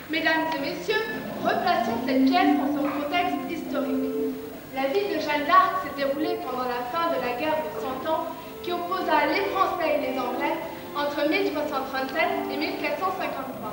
Mesdames et messieurs, replaçons cette pièce dans son contexte historique. La vie de Jeanne d'Arc s'est déroulée pendant la fin de la guerre de 100 ans qui opposa les Français et les Anglais entre 1337 et 1453.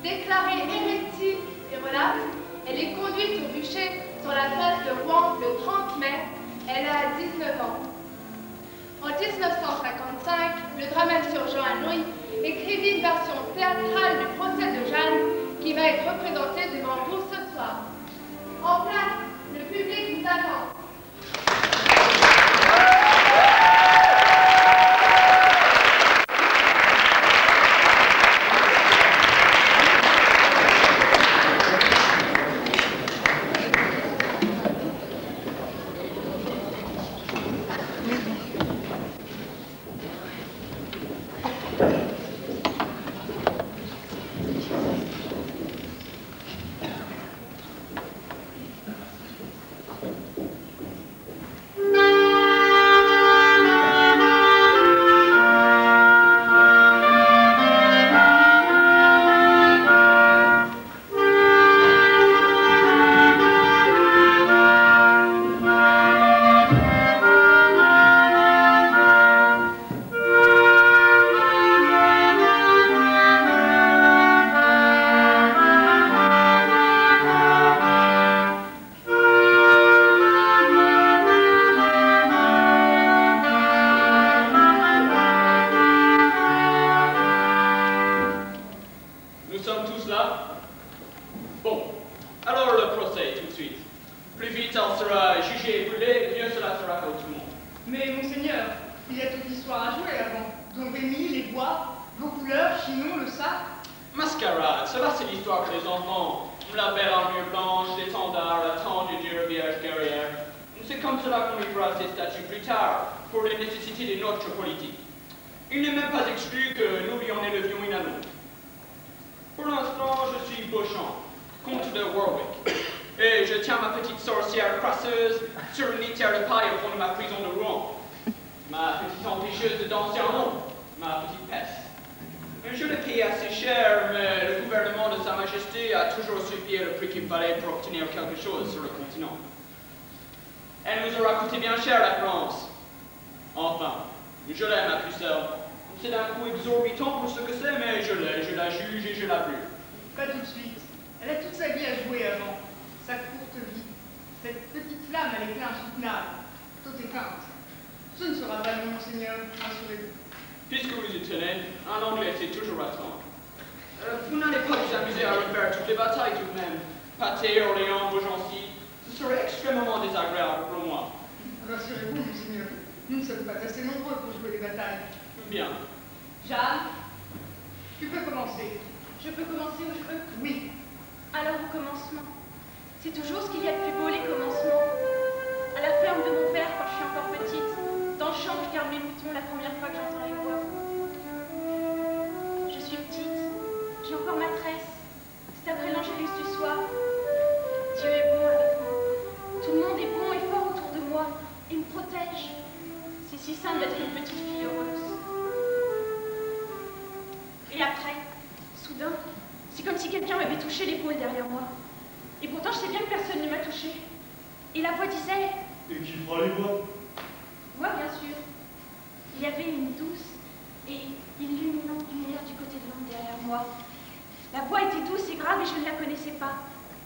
Déclarée hérétique et relaxe, elle est conduite au bûcher sur la place de Rouen le 30 mai. Elle a 19 ans. En 1955, le dramaturge Johan Louis écrivit une version théâtrale du procès de Jeanne qui va être représentée devant vous ce soir. En place, le public vous attend. Et la voix disait... Et qui fera les voix? pas.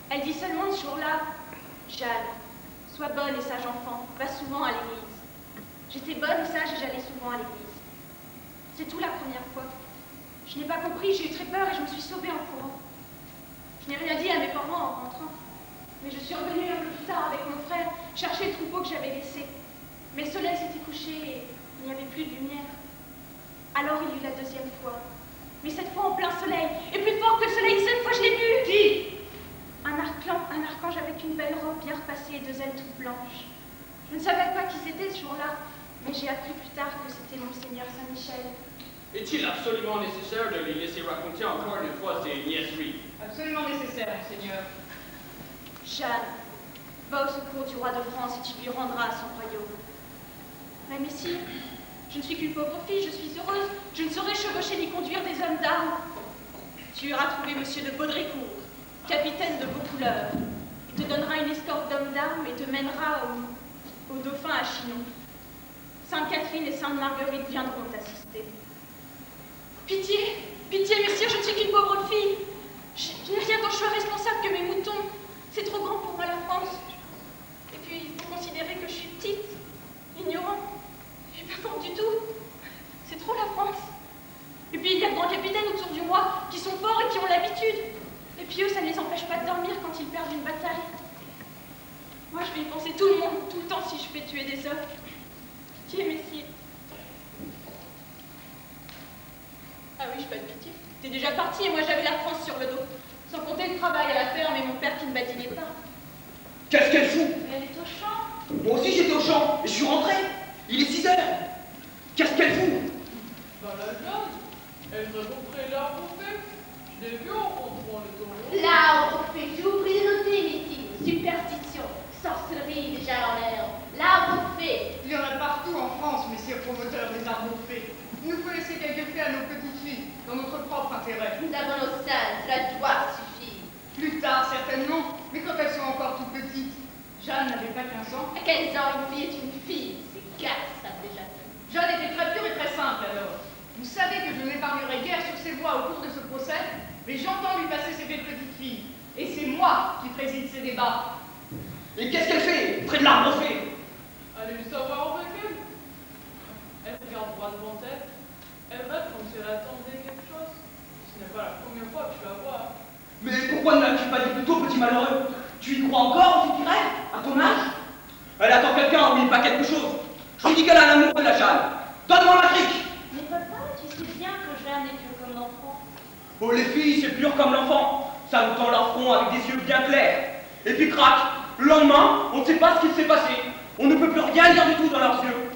Elle dit seulement ce jour-là, Jeanne, sois bonne et sage enfant, va souvent à l'église. J'étais bonne et sage et j'allais souvent à l'église. C'est tout la première fois. Je n'ai pas compris, j'ai eu très peur et je me suis sauvée en courant. Je n'ai rien dit à mes parents en rentrant. Mais je suis revenue un peu plus tard avec mon frère chercher le troupeau que j'avais laissé. Mais le soleil s'était couché et il n'y avait plus de lumière. Alors il y eut la deuxième fois. Mais cette fois en plein soleil. Et plus fort que le soleil, cette fois je l'ai vu. Qui? Un archange avec une belle robe bien repassée et deux ailes toutes blanches. Je ne savais pas qui c'était ce jour-là, mais j'ai appris plus tard que c'était Monseigneur Saint-Michel. Est-il absolument nécessaire de lui laisser raconter encore une fois ces niaiseries? Absolument nécessaire, Seigneur. Jeanne, va au secours du roi de France et tu lui rendras son royaume. Mais messire, je ne suis qu'une pauvre fille, je suis heureuse, je ne saurais chevaucher ni conduire des hommes d'armes. Tu iras trouver monsieur de Baudricourt, capitaine de Vaucouleurs. Il te donnera une escorte d'hommes d'armes et te mènera au dauphin à Chinon. Sainte Catherine et Sainte Marguerite viendront t'assister. Pitié, pitié, messire, je ne suis qu'une pauvre fille. Je n'ai rien dont je sois responsable que mes moutons. C'est trop grand pour moi la France. Et puis, il faut considérer que je suis petite, ignorante, et pas forte du tout. C'est trop la France. Et puis, il y a de grands capitaines autour du roi qui sont forts et qui ont l'habitude. Et puis eux, ça ne les empêche pas de dormir quand ils perdent une bataille. Moi, je vais y penser tout le monde, tout le temps, si je fais tuer des hommes. Pitié, messire. Ah oui, je pas de pitié. T'es déjà parti et moi j'avais la France sur le dos. Sans compter le travail à la ferme et mon père qui ne badinait pas. Qu'est-ce qu'elle fout? Elle est au champ. Moi aussi j'étais au champ, et je suis rentré. Il est 6 heures. Qu'est-ce qu'elle fout? Bah la jeune, elle serait pour près l'arbre au fait. Je l'ai vu en rentrant le taureau. L'arbre fait, j'ai oublié de noter, messieurs. Superstition, sorcellerie déjà en l'air. L'arbre fait. Il y en a partout en France, messieurs promoteurs des arbres faits. Il nous faut laisser quelques faits à nos petites filles, dans notre propre intérêt. Nous avons nos seins, cela doit suffire. Plus tard, certainement, mais quand elles sont encore toutes petites. Jeanne n'avait pas 15 ans. À 15 ans, une fille est une fille. C'est 4, ça déjà tout. Jeanne était très pure et très simple alors. Vous savez que je n'épargnerai guère sur ses voix au cours de ce procès, mais j'entends lui passer ses belles petites filles. Et c'est moi qui préside ces débats. Et qu'est-ce qu'elle fait près de l'arbre fait? Allez-vous savoir avec elle? Elle regarde droit devant elle. Elle va comme si elle attendait quelque chose. Ce n'est pas la première fois que je la vois. Mais pourquoi ne l'as-tu pas dit plus tôt, petit malheureux? Tu y crois encore, tu dirais, à ton âge? Elle attend quelqu'un, oui, pas quelque chose. Je lui dis qu'elle a un amour de la Jeanne. Donne-moi ma crique. Mais papa, tu sais bien que Jeanne est pure comme l'enfant. Oh, les filles, c'est pur comme l'enfant. Ça nous tend leur front avec des yeux bien clairs. Et puis crac, le lendemain, on ne sait pas ce qu'il s'est passé. On ne peut plus rien lire du tout dans leurs yeux.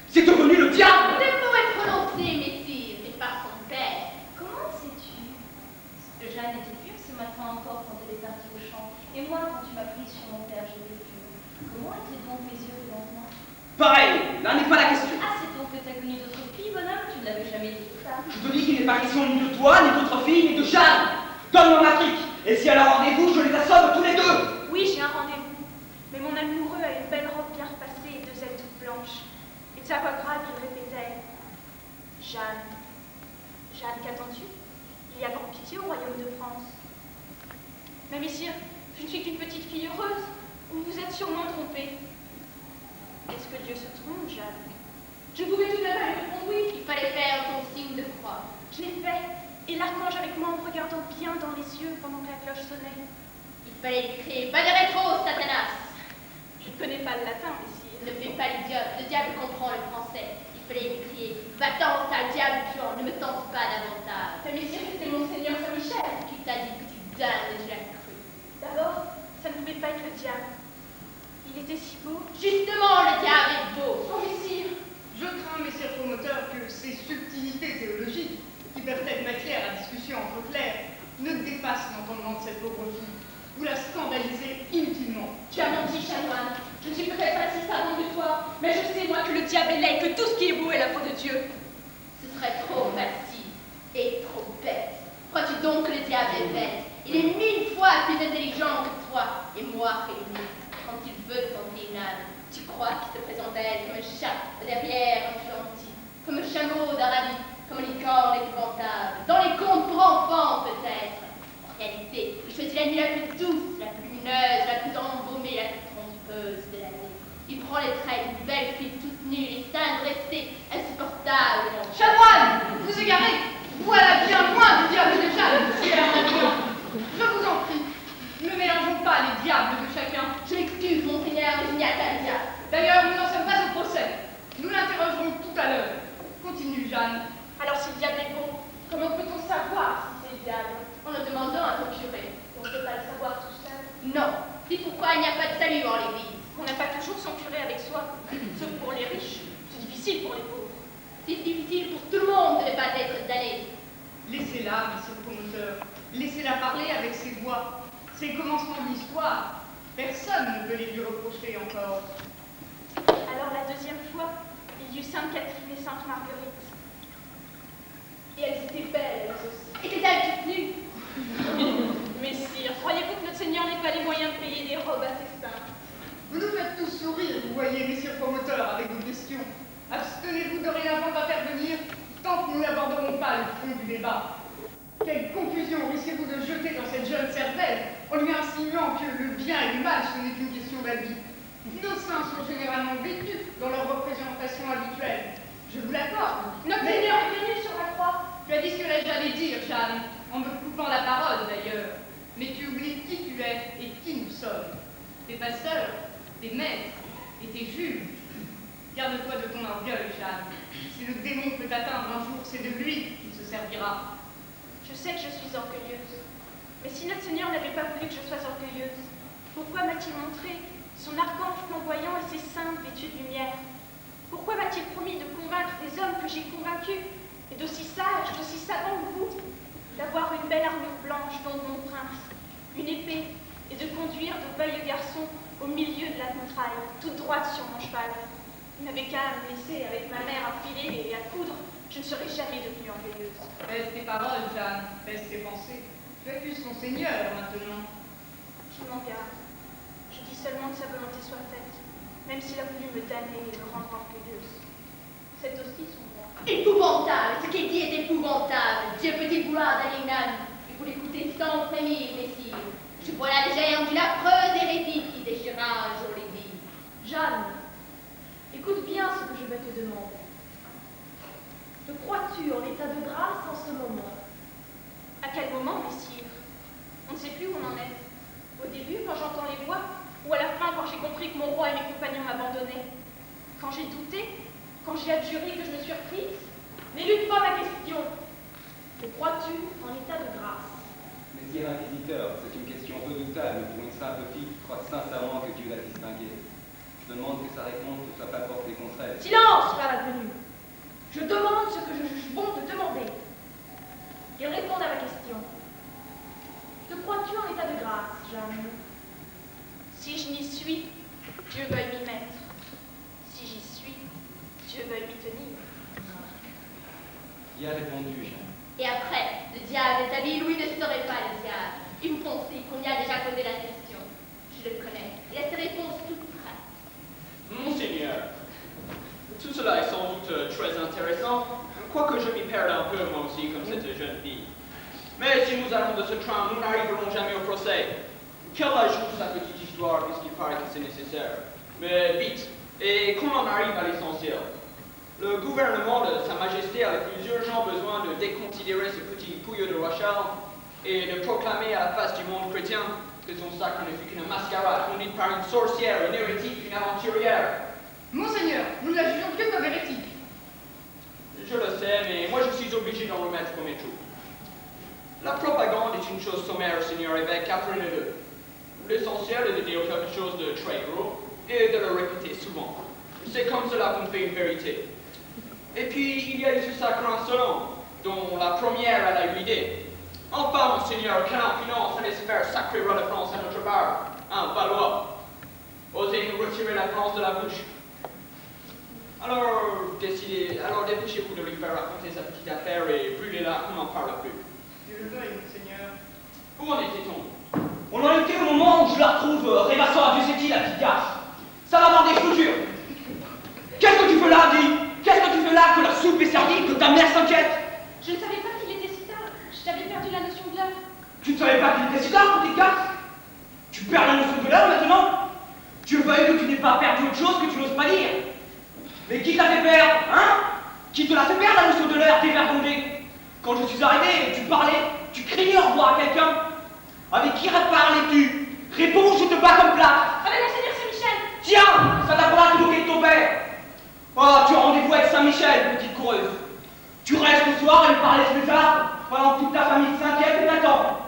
C'est devenu le diable. Le mot est prononcé, messieurs, et par son père. Comment sais-tu? Jeanne était pure ce matin encore quand elle est partie au champ. Et moi, quand tu m'as prise sur mon père, j'étais pure. Comment étaient donc mes yeux le lendemain? Pareil, là n'est pas la question. Ah, c'est donc que t'as connu d'autres filles, bonhomme? Tu ne l'avais jamais dit, ça. Je te dis qu'il n'est pas question ni de toi, ni d'autre fille, ni de Jeanne. Donne-moi ma crique. Et si elle a rendez-vous, je les assomme tous les deux. Oui, j'ai un rendez-vous. Mais mon amoureux a une belle robe bien repassée et deux ailes toutes blanches. Et de sa voix grave, il répétait: Jeanne, Jeanne, qu'attends-tu? Il y a grande pitié au royaume de France. Mais messire, je ne suis qu'une petite fille heureuse. Vous vous êtes sûrement trompée. Est-ce que Dieu se trompe, Jeanne? Je pouvais tout de même lui répondre oui. Il fallait faire ton signe de croix. Je l'ai fait. Et l'archange avec moi en me regardant bien dans les yeux pendant que la cloche sonnait. Il fallait crier pas de rétro, Satanas. Je ne connais pas le latin, messire. Ne fais pas l'idiote, le diable comprend le français. Il fallait lui crier va-t'en, sale diable puant, ne me tente pas davantage. Mais messire, c'était Monseigneur Saint-Michel. Tu t'as dit petite dinde, je l'ai cru. D'abord, ça ne pouvait pas être le diable. Il était si beau. Justement, le diable est beau. Oh, messire. Je crains, messieurs promoteurs, que ces subtilités théologiques, qui peuvent être matière à discussion entre clercs, ne dépassent l'entendement de cette pauvre fille. Vous la scandalisez inutilement. Tu as menti, chanoine. Je ne suis peut-être pas si savante que toi, mais je sais, moi, que le diable est laid, que tout ce qui est beau est la faute de Dieu. Ce serait trop facile et trop bête. Crois-tu donc que le diable est bête? Il est 1000 fois plus intelligent que toi et moi réunis. Quand il veut tenter une âme, tu crois qu'il se présente à elle comme un chat derrière un gentil, comme un chameau d'Arabie, comme une licorne épouvantable, dans les contes pour enfants peut-être. En réalité, il choisit la nuit la plus douce, la plus lumineuse, la plus embaumée, la plus trompeuse de l'année. Il prend les traits d'une belle fille toute nue, les seins dressés, insupportables. Chanoine, vous égarez. Voilà bien loin du diable de Jeanne, monsieur Armagnan. Je vous en prie, ne mélangeons pas les diables de chacun. Je l'excuse, monseigneur, mais il n'y a qu'un diable. D'ailleurs, nous n'en sommes pas au procès. Nous l'interrogerons tout à l'heure. Continue, Jeanne. Alors si le diable est bon, comment peut-on savoir si c'est le diable? En le demandant à ton curé. On ne peut pas le savoir tout seul. Non. Dis pourquoi il n'y a pas de salut en l'église. On n'a pas toujours son curé avec soi, sauf pour les riches. C'est difficile pour les pauvres. C'est difficile pour tout le monde de ne pas être damné. Laissez-la, monsieur le promoteur. Laissez-la parler avec ses voix. C'est le commencement de l'histoire. Personne ne peut les lui reprocher encore. Alors la deuxième fois, il y eut Sainte Catherine et Sainte Marguerite. Et elles étaient belles, elles aussi. Étaient-elles toutes nues? Messire, croyez-vous que notre Seigneur n'ait pas les moyens de payer des robes à ses saints? Vous nous faites tous sourire, vous voyez, messieurs le promoteur, avec vos questions. Abstenez-vous dorénavant d'intervenir tant que nous n'aborderons pas le fond du débat. Quelle confusion risquez-vous de jeter dans cette jeune cervelle en lui insinuant que le bien et le mal, ce n'est qu'une question d'avis? Nos saints sont généralement vêtus dans leur représentation habituelle. Je vous l'accorde. Notre Seigneur est venu sur la croix. Tu as dit ce que j'allais dire, Jeanne, en me coupant la parole d'ailleurs. Mais tu oublies qui tu es et qui nous sommes. Tes pasteurs, tes maîtres et tes juges. Garde-toi de ton orgueil, Jeanne. Si le démon peut t'atteindre un jour, c'est de lui qu'il se servira. Je sais que je suis orgueilleuse. Mais si notre Seigneur n'avait pas voulu que je sois orgueilleuse, pourquoi m'a-t-il montré son archange flamboyant et ses seins vêtus de lumière? Pourquoi m'a-t-il promis de convaincre des hommes que j'ai convaincus, et d'aussi sages, d'aussi savants que vous, d'avoir une belle armure blanche, nom de mon prince, une épée, et de conduire de vieilles garçons au milieu de la mitraille, toute droite sur mon cheval? Il n'avait qu'à me laisser avec ma mère à filer et à coudre, je ne serais jamais devenue orgueilleuse. Pèse tes paroles, Jeanne, pèse tes pensées. Tu accuses ton Seigneur maintenant. Je m'en garde. Je dis seulement que sa volonté soit faite, même s'il a voulu me damner et me rendre orgueilleuse. C'est aussi son droit. Épouvantable! Ce qui est dit est épouvantable. Dieu peut-il vouloir d'aller une âme? Il faut l'écouter sans frémir, messire. Je vois la légère d'une affreuse hérésie qui déchira un jour l'église. Jeanne, écoute bien ce que je vais te demander. Te crois-tu en état de grâce en ce moment? À quel moment, messire? On ne sait plus où on en est. Au début, quand j'entends les voix, ou à la fin, quand j'ai compris que mon roi et mes compagnons m'abandonnaient. Quand j'ai douté, quand j'ai abjuré que je me suis reprise. N'élude pas ma question. Te crois-tu en état de grâce? Messire inquisiteur, c'est une question redoutable pour une simple fille qui croit sincèrement que Dieu l'a distinguée. Je demande que sa réponse ne soit pas portée contre elle. Silence, par la venue. Je demande ce que je juge bon de demander. Qu'elle réponde à ma question. Te crois-tu en état de grâce, Jeanne? Si je n'y suis, Dieu veuille m'y mettre. Si j'y suis, Dieu veuille m'y tenir. Bien répondu, Jeanne. Et après, le diable établi, Louis ne serait pas le diable. Il me pensait qu'on y a déjà posé la question. Je le connais. Il a ses réponses toutes prêtes. Monseigneur, tout cela est sans doute très intéressant, quoique je m'y perde un peu moi aussi comme cette jeune fille. Mais si nous allons de ce train, nous n'arriverons jamais au procès. Qu'elle ajoute sa petite histoire puisqu'il paraît que c'est nécessaire. Mais vite, et qu'on en arrive à l'essentiel. Le gouvernement de Sa Majesté a le plus urgent besoin de déconsidérer ce petit pouilleux de Rochelle et de proclamer à la face du monde chrétien que son sacre ne fut qu'une mascarade conduite par une sorcière, une hérétique, une aventurière. Monseigneur, nous la jugeons que comme hérétique. Je le sais, mais moi je suis obligé d'en remettre au métro. La propagande est une chose sommaire, Seigneur évêque, apprenez-le. L'essentiel est de dire quelque chose de très gros et de le répéter souvent. C'est comme cela qu'on fait une vérité. Et puis, il y a eu ce sacre insolent, dont la première a eu l'idée. Enfin, Monseigneur, quelle impudence allait se faire sacrer roi de France à notre barbe, un Valois. Osez nous retirer la France de la bouche. Alors, dépêchez-vous de lui faire raconter sa petite affaire et brûlez-la, qu'on n'en parle plus. Dieu le veuille, Monseigneur. Où en était-on? On en était au moment où je la retrouve rêvassant à Dieu la petite garce. Ça va avoir des clôtures. Qu'est-ce que tu fais là, dis? Qu'est-ce que tu fais là, que la soupe est servie, que ta mère s'inquiète? Je ne savais pas qu'il était si tard. J'avais perdu la notion de l'heure. Tu ne savais pas qu'il était si tard, petite que tu n'oses pas dire. Mais qui t'a fait perdre, hein? Qui te l'a fait perdre la notion de l'heure, dévergondé? Quand je suis arrivé, tu parlais, tu criais au revoir à quelqu'un. Avec qui parlais-tu? Réponds, je te bats comme plâtre. Avec Monseigneur Saint-Michel. Tiens, ça t'apprendra à te moquer de ton père. Oh, tu as rendez-vous avec Saint-Michel, petite coureuse. Tu restes le soir à lui parler sous les arbres, pendant que toute ta famille s'inquiète et t'attend.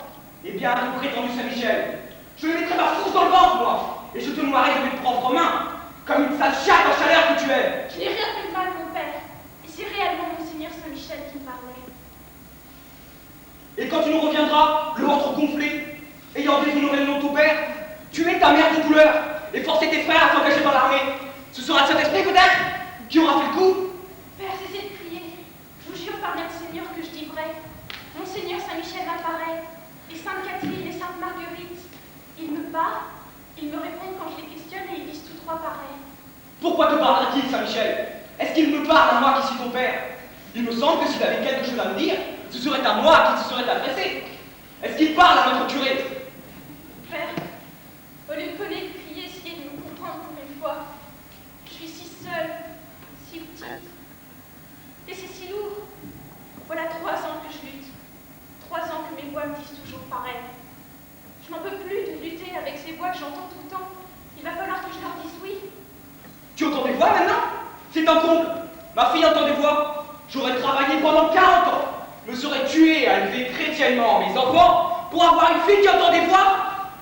Eh bien, ton prétendu Saint-Michel, je lui mettrai ma fourche dans le ventre, moi, et je te noierai de mes propres mains, comme une sale chatte en chaleur que tu es. Je n'ai rien fait de mal, mon père. Et c'est réellement Monseigneur Saint-Michel qui me parlait. Et quand tu nous reviendras, le ventre gonflé, ayant déshonoré le nom de ton père, tuer ta mère de douleur et forcer tes frères à s'engager dans l'armée, ce sera cet esprit peut-être qui aura fait le coup. Père, cessez de crier. Je vous jure par notre Seigneur que je dis vrai. Monseigneur Saint-Michel apparaît, et Sainte Catherine et Sainte Marguerite. Ils me parlent, ils me répondent quand je les questionne et ils disent tous trois pareil. Pourquoi te parlera-t-il, Saint-Michel? Est-ce qu'il me parle à moi qui suis ton père? Il me semble que s'il avait quelque chose à me dire, ce serait à moi qui se serait adressé. Est-ce qu'il parle à notre curé? Père, au lieu de coller, de crier, essayez de me comprendre pour une fois. Je suis si seule, si petite. Et c'est si lourd. Voilà 3 ans que je lutte. 3 ans que mes voix me disent toujours pareil. Je n'en peux plus de lutter avec ces voix que j'entends tout le temps. Il va falloir que je leur dise oui. Tu entends des voix maintenant? C'est un comble. Ma fille entend des voix. J'aurais travaillé pendant 40 ans, me serais tué à élever chrétiennement mes enfants pour avoir une fille qui entend des voix.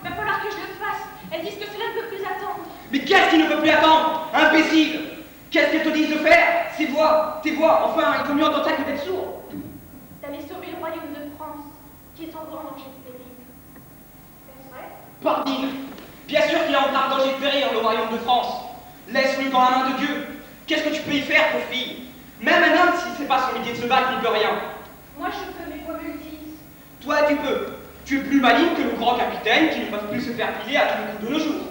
Il va falloir que je le fasse. Elles disent que cela ne peut plus attendre. Mais qu'est-ce qui ne peut plus attendre? Imbécile! Qu'est-ce qu'elles te disent de faire? Ces voix, tes voix, enfin, il vaut mieux entendre ça que d'être sourd. D'aller sauver le royaume de France, qui est en grand danger de périr. Est-ce vrai? Pardine, bien sûr qu'il est en grave danger de périr, le royaume de France. Laisse-le dans la main de Dieu. Qu'est-ce que tu peux y faire, pauvre fille? Même un homme, s'il ne sait pas son métier de se battre, n'y peut rien. Moi, je peux, mes voix me le disent. Toi, tu peux. Tu es plus maligne que le grand capitaine qui ne peuvent plus se faire piler à tous les coups de nos jours.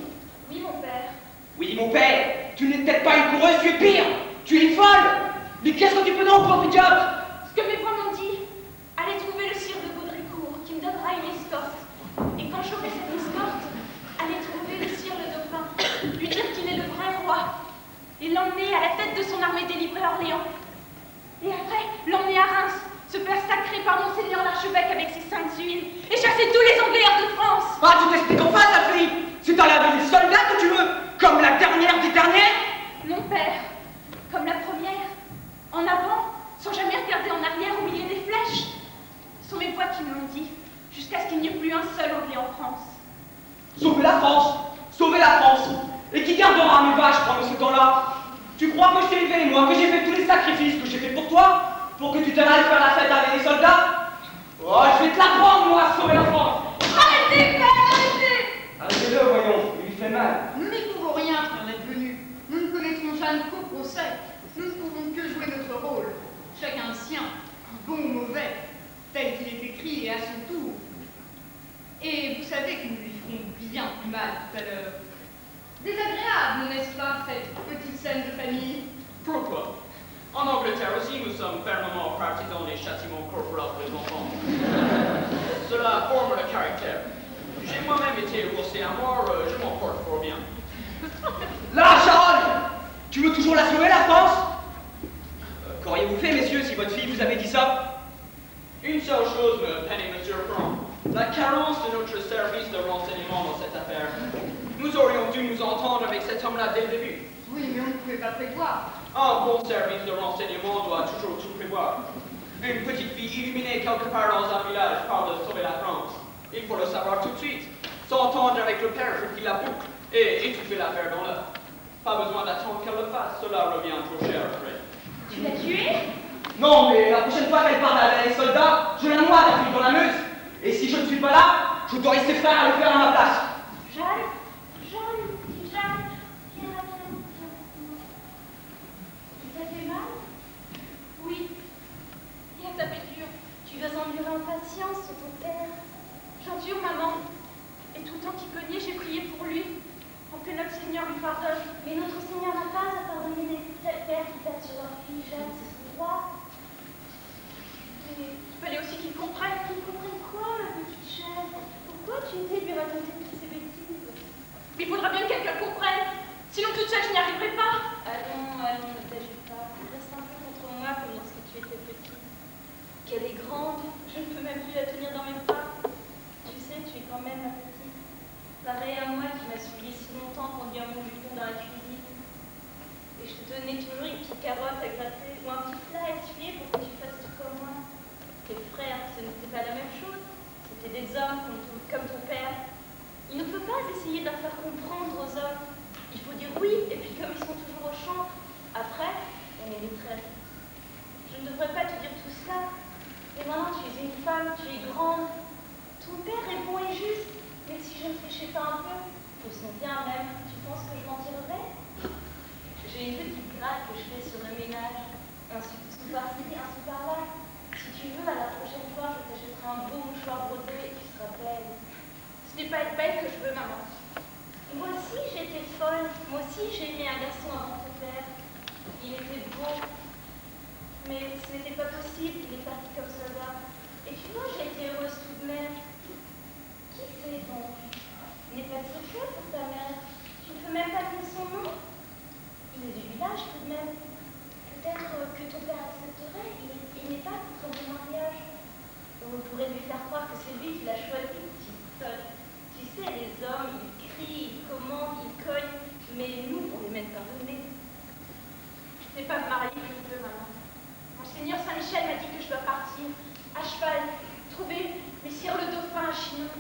Oui, mon père. Oui, mon père, tu n'es peut-être pas une coureuse, tu es pire. Tu es une folle. Mais qu'est-ce que tu peux donc, pauvre idiote? Ce que mes voix m'ont dit, allez trouver le sire de Baudricourt, qui me donnera une escorte. Et quand j'aurai cette escorte, allez trouver le sire le dauphin, lui dire qu'il est le vrai roi, et l'emmener à la tête de son armée délivrer Orléans. Et après, l'emmener à Reims, se faire sacrer par Monseigneur l'archevêque avec ses saintes huiles, et chasser tous les Anglais hors de France. Ah, tu t'expliques enfin, ta fille. C'est à la vie des soldats que tu veux, comme la dernière des dernières. Mon père, comme la première, en avant, sans jamais regarder en arrière au milieu des flèches. Ce sont mes voix qui me l'ont dit, jusqu'à ce qu'il n'y ait plus un seul Anglais en France. Sauver la France, sauver la France. Et qui gardera mes vaches pendant ce temps-là? Tu crois que je t'ai élevé, moi, que j'ai fait tous les sacrifices que j'ai fait pour toi, pour que tu t'en ailles faire la fête avec les soldats? Oh, je vais te la prendre, moi, sauver la France. Arrêtez, père, arrêtez! Arrêtez-le, voyons, il lui fait mal. Nous n'y pouvons rien faire d'être venus. Nous ne connaissons Jeanne qu'au procès. Nous ne pouvons que jouer notre rôle. Chacun le sien, bon ou mauvais, tel qu'il est écrit et à son tour. Et vous savez que nous lui ferons bien du mal tout à l'heure. Désagréable, n'est-ce pas, cette petite scène de famille? Pourquoi? En Angleterre aussi, nous sommes fermement partisans des châtiments corporels pour les enfants. Cela forme le caractère. J'ai moi-même été rehaussé à mort, je m'en porte fort bien. Là, Charonne! Tu veux toujours la sauver, la France? Qu'auriez-vous fait, messieurs, si votre fille vous avait dit ça? Une seule chose me peine et me surprend. La carence de notre service de renseignement dans cette affaire. Nous aurions dû nous entendre avec cet homme-là dès le début. Oui, mais on ne pouvait pas prévoir. Un bon service de renseignement doit toujours tout prévoir. Une petite fille illuminée quelque part dans un village parle de sauver la France. Il faut le savoir tout de suite. S'entendre avec le père pour qu'il la boucle et étouffer l'affaire dans l'heure. Pas besoin d'attendre qu'elle le fasse, cela revient trop cher après. Tu l'as tué? Non, mais la prochaine fois qu'elle parle à les soldats, je la noie, la fille, dans la Meuse. Et si je ne suis pas là, j'autorise ses frères à le faire à ma place. Jeanne, Jeanne, viens. Ça fait mal? Oui. Viens, ça fait dur. Tu vas endurer en patience sur ton père. J'endure, maman. Et tout le temps qu'il cognait, j'ai prié pour lui, pour que notre Seigneur lui pardonne. Mais notre Seigneur n'a pas à pardonner les pères qui tapent sur leur fille, Jeanne, c'est son droit. Et il fallait aussi qu'il comprenne. Qu'il comprenne quoi, ma petite Jeanne? Pourquoi tu étais lui raconter toutes ces te donnais toujours une petite carotte à gratter ou un petit plat à essuyer pour que tu fasses tout comme moi. Tes frères, ce n'était pas la même chose. C'était des hommes comme ton père. Il ne faut pas essayer de leur faire comprendre aux hommes. Il faut dire oui, et puis comme ils sont toujours au champ, après, on est maîtresse. Je ne devrais pas te dire tout cela. Mais maintenant, tu es une femme, tu es grande. Ton père est bon et juste. Mais si je ne trichais pas un peu, pour son bien même, tu penses que je m'en tirerais? J'ai une petite gratte que je fais sur le ménage. Un sou par-ci, un sou par-là. Si tu veux, à la prochaine fois, je t'achèterai un beau mouchoir brodé et tu seras belle. Ce n'est pas être belle que je veux, maman. Moi aussi, j'étais folle. Moi aussi, j'ai aimé un garçon avant ton père. Il était beau. Mais ce n'était pas possible, il est parti comme soldat. Et tu vois, j'ai été heureuse tout de même. Qui c'est donc? Il n'est pas de secret pour ta mère. Tu ne peux même pas dire son nom. Il est du village tout de même. Peut-être que ton père accepterait. Il n'est pas contre le mariage. On pourrait lui faire croire que c'est lui qui l'a choisi, petite folle. Tu sais, les hommes, ils crient, ils commandent, ils cognent, mais nous, on les mène pardonner. Ce n'est pas me marier que je veux, maman. Monseigneur Saint-Michel m'a dit que je dois partir, à cheval, trouver Messire le Dauphin à Chinon.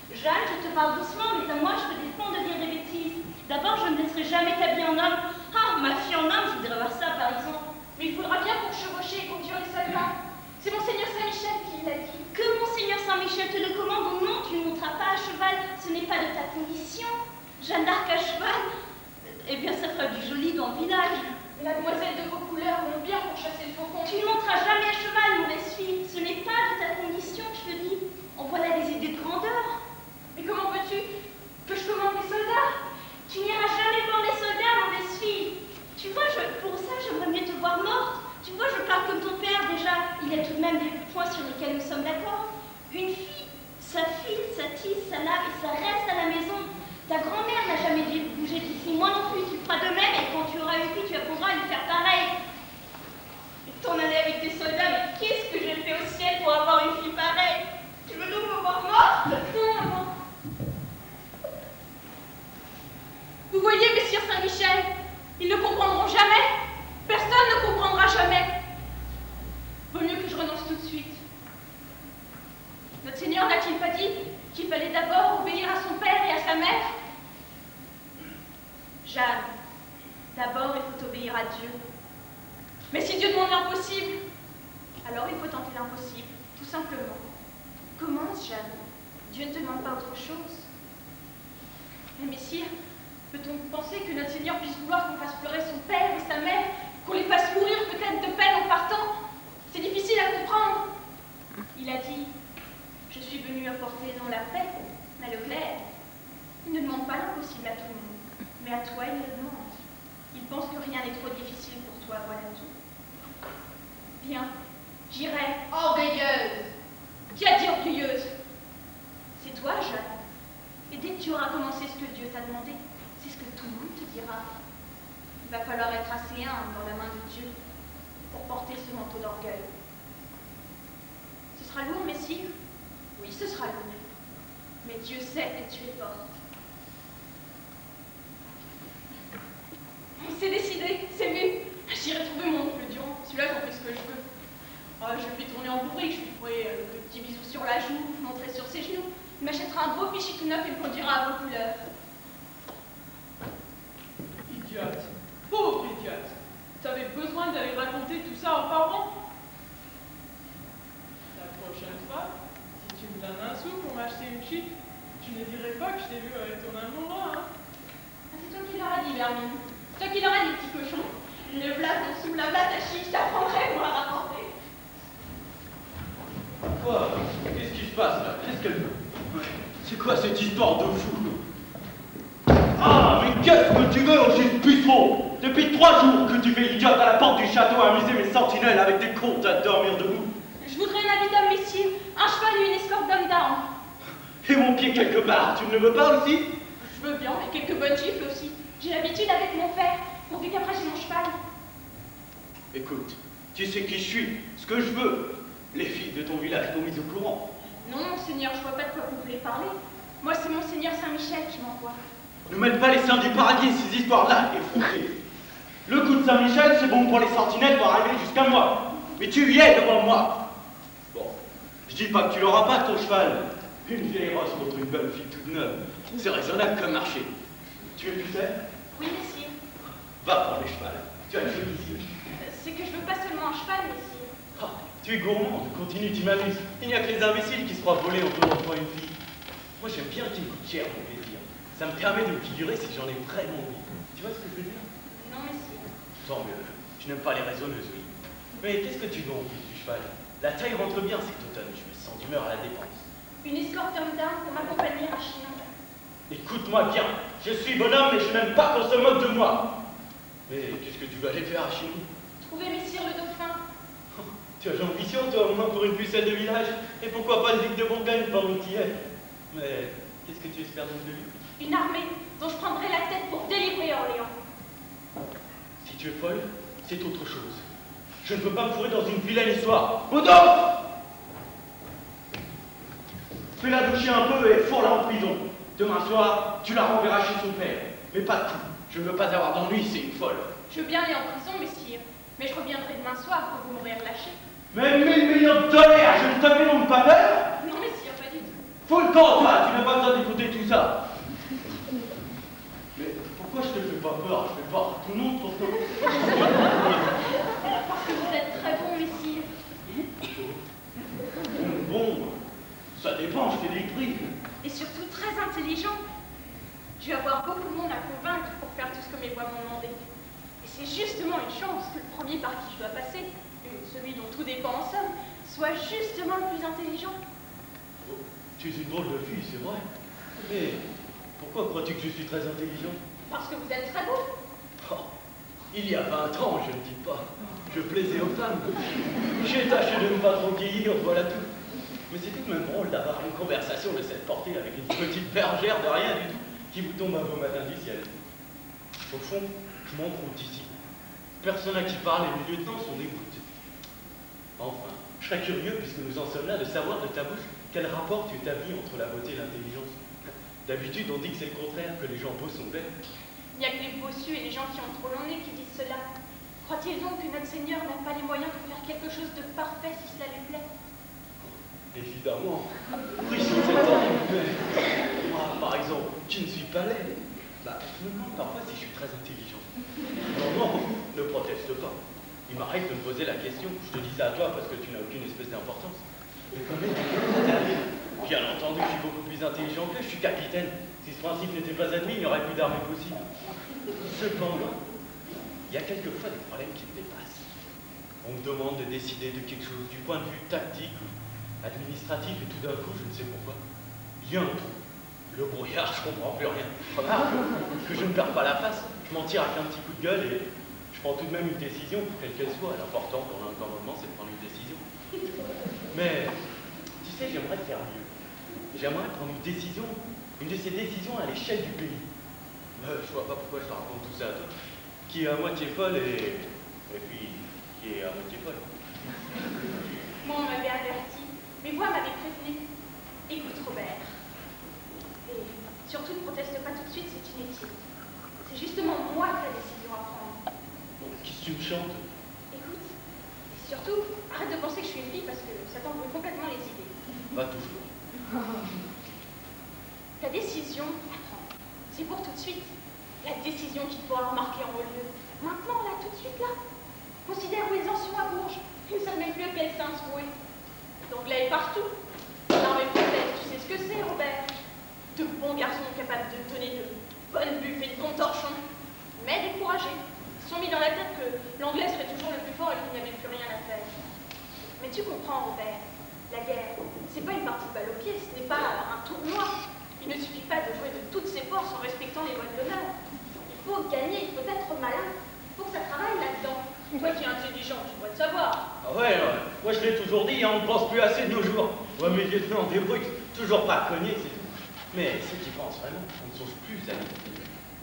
Jeanne, je te parle doucement, mais à moi, je te défends de dire des bêtises. D'abord, je ne laisserai jamais t'habiller en homme. Ah, ma fille en homme, je voudrais voir ça, par exemple. Mais il faudra bien pour chevaucher et conduire les soldats. C'est Monseigneur Saint-Michel qui l'a dit. Que Monseigneur Saint-Michel te le commande ou non, tu ne monteras pas à cheval. Ce n'est pas de ta condition. Jeanne d'Arc à cheval, eh bien, ça fera du joli dans le village. Mais la demoiselle de vos couleurs monte bien pour chasser le faucon. Tu ne monteras jamais à cheval, mauvaise fille. Ce n'est pas de ta condition, je te dis. On voit là des idées de grandeur. Mais comment veux-tu que je commande les soldats? Tu n'iras jamais voir les soldats, mauvaise fille. Tu vois, pour ça, j'aimerais mieux te voir morte. Tu vois, je parle comme ton père déjà. Il y a tout de même des points sur lesquels nous sommes d'accord. Une fille, ça file, ça tisse, ça lave et ça reste à la maison. Ta grand-mère n'a jamais dû bouger d'ici. Moi non plus, tu feras de même et quand tu auras une fille, tu apprendras à lui faire pareil. Et t'en allais avec tes soldats, mais qu'est-ce que j'ai fait au ciel pour avoir une fille pareille? Tu veux donc me voir morte? Non, maman. Vous voyez, Messire Saint-Michel, ils ne comprendront jamais. Personne ne comprendra jamais. Vaut mieux que je renonce tout de suite. Notre Seigneur n'a-t-il pas dit qu'il fallait d'abord obéir à son père et à sa mère? Jeanne, d'abord il faut obéir à Dieu. Mais si Dieu demande l'impossible, alors il faut tenter l'impossible, tout simplement. Commence, Jeanne. Dieu ne te demande pas autre chose. Mais messire, peut-on penser que notre Seigneur puisse vouloir qu'on fasse pleurer son père et sa mère, qu'on les fasse mourir peut-être de peine en partant? C'est difficile à comprendre. Il a dit, je suis venu apporter non la paix, mais le glaive. Il ne demande pas l'impossible à tout le monde, mais à toi il le demande. Il pense que rien n'est trop difficile pour toi, voilà tout. Bien, j'irai. Orgueilleuse. Qui a dit orgueilleuse? C'est toi, Jeanne. Et dès que tu auras commencé ce que Dieu t'a demandé, c'est ce que tout le monde te dira. Il va falloir être assez humble dans la main de Dieu pour porter ce manteau d'orgueil. Ce sera lourd, messire? Oui, ce sera lourd. Mais Dieu sait que tu es forte. C'est décidé, c'est vu. J'irai trouver mon oncle Dion. Celui-là, j'en fais ce que je veux. Oh, je lui tourner en bourrique, je lui ferai le petit bisou sur la joue, je monterai sur ses genoux. Il m'achètera un beau fichier tout neuf et me conduira à vos couleurs. Idiote, pauvre idiote. T'avais besoin d'aller raconter tout ça aux parents? La prochaine fois, si tu me donnes un sou pour m'acheter une chip, je ne dirai pas que je t'ai vu avec ton amoureux, hein? Ah, c'est toi qui leur as dit, Vermine. C'est toi qui leur as dit, petit cochon. Le v'là ton sou, la v'là ta chic, je t'apprendrai, moi, à rapporter. Quoi? Qu'est-ce qui se passe là? Qu'est-ce qu'elle veut? C'est quoi cette histoire de fou? Ah, mais qu'est-ce que tu veux, Auguste Puceron? Depuis 3 jours que tu fais l'idiote à la porte du château à amuser mes sentinelles avec des contes à dormir debout. Je voudrais un habit d'homme, messire, un cheval et une escorte d'homme d'armes. Et mon pied quelque part, tu ne le veux pas aussi? Je veux bien, et quelques bonnes gifles aussi. J'ai l'habitude avec mon père, pourvu qu'après j'ai mon cheval. Écoute, tu sais qui je suis, ce que je veux. Les filles de ton village t'ont mis au courant. Non, Seigneur, je vois pas de quoi vous voulez parler. Moi, c'est Monseigneur Saint-Michel qui m'envoie. Ne mêle pas les saints du paradis et ces histoires-là, effrontées. Le coup de Saint-Michel, c'est bon pour les sentinelles pour arriver jusqu'à moi. Mais tu y es devant moi. Bon, je dis pas que tu l'auras pas, ton cheval. Une vieille rosse contre une bonne fille toute neuve. C'est raisonnable comme marché. Tu es plus tard? Oui, messire. Va prendre le cheval. Tu as le joli yeux. C'est que je veux pas seulement un cheval, messire. Ah, tu es gourmand, continue, tu m'amuses. Il n'y a que les imbéciles qui se croient volés en demandant une fille. Moi, j'aime bien qu'il me coûte cher mon plaisir. Ça me permet de me figurer si j'en ai vraiment envie. Tu vois ce que je veux dire? Non, messire. Tant mieux. Tu n'aimes pas les raisonneuses, oui. Mais qu'est-ce que tu veux en plus du cheval? La taille rentre bien cet automne. Je me sens d'humeur à la dépense. Une escorte homme d'âme pour m'accompagner à Chinon. Écoute-moi bien. Je suis bonhomme et je n'aime pas qu'on se moque de moi. Mais qu'est-ce que tu vas aller faire à Chinon? Trouver messire le dauphin. Tu as l'ambition, toi, au moins pour une pucelle de village. Et pourquoi pas le duc de Bourgogne pendant que tu y es? Mais qu'est-ce que tu espères donc de lui? Une armée dont je prendrai la tête pour délivrer Orléans. Si tu es folle, c'est autre chose. Je ne peux pas me fourrer dans une vilaine histoire. Rodolphe! Fais-la doucher un peu et fourre-la en prison. Demain soir, tu la renverras chez son père. Mais pas de coup. Je ne veux pas avoir d'ennui, c'est une folle. Je veux bien aller en prison, messire. Mais je reviendrai demain soir quand vous m'aurez relâché. Mais 1000 millions de dollars, je ne te fais donc pas peur? Non, messire, pas du tout. Faut le camp, toi, tu n'as pas besoin d'écouter tout ça. Mais pourquoi je te fais pas peur? Je fais peur à tout le monde pour toi. Parce que vous êtes très bon, messire. Bon, ça dépend, je t'ai dit le prix. Et surtout très intelligent. Je vais avoir beaucoup de monde à convaincre pour faire tout ce que mes voix m'ont demandé. Et c'est justement une chance que le premier par qui je dois passer, celui dont tout dépend en somme, soit justement le plus intelligent. Tu es une drôle de fille, c'est vrai. Mais pourquoi crois-tu que je suis très intelligent? Parce que vous êtes très beau. Oh, il y a 20 ans, je ne dis pas. Je plaisais aux femmes. J'ai tâché de ne pas trop vieillir, voilà tout. Mais c'est tout de même drôle d'avoir une conversation de cette portée avec une petite bergère de rien du tout qui vous tombe un beau matin du ciel. Au fond, je m'en fous d'ici. Personne à qui parle et les lieutenants sont des gouttes. Enfin, je serais curieux, puisque nous en sommes là, de savoir de ta bouche quel rapport tu établis entre la beauté et l'intelligence. D'habitude, on dit que c'est le contraire, que les gens beaux sont bêtes. Il n'y a que les bossus et les gens qui ont trop long nez qui disent cela. Croit-il donc que notre Seigneur n'a pas les moyens de faire quelque chose de parfait si cela lui plaît? Évidemment. Riche de cet homme, mais moi, par exemple, qui ne suis pas laid, je me demande parfois si je suis très intelligent. Non, ne proteste pas. Il m'arrive de me poser la question. Je te dis ça à toi parce que tu n'as aucune espèce d'importance. Mais quand même, bien entendu, je suis beaucoup plus intelligent que je suis capitaine. Si ce principe n'était pas admis, il n'y aurait plus d'armée possible. Cependant, il y a quelquefois des problèmes qui me dépassent. On me demande de décider de quelque chose du point de vue tactique ou administratif et tout d'un coup, je ne sais pourquoi, il y a un trou. Le brouillard, je comprends plus rien. Remarque que je ne perds pas la face. Je m'en tire avec un petit coup de gueule et je prends tout de même une décision, quelle qu'elle soit. L'important pour un moment, c'est de prendre une décision. Mais, tu sais, j'aimerais faire mieux. J'aimerais prendre une décision, une de ces décisions à l'échelle du pays. Je vois pas pourquoi je te raconte tout ça à toi. Qui est à moitié folle et puis qui est à moitié folle. Moi, on m'avait averti. Mes voix m'avaient prévenu. Écoute, Robert. Et surtout, ne proteste pas tout de suite, c'est inutile. C'est justement moi qui ai la décision à prendre. Bon, qu'est-ce que tu me chantes? Écoute. Et surtout, arrête de penser que je suis une fille parce que ça t'embrouille complètement les idées. Pas toujours. Ta décision, c'est pour tout de suite. La décision qui pourra remarquer en haut lieu. Maintenant, là, tout de suite, là. Considère où ils en sont à Bourges. Ils ne savent même plus à quel sein se vouer. L'anglais est partout. L'armée française, tu sais ce que c'est, Robert. De bons garçons capables de donner de bonnes buffes et de bons torchons. Mais découragés. Ils se sont mis dans la tête que l'anglais serait toujours le plus fort et qu'il n'y avait plus rien à faire. Mais tu comprends, Robert. La guerre, c'est pas une partie de balle au pied, ce n'est pas un tournoi. Il ne suffit pas de jouer de toutes ses forces en respectant les lois de l'honneur. Il faut gagner, il faut être malin. Il faut que ça travaille là-dedans. Toi qui es intelligent, tu dois le savoir. Ah ouais, moi je l'ai toujours dit, on ne pense plus assez de nos jours. Ouais, mais lieutenant des bruits, toujours pas cogné, c'est tout. Mais ceux qui pensent vraiment, on ne songe plus à les...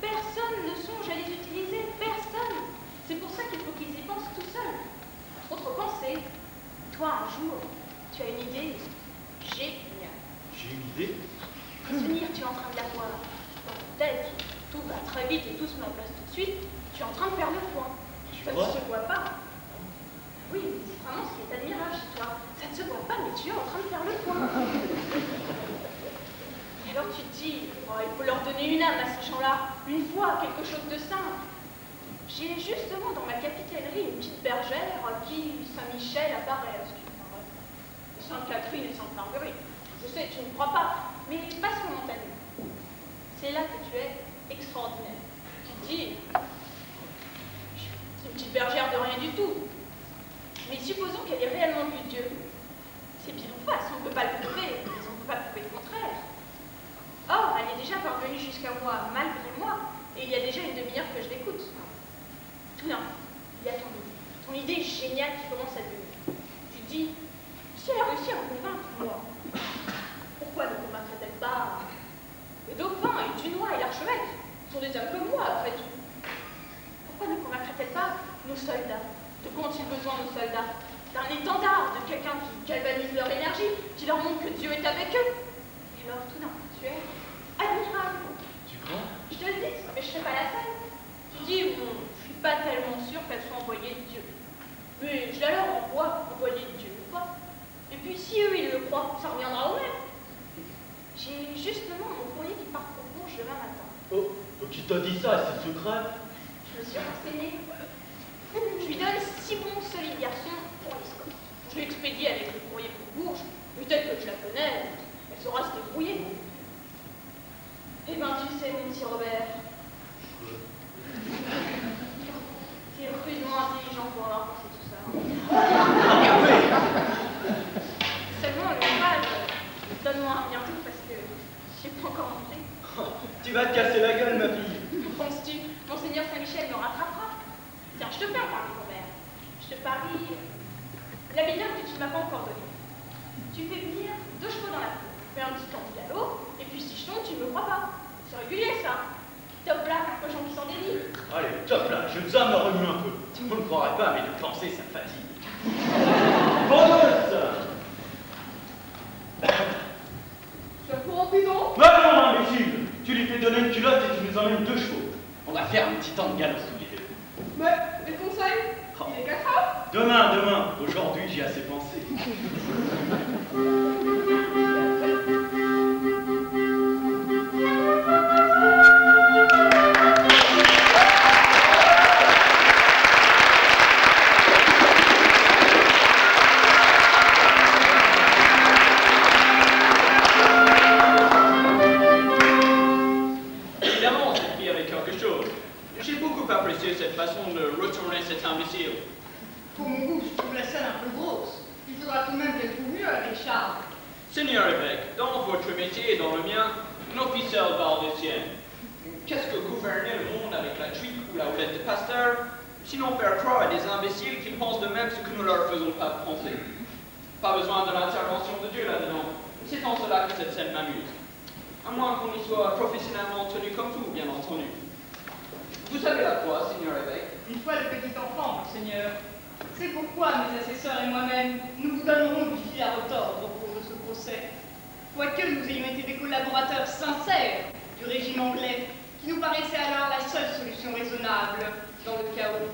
Personne ne songe à les utiliser, personne. C'est pour ça qu'il faut qu'ils y pensent tout seuls. Autre pensée. Toi, un jour, tu as une idée géniale. J'ai une idée. Souvenir, tu es en train de la voir. Dans ta tête, tout va très vite et tout se met en place tout de suite. Tu es en train de faire le point. vois, quelque chose de simple. J'ai justement dans ma capitellerie une petite bergère à qui Saint-Michel apparaît à ce qu'il paraît. Et Sainte-Catherine et Sainte-Marguerite. Je sais, tu ne crois pas, mais passe momentanément. C'est là que tu es extraordinaire. Tu te dis, c'est une petite bergère de rien du tout. Mais supposons qu'elle ait réellement vu Dieu. C'est pile ou face, on ne peut pas le prouver, mais on ne peut pas prouver le contraire. Or, elle est déjà parvenue jusqu'à moi, malgré moi, et il y a déjà une demi-heure que je l'écoute. Tout d'un coup, il y a ton idée géniale qui commence à venir. Tu te dis, si elle a réussi à me convaincre, moi, pourquoi ne convaincrait-elle pas le dauphin et Dunois et l'archevêque sont des hommes comme moi, après tout. Pourquoi ne convaincrait-elle pas nos soldats? De quoi ont-ils besoin, nos soldats? D'un étendard, de quelqu'un qui galvanise leur énergie, qui leur montre que Dieu est avec eux. Et alors, tout d'un coup, tu es admirable. Tu crois? Je te le dis, mais je ne serai pas la seule. Tu dis, bon, je suis pas tellement sûre qu'elle soit envoyée de Dieu. Mais je la leur envoie, envoyée de Dieu ou pas. Et puis, si eux, ils le croient, ça reviendra au même. J'ai justement mon courrier qui part pour Bourges demain matin. Oh, qui t'a dit ça, c'est secret? Je me suis renseignée. Je lui donne 6 bons solides garçons pour l'escorte. Je lui expédie avec le courrier pour Bourges. Peut-être que je la connais, elle saura se débrouiller. Eh ben, tu sais, mon petit Robert, t'es rudement intelligent pour avoir pensé tout ça. Seulement, le mal, donne-moi un bientôt parce que j'ai pas encore mangé. Tu vas te casser la gueule, ma fille. Penses-tu, Monseigneur Saint-Michel me rattrapera? Tiens, je te parie, Robert. Je te parie la meilleure que tu ne m'as pas encore donnée. Tu fais venir 2 chevaux dans la cour, fais un petit temps de galop, et puis si je tombe, tu me crois pas. C'est régulier, ça. Top là, cochon qui s'en délivre. Allez, top là, je me remue un peu. Vous ne croirez pas, mais de penser, ça fatigue. Bonus! Tu as couru en prison? Non, imbécile! Tu lui fais donner une culotte et tu nous emmènes 2 chevaux. On va faire un petit temps de galop tous les deux. Mais le conseil, il est 4 heures. Demain. Aujourd'hui, j'y ai assez pensé. Évidemment, cette fille avait quelque chose. J'ai beaucoup apprécié cette façon de retourner cet imbécile. Pour mon goût, je trouve la scène un peu grosse. Il faudra tout de même qu'elle trouve mieux avec Charles. Seigneur évêque, dans votre métier et dans le mien, une officielle parle des siennes. Qu'est-ce que gouverner le monde avec la truite ou la houlette de pasteur, sinon faire croire à des imbéciles qui pensent de même ce que nous leur faisons pas penser. Pas besoin de l'intervention de Dieu là-dedans. C'est en cela que cette scène m'amuse. À moins qu'on y soit professionnellement tenu comme tout, bien entendu. Vous savez la quoi, Seigneur évêque? Une fois le petit enfant, Monseigneur. C'est pourquoi mes assesseurs et moi-même, nous vous donnerons du fil à retordre au cours de ce procès. Quoique nous ayons été des collaborateurs sincères du régime anglais, qui nous paraissait alors la seule solution raisonnable dans le chaos.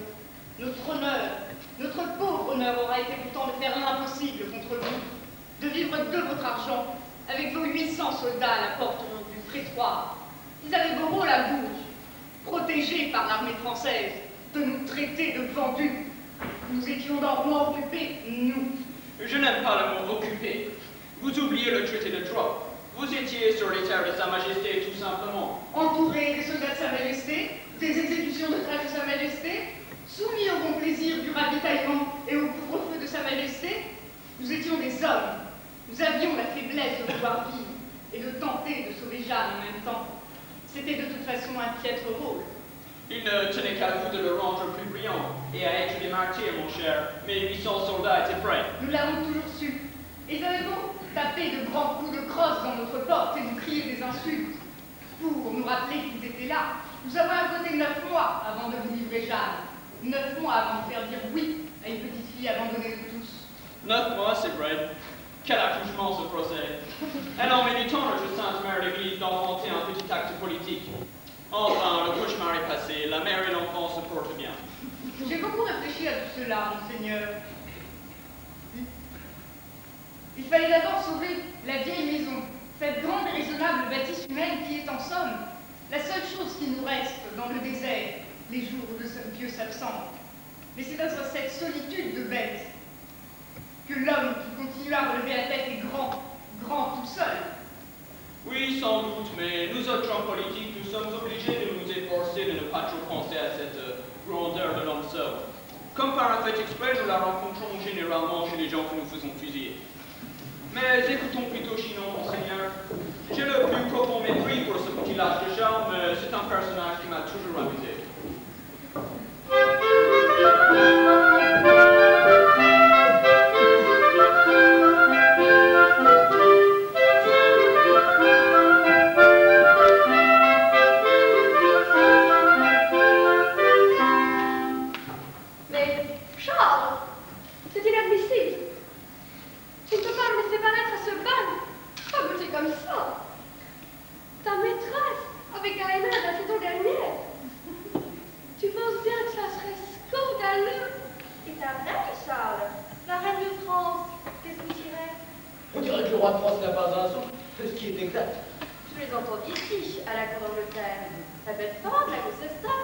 Notre honneur, notre pauvre honneur aura été pourtant de faire l'impossible contre vous, de vivre de votre argent, avec vos 800 soldats à la porte du prétoire. Ils avaient vos rôles à vous, protégés par l'armée française, de nous traiter de vendus. Nous étions dans Rouen occupés, nous. Je n'aime pas le mot occupé. Vous oubliez le traité de Troyes. Vous étiez sur les terres de Sa Majesté, tout simplement. Entourés des soldats de Sa Majesté, des exécutions de traite de Sa Majesté, soumis au bon plaisir du ravitaillement et au couvre-feu de Sa Majesté, nous étions des hommes. Nous avions la faiblesse de pouvoir vivre et de tenter de sauver Jeanne en même temps. C'était de toute façon un piètre rôle. Il ne tenait qu'à vous de le rendre plus brillant et à être des martyrs, mon cher. Mes 800 soldats étaient prêts. Nous l'avons toujours su. Ils avaient beau taper de grands coups de crosse dans notre porte et nous crier des insultes. Pour nous rappeler qu'ils étaient là, nous avons imposé 9 mois avant de vous livrer Jeanne. 9 mois avant de faire dire oui à une petite fille abandonnée de tous. 9 mois, c'est vrai. Quel accouchement ce procès. Elle en met du temps, la juste sainte mère d'église, d'inventer un petit acte politique. Enfin, le cauchemar est passé, la mère et l'enfant se portent bien. J'ai beaucoup réfléchi à tout cela, Monseigneur. Il fallait d'abord sauver la vieille maison, cette grande et raisonnable bâtisse humaine qui est en somme La seule chose qui nous reste dans le désert, les jours où le seul Dieu s'absente, mais c'est dans cette solitude de bête que l'homme qui continue à relever la tête est grand, grand tout seul. Oui, sans doute, mais nous autres hommes politiques, nous sommes obligés de nous efforcer de ne pas trop penser à cette grandeur de l'homme seul. Comme par un fait exprès, nous la rencontrons généralement chez les gens que nous faisons fusiller. Mais écoutons plutôt Chinon, monseigneur. J'ai le plus profond mépris pour ce petit lâche de Charles, mais c'est un personnage qui m'a toujours amusé. Mais, Charles, c'est inadmissible. Tu ne peux pas me laisser paraître à ce bal, fagoté comme ça. Ta maîtresse, avec un haine la saison dernière. Tu penses bien que ça serait scandaleux? Et ta reine, Charles, la reine de France, qu'est-ce que tu dirais? On dirait que le roi de France n'a pas un sou, c'est ce qui est exact. Je les entends ici, à la cour d'Angleterre. La belle femme, la Gloucester,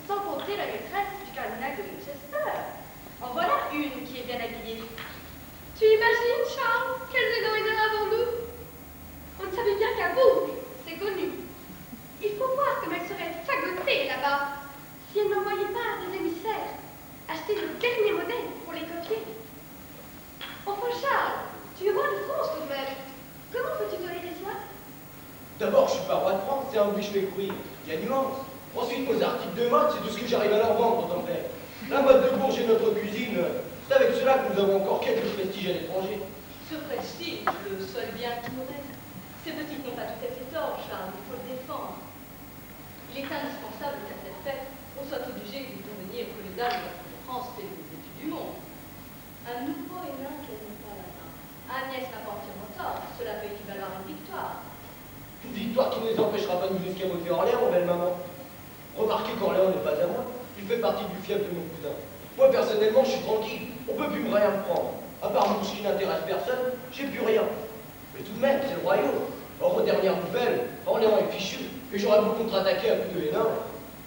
sans compter la maîtresse du cardinal de Winchester. En voilà une qui est bien habillée. Tu imagines, Charles, quels énormes avons-nous? On ne savait bien qu'à Bourges, c'est connu. Il faut voir comme elle serait fagotée là-bas, si elle n'envoyait pas des émissaires acheter le dernier modèle pour les copier. Enfin, Charles, tu es roi de France tout de même. Comment peux-tu tolérer cela? D'abord, je suis pas roi de France, c'est un bûche courir. Il y a nuance. Ensuite, nos articles de mode, c'est tout ce que j'arrive à leur vendre, autant faire. La mode de Bourges et notre cuisine, c'est avec cela que nous avons encore quelques prestiges à l'étranger. Ce prestige, le seul bien qui nous reste. Ces petites n'ont pas tout à fait tort, Charles, il faut le défendre. Il est indispensable qu'à cette fête, on soit obligé de convenir que les dames de France fait les études du monde. Un nouveau Hénin qui n'est pas là-bas. Agnès n'apporte mon tort, cela peut équivaloir à une victoire. Une victoire qui ne nous empêchera pas de nous escamoter Orléans, belle maman. Remarquez qu'Orléans n'est pas à moi, il fait partie du fief de mon cousin. Moi, personnellement, je suis tranquille, on peut plus me rien prendre. À part mon qui n'intéresse personne, j'ai plus rien. Mais tout de même, c'est le royaume. Or, aux dernières nouvelles, Orléans est fichu, et j'aurais beau contre-attaquer à coups de Hénin.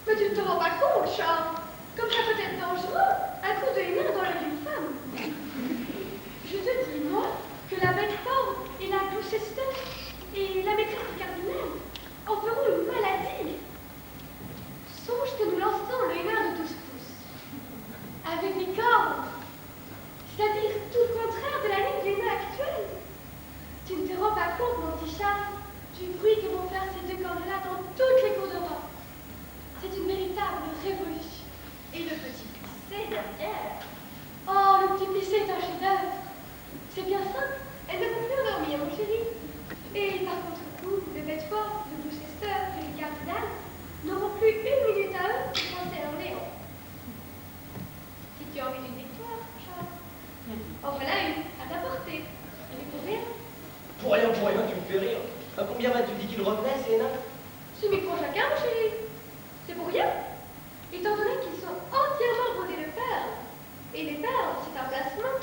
Mais tu ne te rends pas compte, Charles, comme ça peut être dangereux, un coup de Hénin dans l'œil d'une femme. Je te dis, moi, que la Bedford et la Gloucester et la maîtresse du cardinal en feront une maladie. Songe que nous lançons le Hénin de 12 pouces, avec des cordes, c'est-à-dire tout le contraire de la ligne du Hénin actuelle. Tu ne te rends pas compte, mon petit Charles, du bruit que vont faire ces deux cordes-là dans toutes les cours d'Europe. C'est une véritable révolution. Et le petit plissé derrière. Oh, le petit plissé est un chef-d'œuvre. C'est bien simple. Elles ne vont plus endormir, mon chéri. Et par contre, vous, le Bedford, le Gloucester et le cardinal n'auront plus une minute à eux pour penser à Orléans. Si tu as envie d'une victoire, Charles, en voilà une à ta portée. Et pour rien. Pour rien, tu me fais rire. À combien m'as-tu dit qu'il revenait, ces Hénins? 6 000 pour chacun, mon chéri. C'est pour rien. Étant donné qu'ils sont entièrement brodés de perles. Et les perles, c'est un placement.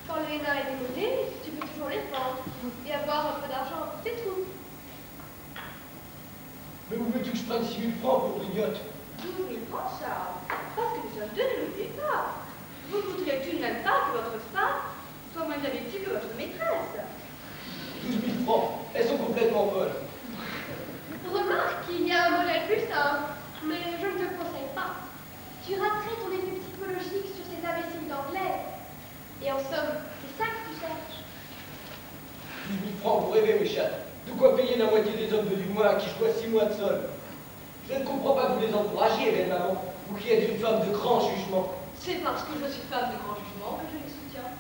Quand le Hénin est démodé, tu peux toujours les vendre et avoir un peu d'argent pour tes troupes. Mais où veux-tu que je prenne 6 000 francs pour grignote? 12 000 francs, Charles, parce que nous sommes deux ne l'oubliez pas. Vous ne voudriez tout de même pas que votre femme soit moins bien vêtue que votre maîtresse. 12 000 francs, elles sont complètement folles. Remarque qu'il y a un modèle plus simple, mais je ne te le conseille pas. Tu raterais ton effet psychologique sur ces imbéciles d'anglais. Et en somme, c'est ça que tu cherches. 12 000 francs, vous rêvez, mes chattes. De quoi payer la moitié des hommes de Dunois à qui je dois 6 mois de solde. Je ne comprends pas que vous les encouragiez, belle maman, vous qui êtes une femme de grand jugement. C'est parce que je suis femme de grand jugement que je les soutiens.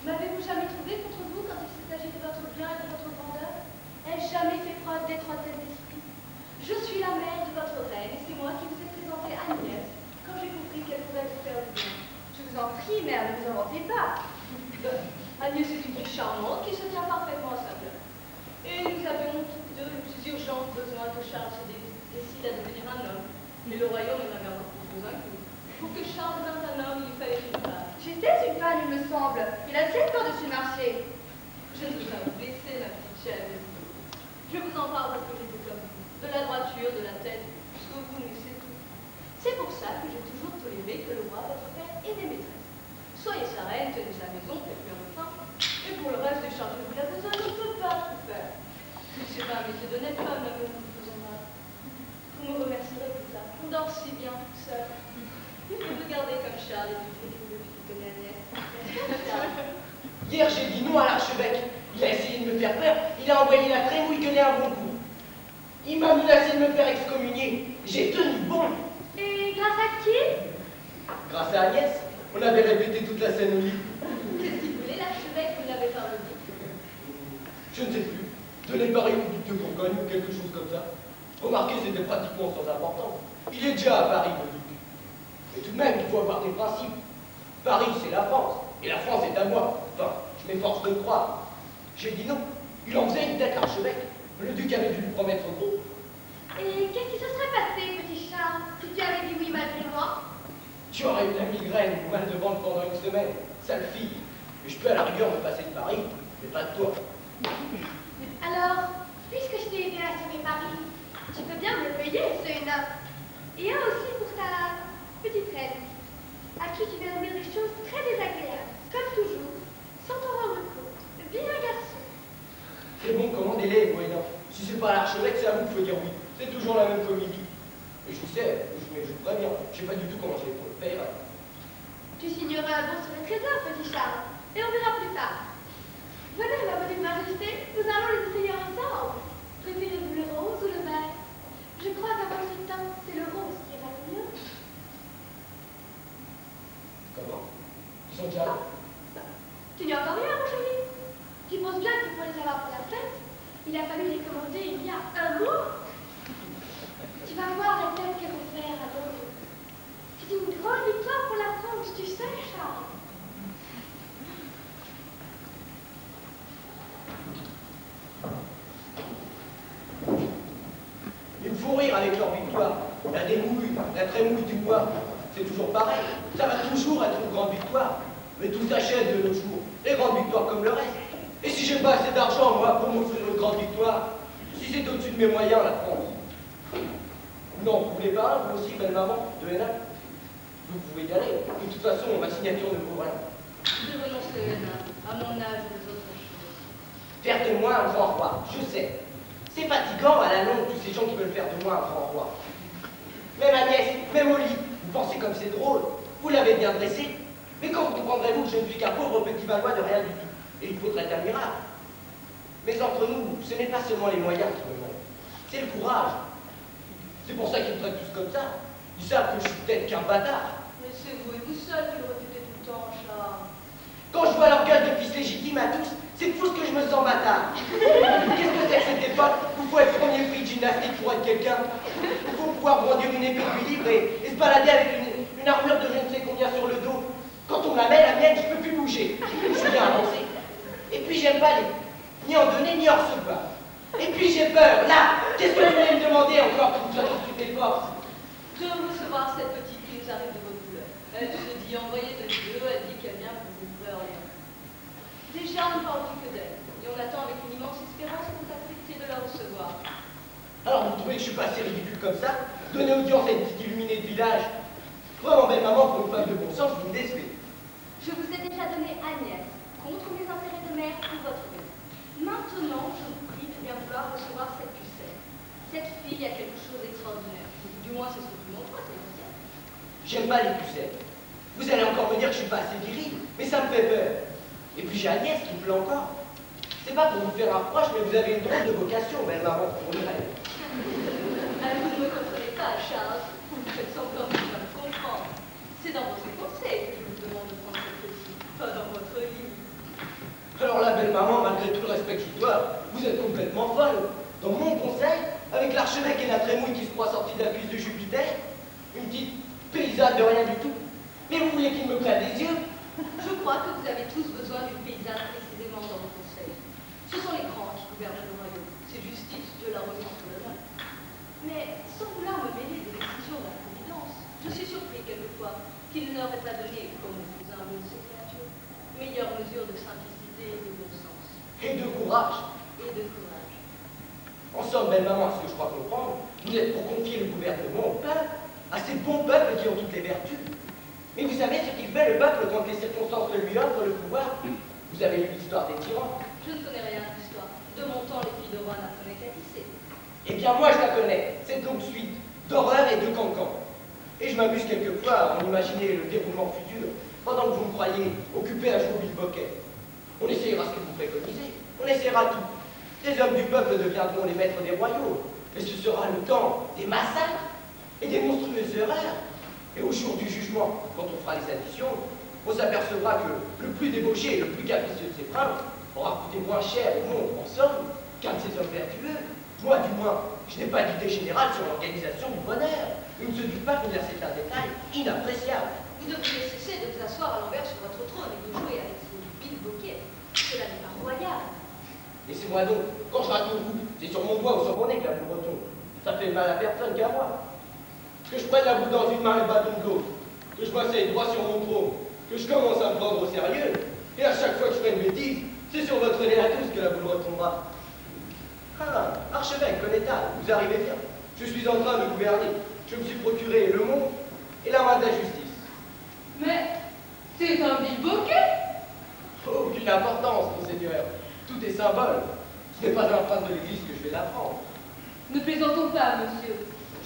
M'avez-vous jamais trouvé contre vous quand il s'agit de votre bien et de votre grandeur? Ai-je jamais fait preuve d'étroitesse d'esprit? Je suis la mère de votre reine et c'est moi qui vous ai présenté Agnès quand j'ai compris qu'elle pourrait vous faire du bien. Je vous en prie, mère, ne vous inventez pas. Agnès est une fille charmante qui se tient parfaitement à sa place. Et nous avions tous deux le plus urgent besoin que Charles se décide à devenir un homme. Mais le royaume en avait encore plus besoin que nous. Pour que Charles devint un homme, il lui fallait une femme. J'étais une femme, il me semble. Il a 7 ans dessus le marché. Je ne veux pas vous blesser, ma petite chèvre. Je vous en parle parce que j'étais comme vous. de la droiture, de la tête, jusqu'au bout, mais c'est tout. C'est pour ça que j'ai toujours toléré que le roi, votre père, ait des maîtresses. Soyez sa reine, tenez sa maison, faites-lui un pain. Et pour le reste, déchargez-vous la besoin, je ne peux pas tout faire. C'est pas un métier d'honnête femme, l'amour que nous faisons mal. Vous me remercierez plus tard. On dort si bien tout seul. Et vous regardez comme Charles est plus félix depuis qu'il connaît Agnès. Hier, j'ai dit non à l'archevêque. Il a essayé de me faire peur. Il a envoyé la trémouille gueuler un bon coup. Il m'a menacé de me faire excommunier. J'ai tenu bon. Et grâce à qui? Grâce à Agnès, on avait répété toute la scène au lit. Qu'est-ce qu'il voulait, l'archevêque? Vous l'avez parlé. Je ne sais plus. Donner Paris au duc de Bourgogne ou quelque chose comme ça. Remarquez, c'était pratiquement sans importance. Il est déjà à Paris, le duc. Mais tout de même, il faut avoir des principes. Paris, c'est la France. Et la France est à moi. Enfin, je m'efforce de le croire. J'ai dit non. Il en faisait une tête, l'archevêque. Le duc avait dû lui promettre gros. Et qu'est-ce qui se serait passé, petit Charles, si tu avais dit oui malgré moi? Tu aurais eu la migraine ou mal de ventre pendant une semaine. Sale fille. Et je peux à la rigueur me passer de Paris, mais pas de toi. Alors, puisque je t'ai aidé à sauver Paris, tu peux bien me le payer, ce enough. Et un aussi pour ta petite reine, à qui tu vas dire des choses très désagréables, comme toujours, sans t'en rendre compte. Bien, garçon. C'est bon, commandez-les, Moïna. Si c'est pas l'archevêque, c'est à vous qu'il faut dire oui. C'est toujours la même comédie. Et je sais, mais je vous préviens, je sais pas du tout comment je vais pour le faire. Tu signeras un bon sur le trésor, petit Charles, et on verra plus tard. Venez, ma petite majesté, nous allons les essayer ensemble. Préférez-vous le rose ou le vert? Je crois qu'à votre temps, c'est le rose qui ira le mieux. Comment? Ils sont déjà là? Tu n'y as encore rien, mon chéri? Tu penses bien que pour les avoir pour la fête, il a fallu les commander il y a un mois? Tu vas voir la tête que vont faire à Londres. C'est une grande victoire pour la France, tu sais, Charles. Il me faut rire avec leur victoire. La démouille, la trémouille du bois, c'est toujours pareil. Ça va toujours être une grande victoire. Mais tout s'achète de nos jours. Les grandes victoires comme le reste. Et si j'ai pas assez d'argent, moi, pour m'offrir une grande victoire, si c'est au-dessus de mes moyens, la France. Vous n'en voulez pas, vous aussi, belle maman, de Hénin? Vous pouvez y aller. De toute façon, ma signature ne vaut rien. Je renonce le Hénin, à mon âge et aux autres choses. Faire de moi un grand roi, je sais. C'est fatigant à la longue, tous ces gens qui veulent faire de moi un grand roi. Même Agnès, même au lit, vous pensez comme c'est drôle. Vous l'avez bien dressé. Mais quand comprendrez-vous que je ne suis qu'un pauvre petit valois de rien du tout? Et il faudrait un miracle. Mais entre nous, ce n'est pas seulement les moyens qui me manquent. C'est le courage. C'est pour ça qu'ils me traitent tous comme ça. Ils savent que je suis peut-être qu'un bâtard. Mais c'est vous et vous seul qui le refutez tout le temps, Charles. Quand je vois leur gueule de fils légitime à tous, c'est fou ce que je me sens bâtard. Qu'est-ce que c'est que cette époque où il faut être premier prix de gymnastique pour être quelqu'un? Il faut pouvoir brandir une épée du livre et se balader avec une armure de je ne sais combien sur le dos. Quand on la met, la mienne, je peux plus bouger. Je suis bien avancé. Et puis j'aime pas ni en donner ni en recevoir. Et puis j'ai peur. Là, qu'est-ce que vous voulez me demander encore que vous soyez toutes les forces? Je veux recevoir cette petite qui nous arrive de votre couleur. Elle se dit envoyée de Dieu, elle dit qu'elle vient pour vous ouvrir Orléans. Déjà, on ne parle plus que d'elle. Et on attend avec une immense espérance que vous acceptiez de la recevoir. Alors vous trouvez que je suis pas assez ridicule comme ça? Donner audience à une petite illuminée de village? Vraiment, belle maman, pour une femme de bon sens, vous me décevez. Je vous ai déjà donné Agnès, contre mes intérêts de mère pour votre vie. Maintenant, je vous prie de bien vouloir recevoir cette pucelle. Cette fille a quelque chose d'extraordinaire. Du moins, c'est ce que tout le monde croit, c'est bien. J'aime pas les pucelles. Vous allez encore me dire que je suis pas assez viril, mais ça me fait peur. Et puis j'ai Agnès qui me plaît encore. C'est pas pour vous faire un reproche, mais vous avez une drôle de vocation, belle maman, pour le rêve. Vous ne me comprenez pas, Charles. Vous faites semblant de ne pas me comprendre. C'est dans votre conseil que je vous demande de prendre cette petite, pas dans votre lit. Alors là, belle maman, malgré tout le respect que je vous dois, vous êtes complètement folle. Dans mon conseil, avec l'archevêque et la trémouille qui se croit sortie de la cuisse de Jupiter, une petite paysanne de rien du tout. Mais vous voulez qu'il me claque des yeux? Je crois que vous avez tous besoin d'une paysanne précisément dans vos conseils. Ce sont les grands qui gouvernent le royaume. C'est justice, Dieu la ressent sur le monde. Mais sans vouloir me mêler des décisions de la Providence, je suis surpris quelquefois qu'il n'aurait pas donné, comme le cousin de ces créatures, meilleure mesure de simplicité et de bon sens. Et de courage. Et de courage. En somme, belle maman, ce que je crois comprendre, vous êtes pour confier le gouvernement au peuple, à ces bons peuples qui ont toutes les vertus. Mais vous savez ce qu'il fait le peuple quand les circonstances le lui offrent le pouvoir? Vous avez lu l'histoire des tyrans? Je ne connais rien de l'histoire. De mon temps, les filles de roi n'apprenaient qu'à tisser. Eh bien, moi, je la connais, cette longue suite d'horreur et de cancans. Et je m'amuse quelquefois à en imaginer le déroulement futur, pendant que vous me croyez occupé à jouer au bilboquet. On essayera ce que vous préconisez, on essaiera tout. Les hommes du peuple deviendront les maîtres des royaumes, et ce sera le temps des massacres et des monstrueuses erreurs. Et au jour du jugement, quand on fera les additions, on s'apercevra que le plus débauché et le plus capricieux de ces princes aura coûté moins cher au monde, en somme, qu'un de ces hommes vertueux. Moi, du moins, je n'ai pas d'idée générale sur l'organisation du bonheur. Il ne se doute pas combien c'est un détail inappréciable. Vous devriez cesser de vous asseoir à l'envers sur votre trône et de jouer avec vos bilboquets. Cela n'est pas royal. Laissez-moi donc, quand je rate mon coup, c'est sur mon doigt ou sur mon nez que la boule retombe. Ça fait mal à personne qu'à moi. Que je prenne la boule dans une main et le bâton de l'autre, que je m'asseye droit sur mon trône, que je commence à me prendre au sérieux, et à chaque fois que je ferai une bêtise, c'est sur votre nez à tous que la boule retombera. Ah, archevêque, connétable, vous arrivez bien. Je suis en train de gouverner. Je me suis procuré le monde et la main de la justice. Mais c'est un bilboquet. Aucune importance, monseigneur. Tout est symbole. Ce n'est pas un prince de l'église que je vais l'apprendre. Ne plaisantons pas, monsieur.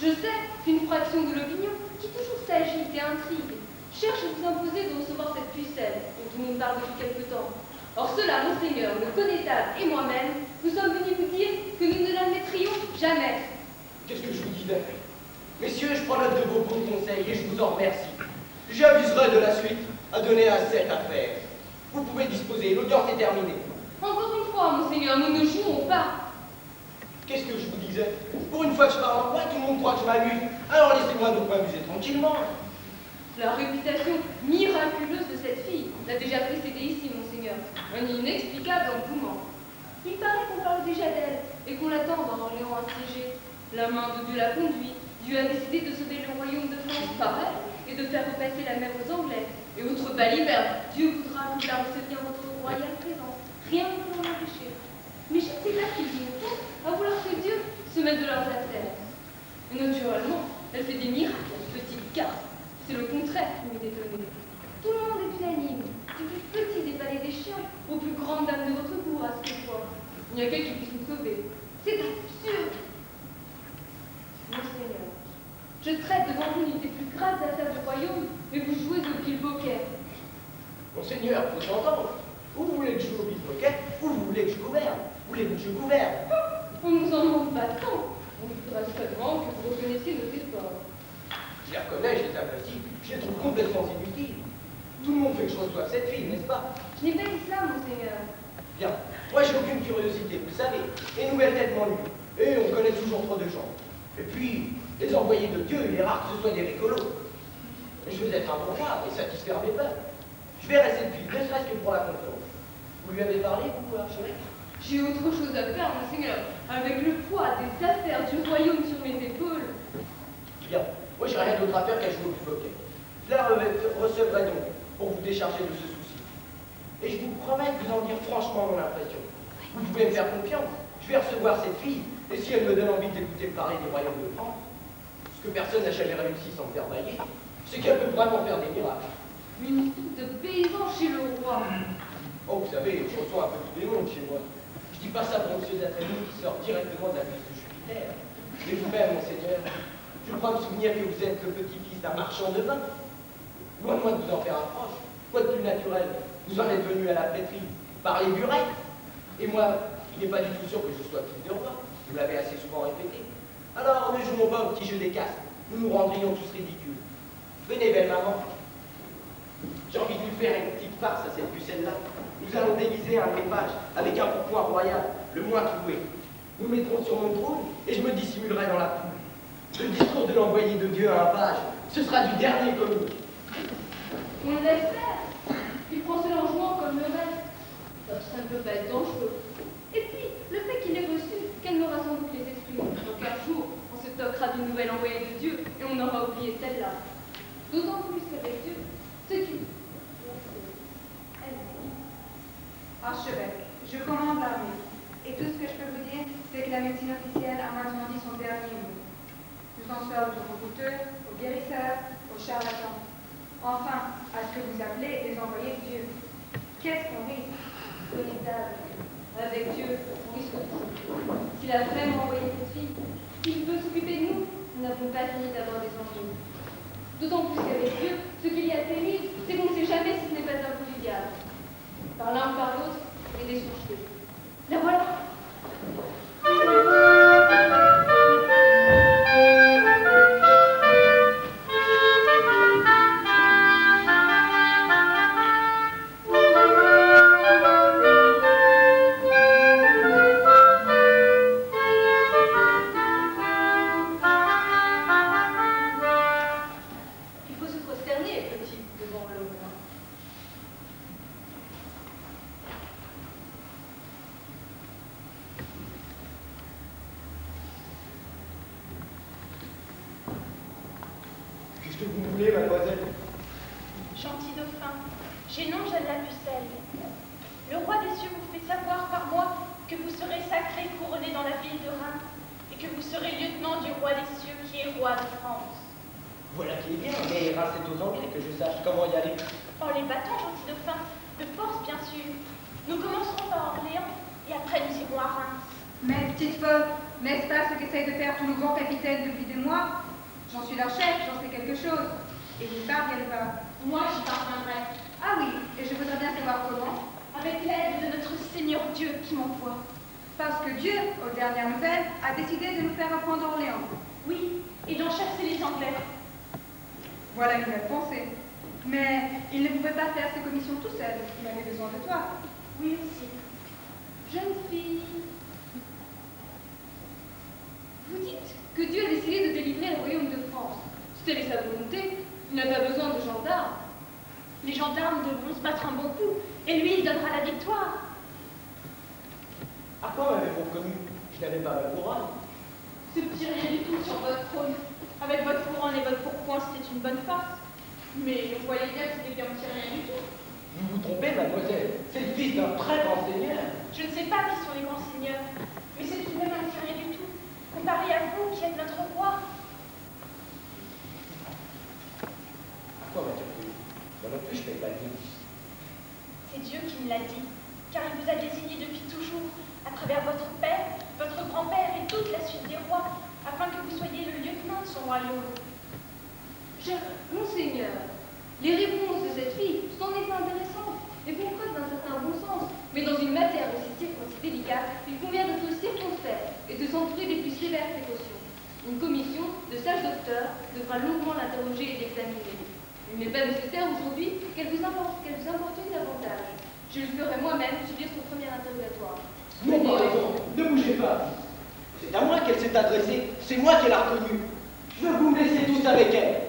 Je sais qu'une fraction de l'opinion, qui toujours s'agite et intrigue, cherche à vous imposer de recevoir cette pucelle dont tout le monde parle depuis quelque temps. Or cela, monseigneur, le connétable et moi-même, nous sommes venus vous dire que nous ne l'admettrions jamais. Qu'est-ce que je vous disais? Messieurs, je prends note de vos bons conseils et je vous en remercie. J'aviserai de la suite à donner à cette affaire. Vous pouvez disposer, l'audience est terminée. Encore une fois, monseigneur, nous ne jouons pas. Qu'est-ce que je vous disais? Pour une fois que je parle en moi, tout le monde croit que je m'amuse. Alors laissez-moi donc m'amuser tranquillement. La réputation miraculeuse de cette fille l'a déjà précédée ici, monseigneur. Un inexplicable engouement. Il paraît qu'on parle déjà d'elle et qu'on l'attend dans Orléans assiégé. La main de Dieu l'a conduit. Dieu a décidé de sauver le royaume de France par elle et de faire repasser la mer aux Anglais. Et outre baliverne, Dieu voudra que la receviez en votre royale présence. Rien ne peut l'en empêcher. Mais je sais là qu'ils ont tort à vouloir que Dieu se mette de leurs affaires. Et naturellement, elle fait des miracles, cette petite garce. C'est le contraire qui m'est étonné. Tout le monde est unanime, du plus petit des palais des chiens aux plus grandes dames de votre cour à ce que je vois. Il n'y a qu'elle qui puisse nous sauver. C'est absurde. Monseigneur, je traite devant vous l'une des plus graves affaires du royaume, mais vous jouez au bilboquet. Monseigneur, faut s'entendre. Ou vous voulez que je joue au bilboquet, ou vous voulez que je gouverne. Vous voulez que je gouverne. On ne nous en demande pas tant. On voudra seulement que vous reconnaissiez nos efforts. Je les reconnais, je les apprécie, je les trouve complètement inutiles. Tout le monde veut que je reçoive cette fille, n'est-ce pas? Je n'ai pas dit cela, monseigneur. Bien, moi j'ai aucune curiosité, vous savez. Les nouvelles têtes m'ennuient. Et on connaît toujours trop de gens. Et puis, les envoyés de Dieu, il est rare que ce soit des rigolos. Mais je veux être un bon roi et satisfaire mes peuples. Je verrai cette fille, ne serait-ce que pour la confiance. Vous lui avez parlé, vous, archevêque? J'ai autre chose à faire, monseigneur, avec le poids des affaires du royaume sur mes épaules. Bien, moi j'ai rien d'autre à faire qu'à jouer au bilboquet. Je la recevrai donc pour vous décharger de ce souci. Et je vous promets de vous en dire franchement mon impression. Vous pouvez me faire confiance. Je vais recevoir cette fille, et si elle me donne envie d'écouter parler du royaume de France, ce que personne n'a jamais réussi sans me faire bailler, c'est qu'elle peut vraiment faire des miracles. Une fille de paysan chez le roi. Oh, vous savez, je reçois un peu tout le monde chez moi. Je dis pas ça pour M. Zatroni qui sort directement de la piste de Jupiter. Mais vous-même, monseigneur, je crois me souvenir que vous êtes le petit-fils d'un marchand de vin. Loin de moi de vous en faire un proche. Quoi de plus naturel? Vous en êtes venu à la prêtrise par les burettes. Et moi, il n'est pas du tout sûr que je sois fils de roi. Vous l'avez assez souvent répété. Alors, ne jouons pas au petit jeu des castes. Nous nous rendrions tous ridicules. Venez, belle maman. J'ai envie de lui faire une petite farce à cette pucelle-là. Nous allons déguiser un de mes pages avec un pourpoint royal, le moins cloué. Nous le mettrons sur mon trône et je me dissimulerai dans la poule. Le discours de l'envoyé de Dieu à un page, ce sera du dernier comique. On le laisse faire. Il prend cela en jouant comme le reste. Ça ne peut pas être dangereux. Et puis, le fait qu'il ait reçu, calmera sans doute les esprits. Donc un jour, on se toquera d'une nouvelle envoyée de Dieu et on aura oublié celle-là. D'autant plus qu'avec Dieu, ce qui... Archevêque, je commande l'armée. Et tout ce que je peux vous dire, c'est que la médecine officielle penseurs du recruteur, aux guérisseurs, aux charlatans. Enfin, à ce que vous appelez les envoyés de Dieu. Qu'est-ce qu'on risque? Connétable. Avec Dieu, on risque tout. S'il a vraiment envoyé cette fille, s'il veut s'occuper de nous, nous n'avons pas fini d'avoir des ennuis. D'autant plus qu'avec Dieu, ce qu'il y a de terrible, c'est qu'on ne sait jamais si ce n'est pas un coup du diable. Par l'un ou par l'autre, les dés sont jetés. La voilà! Il faut se prosterner, petit, devant le roi. Qu'est-ce que vous voulez, mademoiselle? Gentil dauphin, j'ai nom Jeanne la Pucelle. Le roi des cieux vous fait savoir par moi que vous serez sacré couronné dans la ville de Reims et que vous serez lieutenant du roi des cieux qui est roi de France. Voilà qui est bien, mais Reims c'est aux Anglais que je sache comment y aller. En les battant, gentil dauphin, de force bien sûr. Nous commencerons par Orléans et après nous irons à Reims. Mais petite folle, n'est-ce pas ce qu'essayent de faire tous nos grands capitaines depuis des mois? J'en suis leur chef, j'en sais quelque chose. Et ils n'y parviennent pas. Moi, j'y parviendrai. Ah oui, et je voudrais bien savoir comment. Avec l'aide de notre Seigneur Dieu qui m'envoie. Parce que Dieu, aux dernières nouvelles, a décidé de nous faire un point d'Orléans. Oui, et d'en chasser les Anglais. Voilà une belle pensée. Mais il ne pouvait pas faire ses commissions tout seul. Il avait besoin de toi. Oui aussi. Jeune fille, vous dites que Dieu a décidé de délivrer le royaume de France. Si telle est sa volonté, il n'a pas besoin de gendarmes. Les gendarmes devront se battre un bon coup, et lui, il donnera la victoire. À quoi m'avez-vous reconnu? Je n'avais pas ma couronne. Ce petit rien du tout sur votre trône. Avec votre couronne et votre pourpoint, c'était une bonne farce. Mais vous voyez bien que c'était qu'un petit rien du tout. Vous vous trompez, mademoiselle. C'est le fils d'un très grand seigneur. Je ne sais pas qui sont les grands seigneurs, mais c'est tout de même un petit rien du tout, comparé à vous qui êtes notre roi. À quoi m'as-tu reconnu? Moi non plus, je ne fais pas de mine. C'est Dieu qui me l'a dit, car il vous a désigné depuis toujours, à travers votre père, votre grand-père et toute la suite des rois, afin que vous soyez le lieutenant de son royaume. Monseigneur, les réponses de cette fille sont en effet intéressantes et font preuve d'un certain bon sens. Mais dans une matière aussi délicate, il convient d'être circonspect et de s'entourer des plus sévères précautions. Une commission de sages docteurs devra longuement l'interroger et l'examiner. Il n'est pas nécessaire aujourd'hui qu'elle vous importune davantage. Je le ferai moi-même subir son premier interrogatoire. Non, par exemple, ne bougez pas. C'est à moi qu'elle s'est adressée. C'est moi qui l'ai reconnue. Je veux que vous me laissiez tous avec elle.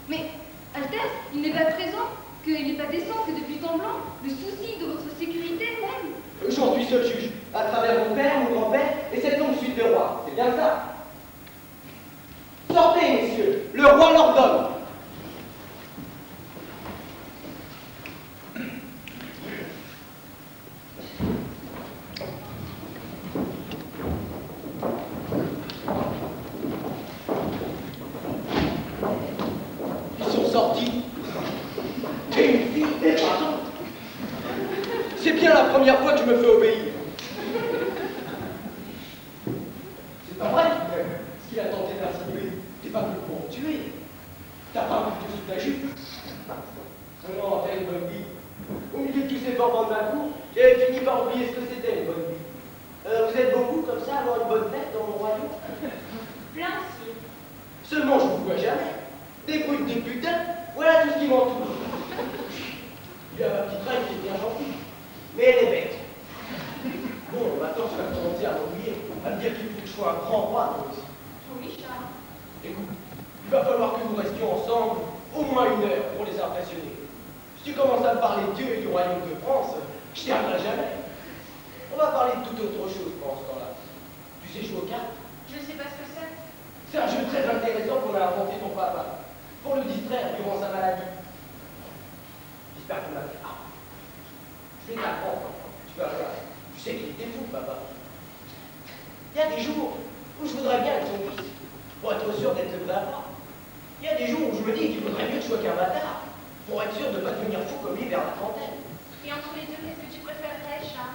Mais, Altesse, il n'est pas présent, qu'il n'est pas décent que depuis temps blanc, le souci de votre sécurité même. J'en suis seul juge, à travers mon père, mon grand-père et cette longue suite de rois. C'est bien ça. Sortez, messieurs, le roi l'ordonne. Ils sont sortis. T'es une fille, pardon. C'est bien la première fois que je me fais obéir. C'est pas vrai, ce qu'il a tenté d'insinuer. T'es pas venu pour me tuer. T'as pas voulu te sous la jupe. Non, t'as une bonne vie. Au milieu de tous ces bambins de ma cour, j'avais fini par oublier ce que c'était une bonne vie. Vous êtes beaucoup comme ça à avoir une bonne tête dans mon royaume? Plein, sire. Seulement, je vous vois jamais. Des brutes, des putains, voilà tout ce qui m'entoure. Il y a ma petite reine qui est bien gentille, mais elle est bête. Bon, maintenant tu vas commencer à m'oublier, à me dire qu'il faut que je sois un grand roi, moi aussi. Oui, Charles. Écoute, il va falloir que nous restions ensemble au moins 1 heure pour les impressionner. Si tu commences à me parler de Dieu et du royaume de France, je tiendrai jamais. On va parler de toute autre chose pendant ce temps-là. Tu sais jouer aux cartes? Je ne sais pas ce que c'est. C'est un jeu très intéressant qu'on a inventé ton papa, pour le distraire durant sa maladie. J'espère qu'on l'a fait. Ah, je vais t'apprendre, tu vas voir. Tu sais qu'il était fou, papa. Il y a des jours où je voudrais bien être son fils. pour être sûr d'être le vrai roi. Il y a des jours où je me dis qu'il vaudrait mieux que je sois qu'un bâtard, pour être sûr de ne pas devenir fou comme lui vers la trentaine. Et entre les deux, qu'est-ce que tu préférerais, chat?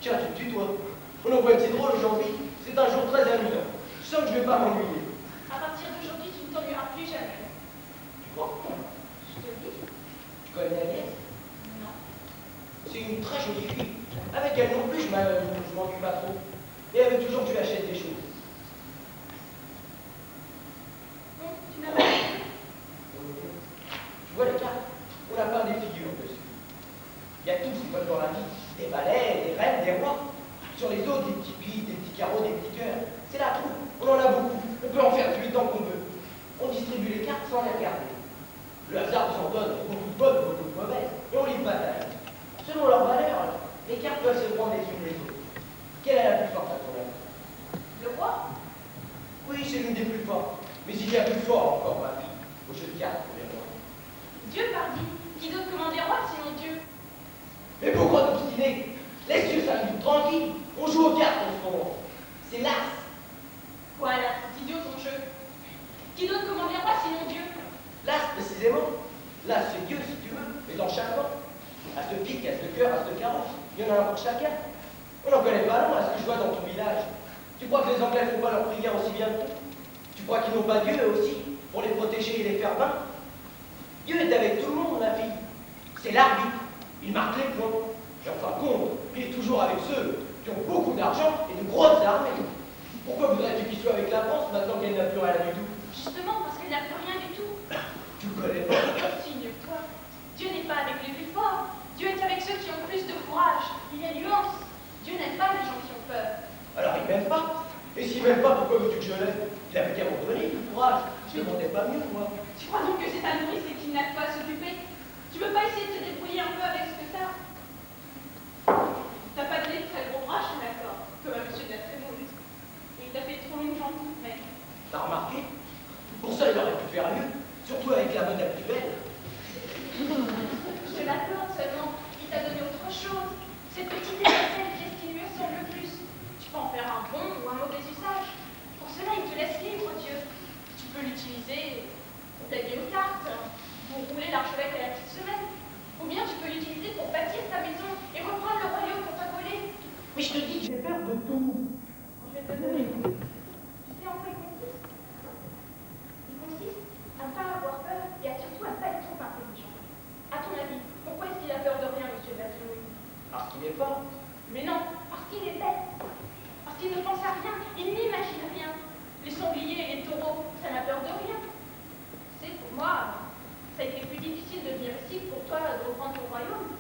Tiens, tu te tutoies. On en voit un petit drôle aujourd'hui. C'est un jour très amusant. Je sens que je vais pas m'ennuyer. À partir d'aujourd'hui, tu ne t'ennuieras plus jamais. Tu crois? Je te le dis. Tu connais Agnès? Non. C'est une très jolie fille. Avec elle non plus, je m'ennuie pas trop. Et elle veut toujours que tu achètes des choses. Bon, tu n'as pas dit. Tu vois les cartes? On a peint des figures dessus. Il y a tout ce qui va dans la vie. Des valets, des reines, des rois. Sur les autres, des petits pics, des petits carreaux, des petits cœurs. C'est la troupe. On en a beaucoup. On peut en faire tuer tant qu'on veut. On distribue les cartes sans les regarder. Le hasard nous en donne beaucoup de bonnes, beaucoup de mauvaises. Et on les bataille. Selon leur valeur, les cartes peuvent se prendre les unes les autres. Quelle est la plus forte à ton avis? Le roi? Oui, c'est l'une des plus fortes. Mais il y a plus fort encore, ma fille, au jeu de cartes pour les rois. Dieu, pardi. Qui d'autre commande des rois sinon Dieu? Mais pourquoi t'obstiner? Laisse Dieu s'amuse tranquille. On joue aux cartes en ce moment. C'est l'as. Quoi là? C'est idiot ton jeu. Qui d'autre commande des rois sinon Dieu? L'as, précisément. L'as, c'est Dieu, si tu veux, mais dans chaque camp. As de pique, as de cœur, as de carreau. Il y en a un pour chacun. On n'en connaît pas long à ce que je vois dans ton village. Tu crois que les Anglais font pas leur prière aussi bien que nous? Tu crois qu'ils n'ont pas Dieu, eux aussi, pour les protéger et les faire vaincre? Dieu est avec tout le monde, ma fille. C'est l'arbitre. Il marque les points. Et en fin de compte, il est toujours avec ceux qui ont beaucoup d'argent et de grosses armées. Pourquoi voudrais-tu qu'il soit avec la France maintenant qu'elle n'a plus rien du tout? Justement parce qu'elle n'a plus rien du tout. Tu connais pas? Figure-toi, Dieu n'est pas avec les plus forts. Dieu est avec ceux qui ont plus de courage. Il y a nuance. Dieu n'aime pas les gens qui ont peur. Alors il m'aime pas. Et s'il m'aime pas, pourquoi veux-tu que je l'aime? Il avait qu'à m'en donner du courage. Je ne demandais pas mieux, moi. Tu crois donc que c'est ta nourrice et qu'il n'a pas à s'occuper? Tu veux pas essayer de te débrouiller un peu avec ce que t'as? T'as pas donné de très gros bras, je suis d'accord, comme à monsieur de la Trémouille. Et il t'a fait trop longue jambe, mais... T'as remarqué? Pour ça, il aurait pu faire mieux. Surtout avec la bonne la plus belle. Je te l'accorde seulement, il t'a donné autre chose. Cette petite étincelle qui est ce qui lui ressemble le plus. Tu peux en faire un bon ou un mauvais usage. Pour cela, il te laisse libre, Dieu. Tu peux l'utiliser pour gagner aux cartes, pour rouler l'archevêque à la petite semaine. Ou bien tu peux l'utiliser pour bâtir ta maison et reprendre le royaume qu'on t'a volé. Mais je te dis que j'ai peur de tout. Je vais te donner. Tu sais en quoi il consiste? Il consiste à ne pas avoir peur et à surtout à ne pas être trop intelligent. À ton avis, pourquoi est-ce qu'il a peur de rien, monsieur de la Trémouille? Parce qu'il n'est pas. Mais non, parce qu'il est bête. Parce qu'il ne pense à rien, il n'imagine rien. Les sangliers et les taureaux, ça n'a peur de rien. C'est pour moi, ça a été plus difficile de venir ici que pour toi de reprendre ton royaume.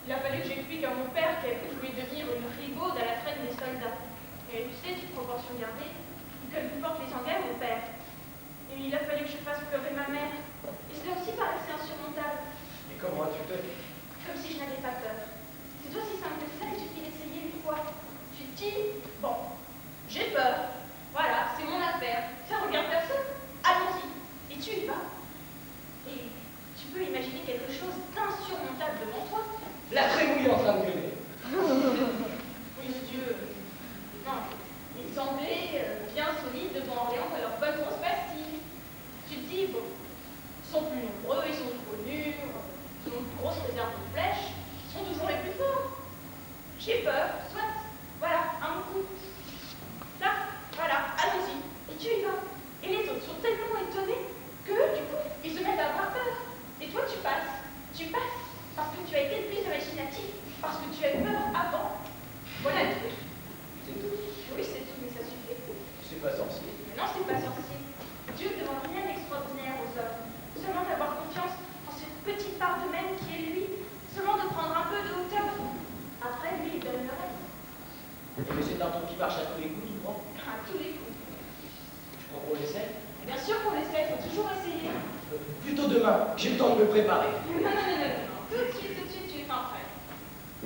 Il a fallu que j'explique à mon père qu'il voulait devenir une frigaude à la traîne des soldats. Et tu sais, toute proportion gardée, il colle plus fort que les Anglais, mon père. Et il a fallu que je fasse pleurer ma mère. Et cela aussi paraissait insurmontable. Et comment as-tu fait? Comme si je n'avais pas peur. C'est aussi simple que ça, il suffit d'essayer une fois. Tu te dis, bon, j'ai peur. Voilà, c'est mon affaire. Ça regarde personne. Allons-y. Et tu y vas. Et tu peux imaginer quelque chose d'insurmontable devant toi. La Trémouille est en train de gueuler. Oui, Dieu. Non, les Anglais, bien solides devant Orléans de leur bonne grosse pastille. Tu te dis, bon, ils sont plus nombreux, ils sont trop nus, ils ont une grosse réserve de flèches, ils sont toujours les plus forts. J'ai peur, soit, voilà, un bon coup. Là, voilà, allons-y. Et tu y vas. Et les autres sont tellement étonnés que, du coup, ils se mettent à avoir peur. Et toi, tu passes. Tu passes parce que tu as été le plus imaginatif, parce que tu as eu peur avant. Voilà le truc. C'est tout. Oui, c'est tout, mais ça suffit. C'est pas sorcier. Mais non, c'est pas sorcier. Dieu ne demande rien d'extraordinaire aux hommes. Seulement d'avoir confiance en cette petite part de même qui est lui. Seulement de prendre un peu de hauteur. Après, lui, il donne le reste. Mais c'est un truc qui marche à tous les coups, tu crois? À tous les coups. Tu crois qu'on l'essaie? Bien sûr qu'on l'essaie, il faut toujours essayer. Plutôt demain, j'ai le temps de me préparer. Non. Tout de suite, tu es fin prêt.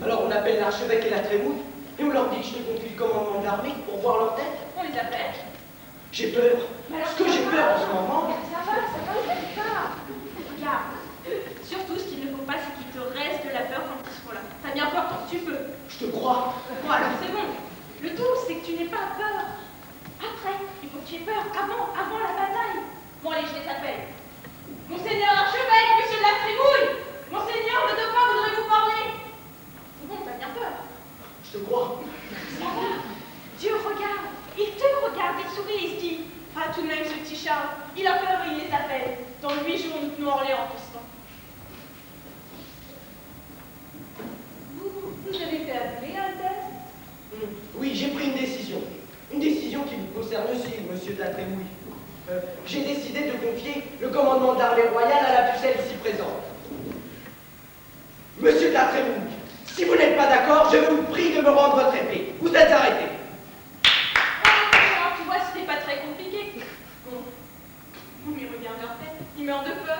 Alors on appelle l'archevêque et la Trémouille, et on leur dit que je te confie le commandement de l'armée pour voir leur tête. On les appelle. J'ai peur. Mais alors, Ce que j'ai peur en ce moment. Ça va, pas. Regarde. Surtout, ce qu'il ne faut pas, c'est qu'il te reste de la peur quand ils seront là. T'as bien peur quand tu peux. Je te crois. Bon, alors c'est bon. Le tout, c'est que tu n'aies pas peur. Après, il faut tu aies peur avant la bataille. Bon, allez, je les appelle. Monseigneur archevêque, monsieur de la Trémouille! Monseigneur, le dauphin voudrait vous parler. C'est bon, t'as bien peur. Je te crois. Ça va. Dieu regarde. Il te regarde, il sourit et il se dit, ah, tout de même, ce petit Charles, il a peur et il les appelle. Dans 8 jours, nous tenons Orléans, Tristan. Vous avez fait appeler Altesse? Oui, j'ai pris une décision. Une décision qui vous concerne aussi, monsieur de la Trémouille. J'ai décidé de confier le commandement de l'armée royale à la pucelle ici présente. Monsieur de la Trémouille, si vous n'êtes pas d'accord, je vous prie de me rendre votre épée. Vous êtes arrêté. Alors, tu vois, c'était pas très compliqué. Bon, mais regarde leur tête, ils meurent de peur.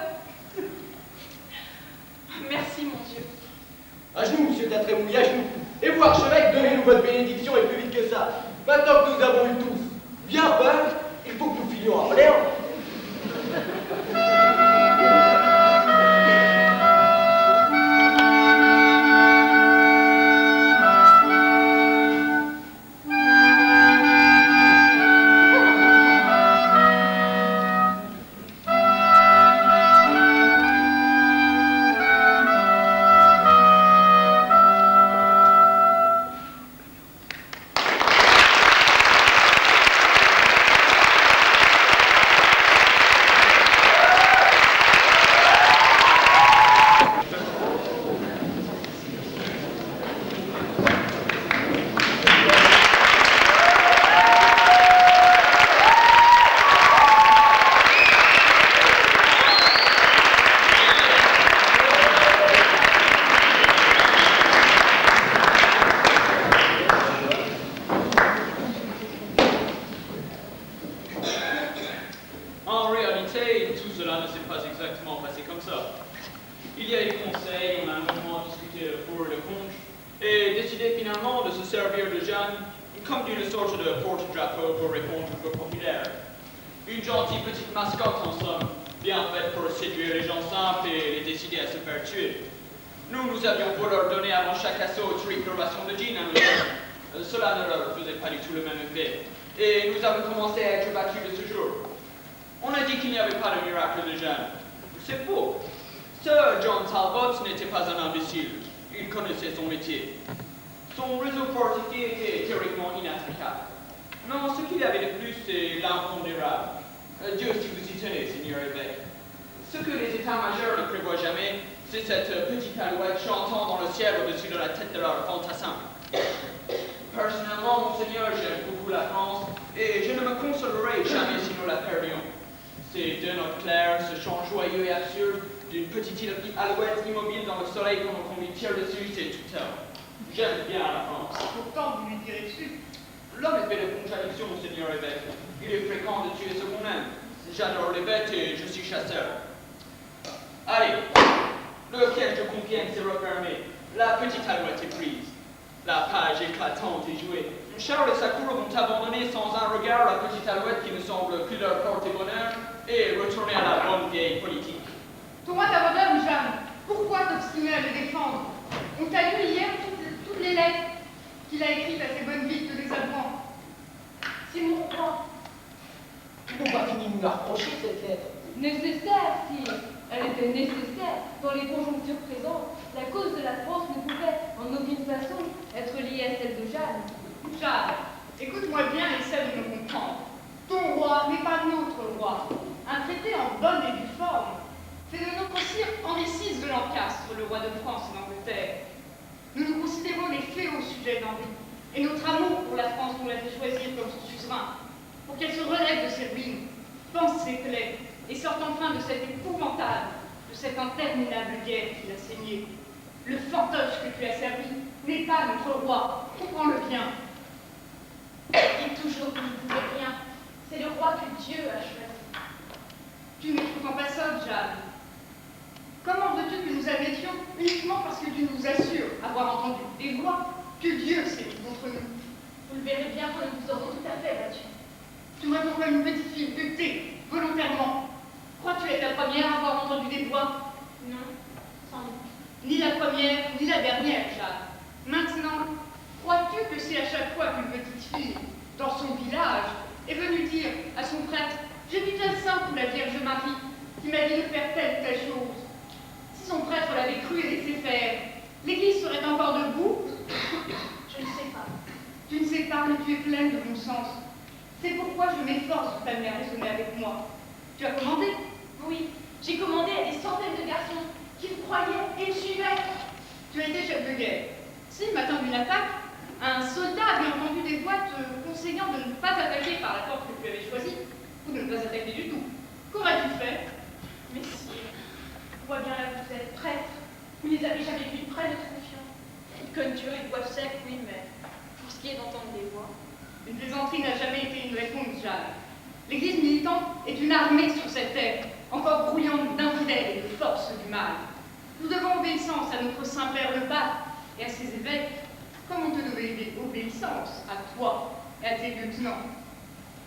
Merci, mon Dieu. À genoux, monsieur de la Trémouille, à genoux. Et vous, archevêque, donnez-nous votre bénédiction et plus vite que ça. Maintenant que nous avons eu tous bien peur, il faut que nous filions à Orléans. Ni la première, ni la dernière, Jeanne. Maintenant, crois-tu que c'est à chaque fois qu'une petite fille, dans son village, est venue dire à sous la Vierge Marie qui m'a dit de faire telle ou telle chose. Si son prêtre l'avait cru et laissé faire, l'Église serait encore debout? Je ne sais pas. Tu ne sais pas, mais tu es pleine de bon sens. C'est pourquoi je m'efforce de t'amener à raisonner avec moi. Tu as commandé? Oui, j'ai commandé à des centaines de garçons qui me croyaient et me suivaient. Tu as été chef de guerre. Si, le matin d'une attaque, un soldat avait entendu des voix te conseillant de ne pas attaquer par la porte que tu avais choisie, ou de ne pas attaquer du tout. Qu'aurais-tu fait? Messire, on voit bien là que vous êtes prêtre. Vous les avez jamais vus près de confiance. Ils conjurent, ils boivent sec, oui, mais pour ce qui est d'entendre des voix. Une plaisanterie n'a jamais été une réponse, Jeanne. L'Église militante est une armée sur cette terre, encore grouillante d'infidèles et de forces du mal. Nous devons obéissance à notre Saint-Père le Pape et à ses évêques, comme on te devait obéissance à toi et à tes lieutenants.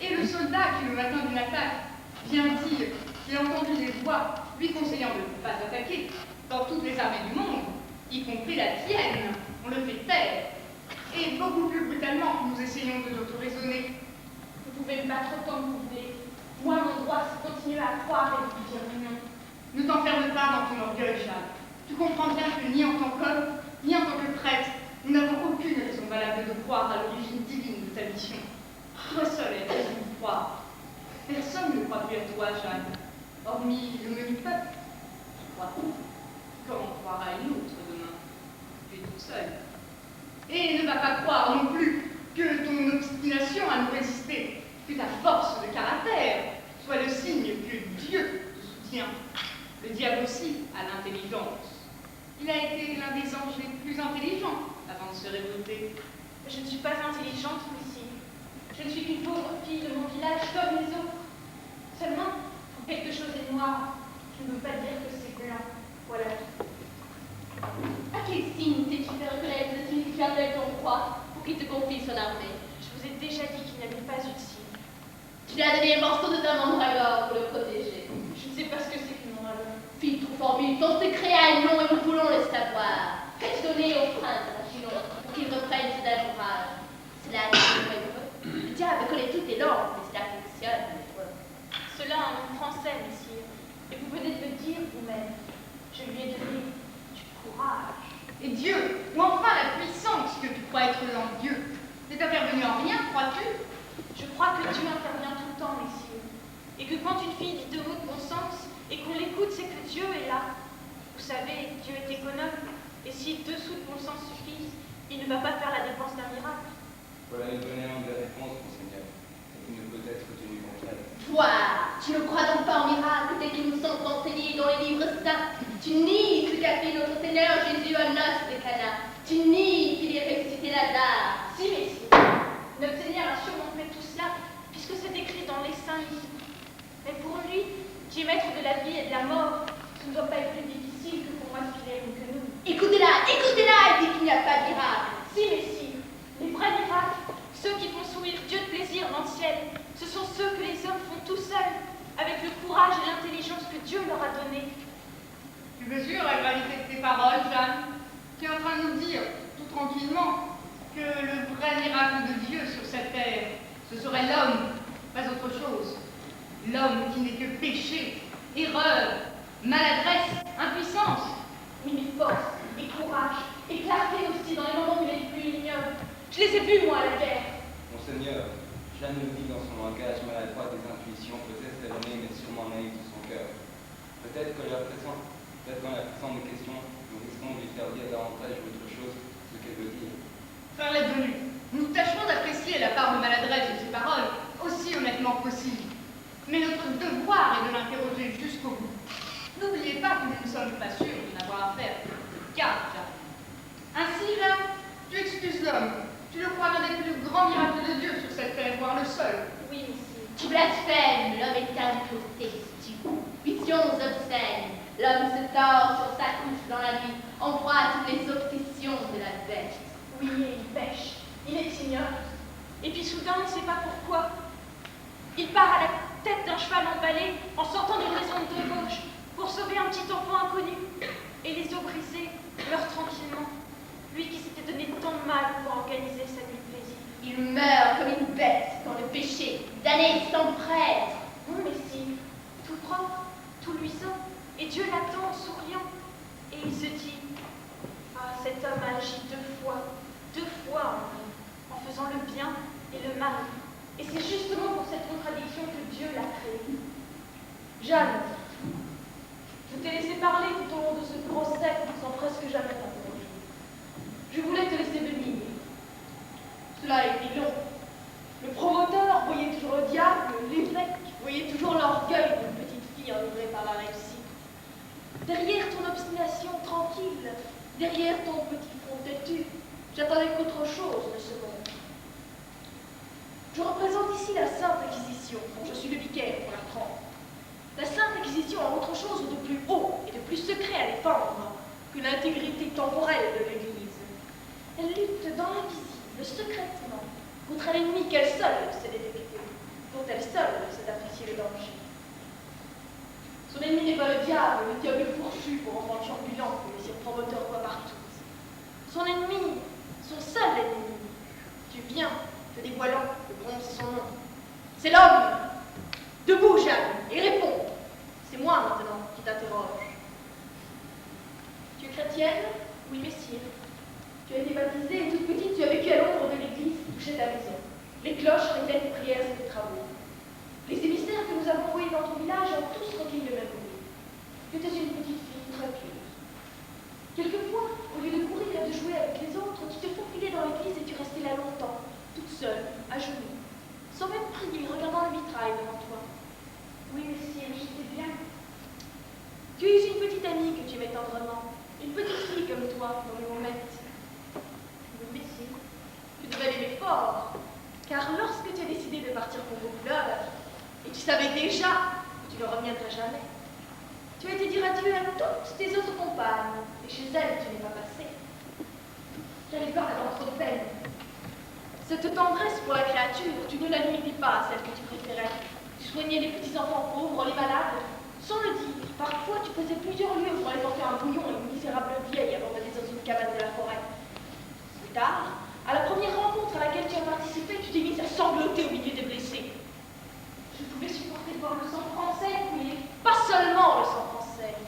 Et le soldat qui, le matin d'une attaque, vient dire qu'il a entendu des voix lui conseillant de ne pas attaquer dans toutes les armées du monde, y compris la tienne, on le fait taire. Et beaucoup plus brutalement que nous essayons de l'auto-raisonner. Vous pouvez me battre autant que vous voulez. Moi, mon droit, c'est de continuer à croire et de vous dire non. Ne t'enferme pas dans ton orgueil, Jeanne. Tu comprends bien que ni en tant qu'homme, ni en tant que prêtre, nous n'avons aucune raison valable de croire à l'origine divine de ta mission. Toi seul es raison de croire. Personne ne croit plus à toi, Jeanne, hormis le menu peuple. Tu crois tout. Comment croire à une autre demain? Tu es toute seule. Et ne va pas croire non plus que ton obstination à nous résister, que ta force de caractère soit le signe que Dieu te soutient. Le diable aussi a l'intelligence. Il a été l'un des anges les plus intelligents avant de se révolter. Je ne suis pas intelligente, Messire. Je ne suis qu'une pauvre fille de mon village comme les autres. Seulement, quand quelque chose est noir, je ne veux pas dire que c'est blanc. Voilà tout. À quel signe t'es-tu fait reconnaître le signifiant de ton roi pour qu'il te confie son armée? Je vous ai déjà dit qu'il n'y avait pas eu de signe. Tu lui as donné un morceau de ta mandragore pour le protéger. Je ne sais pas ce que c'est qu'une mandragore. Fille trop formule, ton secret a un nom et nous voulons le savoir. Qu'as-tu donné aux princes à Chinon pour qu'ils reprennent ce d'avourage? Cela le diable connaît toutes les langues, mais cela fonctionne. Cela en nom français, messire. Et vous venez de le dire vous-même. Je lui ai donné du courage. Et Dieu, ou enfin la puissance que tu crois être en Dieu, n'est intervenue en rien, crois-tu? Je crois que Dieu intervient tout le temps, messieurs. Et que quand une fille dit deux mots de bon sens et qu'on l'écoute, c'est que Dieu est là. Vous savez, Dieu est économe. Et si 2 sous de bon sens suffisent, il ne va pas faire la dépense d'un miracle. Voilà une bonne élément de la réponse, monseigneur. Et qui ne peut être tenue contre elle. Toi, tu ne crois donc pas en miracle dès qu'ils nous sont enseignés dans les livres saints. Tu nies ce qu'a fait notre Seigneur Jésus à noces de Cana. Tu nies qu'il ait ressuscité Lazare. Si, messieurs. Notre Seigneur a sûrement fait tout cela, puisque c'est écrit dans les saints livres. Mais pour lui, qui est maître de la vie et de la mort, ce ne doit pas être plus difficile que pour moi ce qu'il est que nous. Écoutez-la, écoutez-la, elle dit qu'il n'y a pas de miracle. Si, messieurs, les vrais miracles, ceux qui font sourire Dieu de plaisir dans le ciel, ce sont ceux que les hommes font tout seuls, avec le courage et l'intelligence que Dieu leur a donné. Tu mesures la gravité de tes paroles, Jeanne? Tu es en train de nous dire, tout tranquillement, que le vrai miracle de Dieu sur cette terre, ce serait l'homme, pas autre chose. L'homme qui n'est que péché, erreur, maladresse, impuissance. Oui, mais force, et courage, et clarté aussi dans les moments où il est le plus ignoble. Je les ai vus, moi, à la guerre. Monseigneur, Jeanne nous dit dans son langage maladroit des intuitions, peut-être erronées, mais sûrement naïves de son cœur. Peut-être qu'en la présente de questions, nous risquons de lui faire dire davantage autre chose ce qu'elle veut dire. Frère l'advenu, nous tâcherons d'apprécier la part de maladresse de ses paroles aussi honnêtement possible. Mais notre devoir est de l'interroger jusqu'au bout. N'oubliez pas que nous ne sommes pas sûrs de n'avoir affaire qu'à Jeanne. Ainsi, là, tu excuses l'homme. Tu le crois l'un des plus grands miracles de Dieu sur cette terre, voire le seul. Oui, monsieur. Tu blasphèmes, l'homme est impureté, stupide. Visions obscènes. L'homme se tord sur sa couche dans la nuit, en proie à toutes les obsessions de la bête. Oui, et il pêche. Il est ignoble. Et puis soudain, on ne sait pas pourquoi. Il part à la tête d'un cheval emballé en sortant d'une maison de gauche pour sauver un petit enfant inconnu. Et les eaux brisées meurent tranquillement. Lui qui s'était donné tant de mal pour organiser sa nuit de plaisir. Il meurt comme une bête dans le péché, damné sans prêtre. Non, mais si. propre, tout luisant, et Dieu l'attend souriant. Et il se dit, ah, cet homme a agi deux fois en faisant le bien et le mal. Et c'est justement pour cette contradiction que Dieu l'a créé. Jeanne, je t'ai laissé parler tout au long de ce procès sans presque jamais t'interroger. Je voulais te laisser venir. Cela a été long. Le promoteur voyait toujours le diable, l'évêque voyait toujours l'orgueil d'une petite fille enivrée par la réussite. Derrière ton obstination tranquille, derrière ton petit front têtu, j'attendais qu'autre chose ne se montre. Je représente ici la Sainte Inquisition, dont je suis le vicaire pour la France. La Sainte Inquisition a autre chose de plus haut et de plus secret à défendre que l'intégrité temporelle de l'Église. Elle lutte dans l'invisible, secrètement, contre un ennemi qu'elle seule sait détecter, dont elle seule sait apprécier le danger. Son ennemi n'est pas le diable fourchu pour enfant ambulant que les cirpromoteurs voient partout. Son ennemi, son seul ennemi, tu viens, te dévoilant, le bronze c'est son nom. C'est l'homme. Debout, Jeanne, et réponds. C'est moi maintenant qui t'interroge. Tu es chrétienne? Oui, messire. Tu as été baptisée et toute petite, tu as vécu à l'ombre de l'église qui touchait ta maison. Les cloches réglaient tes prières et tes travaux. Les émissaires que nous avons envoyés dans ton village ont tous recueilli le même bruit. Tu étais une petite fille très pieuse. Quelquefois, au lieu de courir et de jouer avec les autres, tu te faufilais dans l'église et tu restais là longtemps, toute seule, à genoux, sans même prier, regardant le vitrail devant toi. Oui, messire, je sais bien. Tu as eu une petite amie que tu aimais tendrement, une petite fille comme toi, nommée Moumette. Oui, messire, tu devais l'aimer fort, car lorsque tu as décidé de partir pour vos couleurs, et tu savais déjà que tu ne reviendrais jamais, tu as été dire adieu à toutes tes autres compagnes, et chez elles tu n'es pas passé. J'avais peur d'avoir trop de peine. Cette tendresse pour la créature, tu ne la limitais pas à celle que tu préférais. Tu soignais les petits enfants pauvres, les malades, sans le dire. Parfois, tu faisais plusieurs lieues pour aller porter un bouillon à une misérable vieille abandonnée dans une cabane de la forêt. Plus tard, à la première rencontre à laquelle tu as participé, tu t'es mise à sangloter au milieu des blessés. Je pouvais supporter de voir le sang français couler, pas seulement le sang français.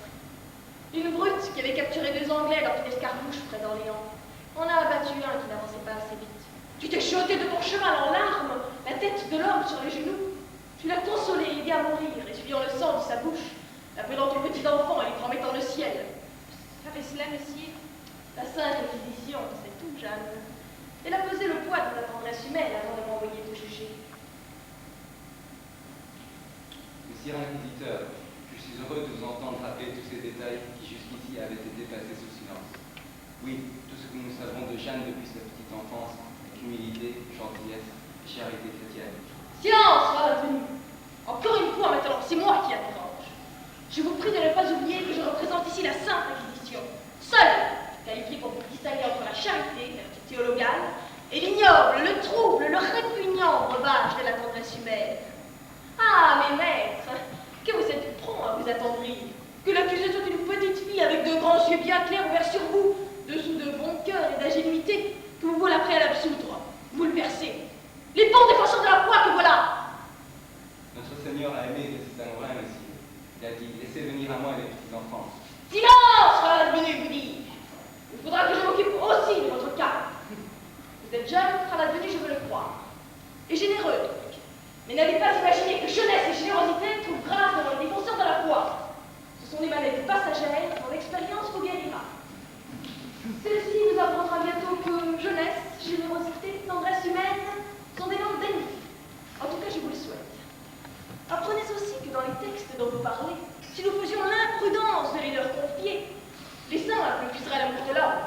Une brute qui avait capturé 2 Anglais lors d'une escarmouche près d'Orléans. On a abattu un qui n'avançait pas assez vite. Tu t'es jeté de ton cheval en larmes, la tête de l'homme sur les genoux. Tu l'as consolé, aidé à mourir, essuyant le sang de sa bouche, l'appelant ton petit enfant et lui promettant le ciel. Savez cela, messire? La Sainte Inquisition, c'est tout, Jeanne. Elle a pesé le poids de la tendresse humaine avant de m'envoyer te juger. Messire inquisiteur, je suis heureux de vous entendre rappeler tous ces détails qui jusqu'ici avaient été passés sous silence. Oui, tout ce que nous savons de Jeanne depuis sa petite enfance, avec humilité, gentillesse et charité chrétienne. Silence, Raladvenu. Encore une fois maintenant, c'est moi qui interroge. Je vous prie de ne pas oublier que je représente ici la Sainte Inquisition, seule qualifiée pour vous distinguer entre la charité, la vertu théologale, et l'ignoble, le trouble, le répugnant breuvage de la tendresse humaine. Ah, mes maîtres, que vous êtes prompts à vous attendrir, que l'accusation d'une petite fille avec de grands yeux bien clairs ouverts sur vous, dessous de bon cœur et d'ingénuité, que vous voilà prêt à l'absoudre, vous le versez. Les bons défenseurs de la foi que voilà. Notre Seigneur a aimé de ses amoureux, messire. Il a dit, laissez venir à moi les petits enfants. Silence, Raladvenu, vous dis. Il faudra que je m'occupe aussi de votre cas. Vous êtes jeune, Raladvenu, je veux le croire. Et généreux, donc. Mais n'allez pas imaginer que jeunesse et générosité trouvent grâce devant les défenseurs de la foi. Ce sont des maladies passagères dont l'expérience vous guérira. Celle-ci nous apprendra bientôt que jeunesse, générosité, tendresse humaine sont des noms d'ennemis. En tout cas, je vous le souhaite. Apprenez aussi que dans les textes dont vous parlez, si nous faisions l'imprudence de les leur confier, les saints accuseraient l'amour de l'homme.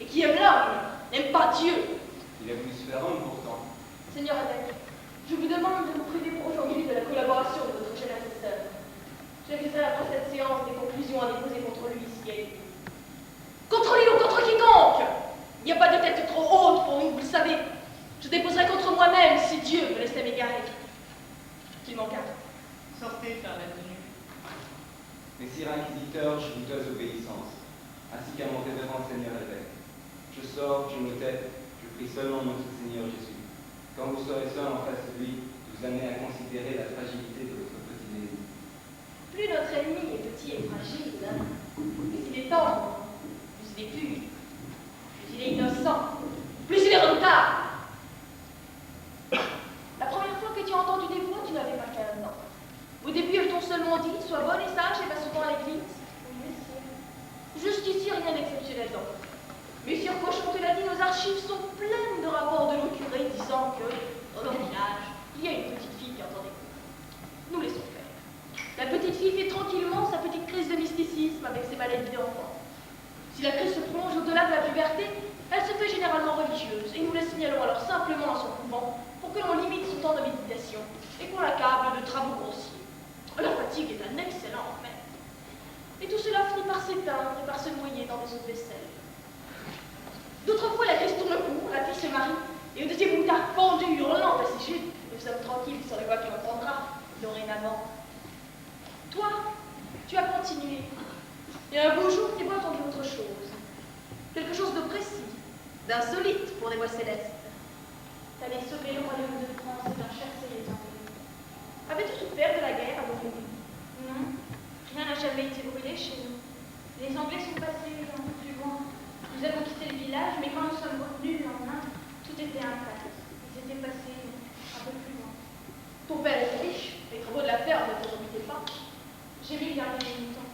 Et qui aime l'homme n'aime pas Dieu. Il a voulu se faire homme pourtant. Seigneur évêque, je vous demande de vous priver pour aujourd'hui de la collaboration de votre jeune assesseur. J'aviserai après cette séance des conclusions à déposer contre lui s'il y a lieu. Contre lui ou contre quiconque! Il n'y a pas de tête trop haute pour nous, vous le savez. Je déposerai contre moi-même si Dieu me laissait m'égarer. Qu'il m'en garde. Sortez, faire la tenue. Messire inquisiteur, je vous dois obéissance, ainsi qu'à mon révérend Seigneur évêque. Je sors, je me tais, je prie seulement notre Seigneur Jésus. Quand vous serez seul en face de lui, vous amenez à considérer la fragilité de votre petit ennemi. Plus notre ennemi est petit et fragile, plus il est tendre, plus il est pur, plus il est innocent, plus il est redoutable. La première fois que tu as entendu des voix, tu n'avais pas 15 ans. Au début, elles t'ont seulement dit, sois bonne et sage et va souvent à l'église. Jusqu'ici, rien d'exceptionnel donc. Mais sur Cochon te l'a dit, nos archives sont pleines de rapports de nos curés disant que, dans leur village, il y a une petite fille qui entend des coups. Nous laissons faire. La petite fille fait tranquillement sa petite crise de mysticisme avec ses maladies d'enfant. Si la crise se prolonge au-delà de la puberté, elle se fait généralement religieuse, et nous la signalons alors simplement à son couvent pour que l'on limite son temps de méditation et qu'on l'accable de travaux grossiers. La fatigue est un excellent remède. Et tout cela finit par s'éteindre et par se noyer dans des eaux de vaisselle. D'autres fois, la crise tourne court, la fille se marie, et au deuxième moutard pendu, hurlant à ses chutes, nous sommes tranquilles sur les voies qui l'entendra, dorénavant. Toi, tu as continué. Et un beau jour, tes voix ont entendu autre chose. Quelque chose de précis, d'insolite pour des voix célestes. T'allais sauver le royaume de France et d'un chasser les Anglais. Avais-tu souffert de la guerre à l'origine? Non, rien n'a jamais été brûlé chez nous. Les Anglais sont passés un peu plus loin. Nous avons quitté le village, mais quand nous sommes revenus le lendemain, tout était intact. Ils étaient passés un peu plus loin. Ton père était riche, les travaux de la ferme ne t'en obligeaient pas. J'aimais garder les moutons,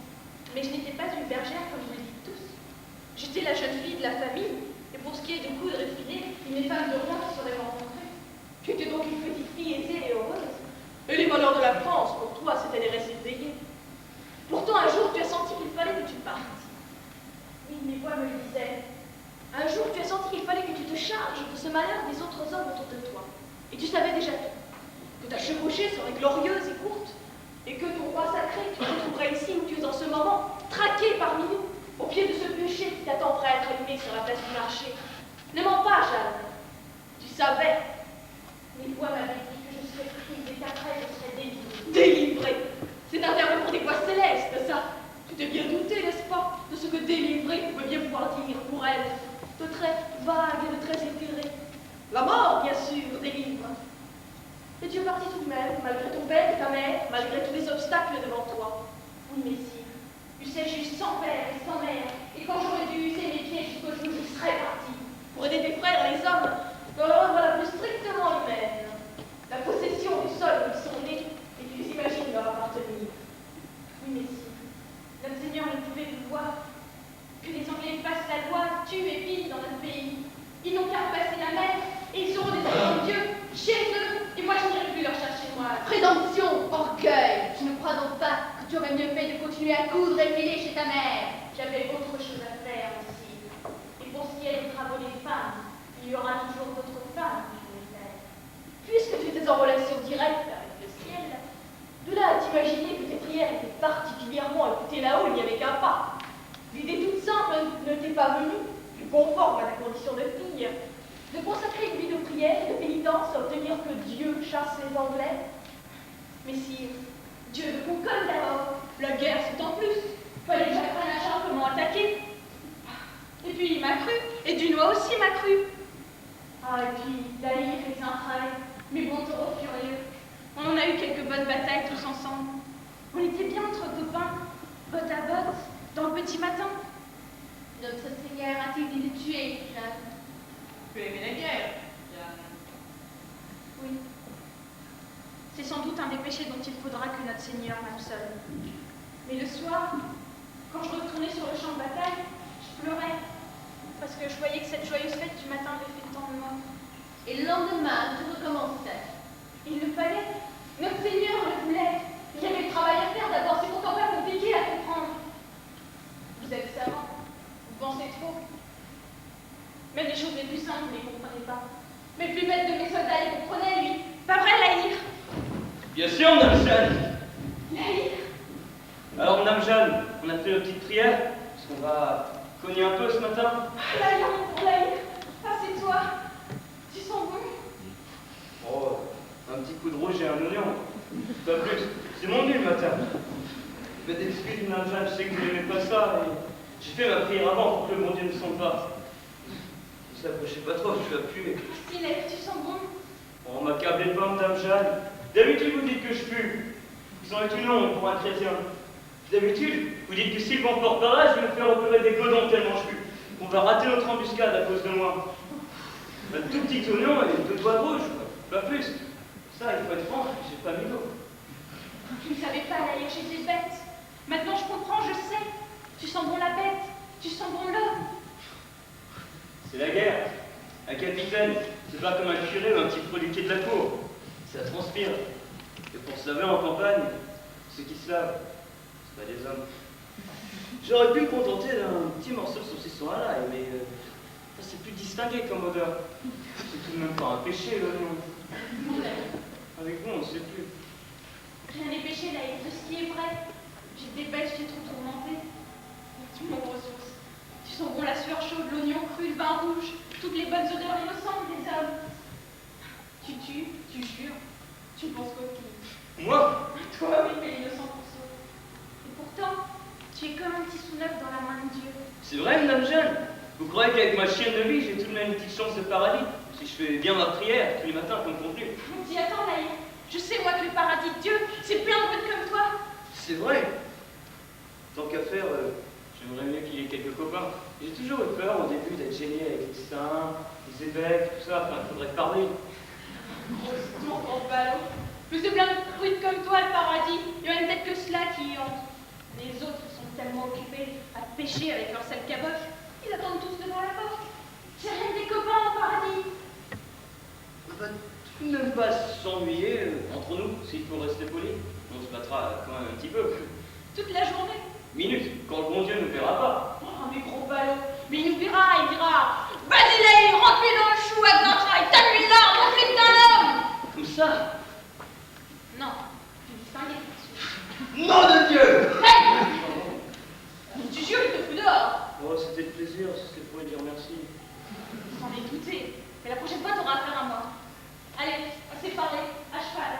mais je n'étais pas une bergère comme vous le dites tous. J'étais la jeune fille de la famille, et pour ce qui est de coudre et de filer, une des femmes de roi qui serait rencontrée. Tu étais donc une petite fille aisée et heureuse. Et les malheurs de la France, pour toi, c'était des récits veillés. Pourtant, un jour, tu as senti qu'il fallait que tu partes. Oui, mes voix me le disaient. Un jour, tu as senti qu'il fallait que tu te charges de ce malheur des autres hommes autour de toi. Et tu savais déjà tout. Que ta chevauchée serait glorieuse et courte. Et que ton roi sacré, tu te retrouverais ici où tu es en ce moment, traqué parmi nous, au pied de ce bûcher qui t'attendrait à être allumé sur la place du marché. Ne mens pas, Jeanne. Tu savais. Mes voix m'avaient dit que je serais prise et qu'après je serais délivrée. Délivrée? C'est un terme pour des voix célestes, ça. Tu t'es bien douté, n'est-ce pas, de ce que délivrer pouvait bien pouvoir dire pour elle, de très vague et de très éthéré. La mort, bien sûr, délivre. Et tu es parti tout de même, malgré ton père et ta mère, malgré tous les obstacles devant toi. Oui, messire, eussé-je eu sans père et sans mère, et quand j'aurais dû user mes pieds jusqu'au jour où je serais parti, pour aider tes frères les hommes, dans l'ordre la plus strictement humaine, la possession du sol où ils sont nés, et qu'ils imaginent leur appartenir. Oui, messire, notre Seigneur ne pouvait vouloir que les Anglais fassent la loi, tuent et pillent dans notre pays. Ils n'ont qu'à repasser la mer, et ils seront des enfants de Dieu, chez eux, et moi je n'irai plus leur chercher moi. Présomption, orgueil, tu ne crois donc pas que tu aurais mieux fait de continuer à coudre et filer chez ta mère? J'avais autre chose à faire aussi. Et pour ce qui est des travaux des femmes, il y aura toujours d'autres femmes que je vais faire. Puisque tu étais en relation directe avec le ciel, de là à t'imaginer que tes prières étaient particulièrement écoutées là-haut, il n'y avait qu'un pas. L'idée toute simple ne t'est pas venue, plus conforme à ta condition de fille, de consacrer une vie de prière et de pénitence à obtenir que Dieu chasse les Anglais. Mais si Dieu veut qu'on colle d'abord, la guerre c'est en plus. Fallait que j'apprenne à Charles comment attaquer. Et puis il m'a cru, et Dunois aussi m'a cru. Ah, et puis la lyre et Saint-Frey, mes bons taureaux furieux. On en a eu quelques bonnes batailles tous ensemble. On était bien entre copains, botte à botte, dans le petit matin. Notre Seigneur a-t-il dit de tuer, Jeanne? Tu aimais la guerre, Jeanne. Oui. C'est sans doute un des péchés dont il faudra que notre Seigneur m'absolve. Mais le soir, quand je retournais sur le champ de bataille, je pleurais, parce que je voyais que cette joyeuse fête du matin avait fait tant de morts. Et le lendemain, tout recommençait. Il le fallait. Notre Seigneur le voulait. Il y avait le travail à faire d'abord, c'est pourtant pas compliqué à comprendre. Vous êtes savant, vous pensez trop. Même les choses les plus simples, vous ne les comprenez pas. Mais le plus bête de mes soldats, il comprenait, lui. Pas vrai, Laïr? Bien sûr, Madame Jeanne. Laïr? Alors, Madame Jeanne, on a fait une petite prière, parce qu'on va cogner un peu ce matin. Laïr, Laïr, assieds-toi. Tu sens bon? Oh, un petit coup de rouge et un oignon. Pas plus. C'est mon nez le matin. Faites excuse, Madame Jeanne, je sais que vous n'aimez pas ça, et j'ai fait ma prière avant pour que le bon Dieu ne sente pas. Ne s'approchez pas trop, je suis appuyé. Si, Laïr, tu sens bon? Oh, m'accablez pas, Madame Jeanne. D'habitude, vous dites que je pue. sang est tout long pour un chrétien. D'habitude, vous dites que s'il m'emporte par là, je vais me faire opérer des godons tellement je suis. On va rater notre embuscade à cause de moi. Un tout petit oignon et 2 doigts rouges, quoi. Pas plus. Ça, il faut être franc, j'ai pas mis d'eau. Tu ne savais pas d'ailleurs chez des bêtes. Maintenant je comprends, je sais. Tu sens bon la bête, tu sens bon l'homme. C'est la guerre. Un capitaine, c'est pas comme un curé ou un petit producteur de la cour. Ça transpire. Et pour se laver en campagne, ceux qui se lavent, c'est pas des hommes. J'aurais pu me contenter d'un petit morceau de saucisson à l'ail, mais ça c'est plus distingué comme odeur. C'est tout de même pas un péché, l'oignon. Avec vous, on sait plus. Rien n'est péché là, de ce qui est vrai. J'ai des bêtes, j'ai trop tourmenté. Tu m'en ressources. Tu sens bon la sueur chaude, l'oignon cru, le vin rouge, toutes les bonnes odeurs innocentes des hommes. Tu tues, tu jures, tu ne penses qu'au pire. Moi? Toi, oui, mais l'innocent pour ça. Et pourtant, tu es comme un petit sous-neuf dans la main de Dieu. C'est vrai, madame Jeanne? Vous croyez qu'avec ma chienne de vie, j'ai tout de même une petite chance de paradis? Si je fais bien ma prière tous les matins comme convenu. Dis, attends, Laïe. Je sais, moi, que le paradis de Dieu, c'est plein de brutes comme toi. C'est vrai. Tant qu'à faire, j'aimerais mieux qu'il y ait quelques copains. J'ai toujours eu peur au début d'être gêné avec les saints, les évêques, tout ça. Enfin, il faudrait parler. Grosse tour, gros ballot. Mais c'est plein de brutes comme toi, le paradis. Il y en a peut-être que cela qui y entrent. Les autres sont tellement occupés à pêcher avec leur sale caboche. Ils attendent tous devant la porte. J'ai rien que des copains au paradis. On va tout de même pas s'ennuyer entre nous, s'il faut rester poli. On se battra quand même un petit peu. Toute la journée. Minute, quand le bon Dieu ne verra pas. Oh, mais gros ballot. Mais il nous verra, il dira. Vas-y, Laïe, rentre-lui dans le chou à Grintraille. Donne-lui là, montre-lui que t'es un homme. Comme ça? Non, tu distingues. Nom de Dieu! Hey! Tu jures, il te fout dehors. Oh, c'était de plaisir, c'est ce que je pourrais dire merci. Sans les douter. Mais la prochaine fois, t'auras affaire à moi. Allez, on s'est parlé, à cheval.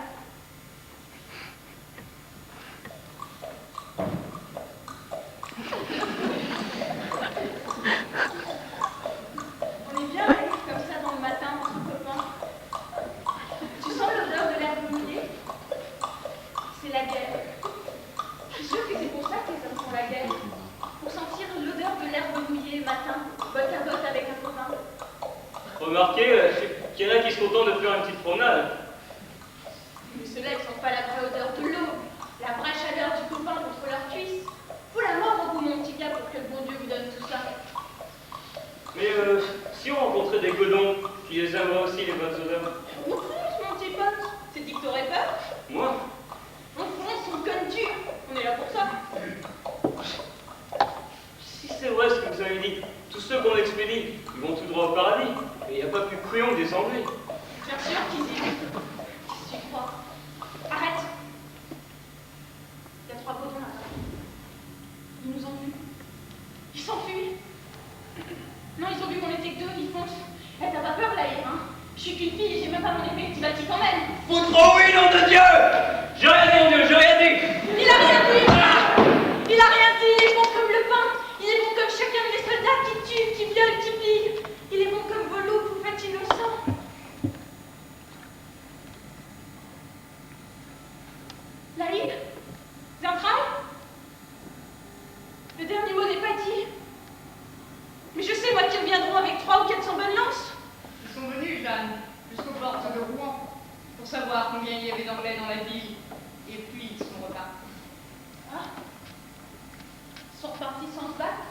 On est bien allés comme ça dans le matin, entre copains. Tu sens l'odeur de l'herbe mouillée? C'est la guerre. Je suis sûre que c'est pour ça que les hommes font la guerre. Pour sentir l'odeur de l'herbe mouillée le matin, botte à botte avec un copain. Remarquez, qu'il y en a qui se contentent de faire une petite promenade. Mais ceux-là, ils sentent pas la vraie odeur de l'eau, la vraie chaleur du copain contre leurs cuisses. Faut la mort au bout, mon petit gars, pour que le bon Dieu vous donne tout ça. Mais si on rencontrait des godons qui les aimeraient aussi les bonnes odeurs. On fonce, mon petit pote. C'est dit que t'aurais peur? Moi? On fonce, on conne dur. On est là pour ça. Si c'est vrai ce que vous avez dit, tous ceux qu'on expédie, ils vont tout droit au paradis. Et il n'y a pas plus cruant que des Anglais. Bien sûr qu'ils y vont. Qu'est-ce que tu crois? Arrête. Il y a 3 godons là-bas. Ils nous ont vus. Ils s'enfuient. Non, ils ont vu qu'on était que 2, ils foncent. Eh, t'as pas peur, là, hein? Je suis qu'une fille et j'ai même pas mon épée, tu vas t'y quand même. Faut trop, oui, nom de Dieu! J'ai rien dit, mon Dieu, j'ai rien dit! Il a rien dit! Il a rien dit, il est bon comme le pain. Il est bon comme chacun des soldats qui tuent, qui violent, qui pillent. Il est bon comme vos loups, vous faites innocent. Laïd? Zintraille? Le dernier mot n'est pas dit. Mais je sais, moi, qu'ils reviendront avec 300 ou 400 bonnes lances. Ils sont venus, Jeanne, jusqu'aux portes de Rouen, pour savoir combien il y avait d'Anglais dans la ville. Et puis ils sont repartis. Ah? Ils sont repartis sans se battre?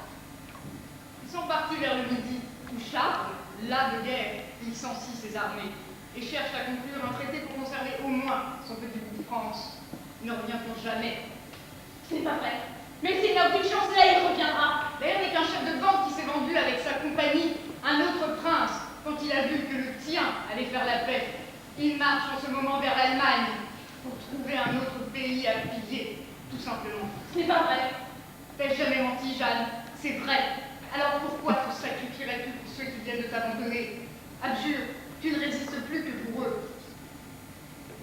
Ils sont partis vers le midi, où Charles, las de guerre, licencie ses armées, et cherche à conclure un traité pour conserver au moins son petit bout de France. Ils ne reviendront jamais. Ce n'est pas vrai. Même s'il n'a aucune chance, là, il reviendra. D'ailleurs, n'est qu'un chef de bande qui s'est vendu avec sa compagnie, un autre prince, quand il a vu que le tien allait faire la paix. Il marche en ce moment vers l'Allemagne pour trouver un autre pays à piller, tout simplement. Ce n'est pas vrai. T'as jamais menti, Jeanne, c'est vrai. Alors pourquoi te sacrifierais-tu pour ceux qui viennent de t'abandonner? Abjure, tu ne résistes plus que pour eux.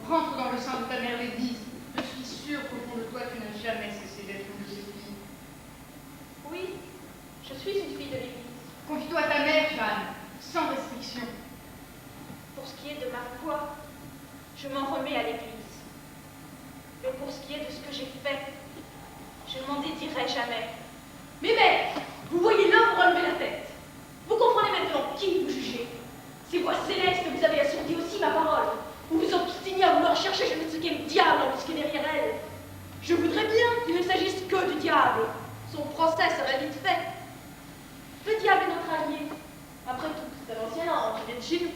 Rentre dans le sein de ta mère l'Église. Je suis sûre qu'au fond de toi, tu n'as jamais cessé d'être une de ses filles. Oui, je suis une fille de l'Église. Confie-toi à ta mère, Jeanne, sans restriction. Pour ce qui est de ma foi, je m'en remets à l'Église. Mais pour ce qui est de ce que j'ai fait. Je ne m'en dédierai jamais. Mais mère, vous voyez l'homme relever la tête. Vous comprenez maintenant qui vous jugez. Ces voix célestes, vous avez assourdi aussi ma parole. Vous vous obstinez à vouloir chercher je ne sais quel diable embusqué derrière elle. Je voudrais bien qu'il ne s'agisse que du diable. Son procès serait vite fait. Le diable est notre allié. Après tout, c'est un ancien ange qui vient de chez nous.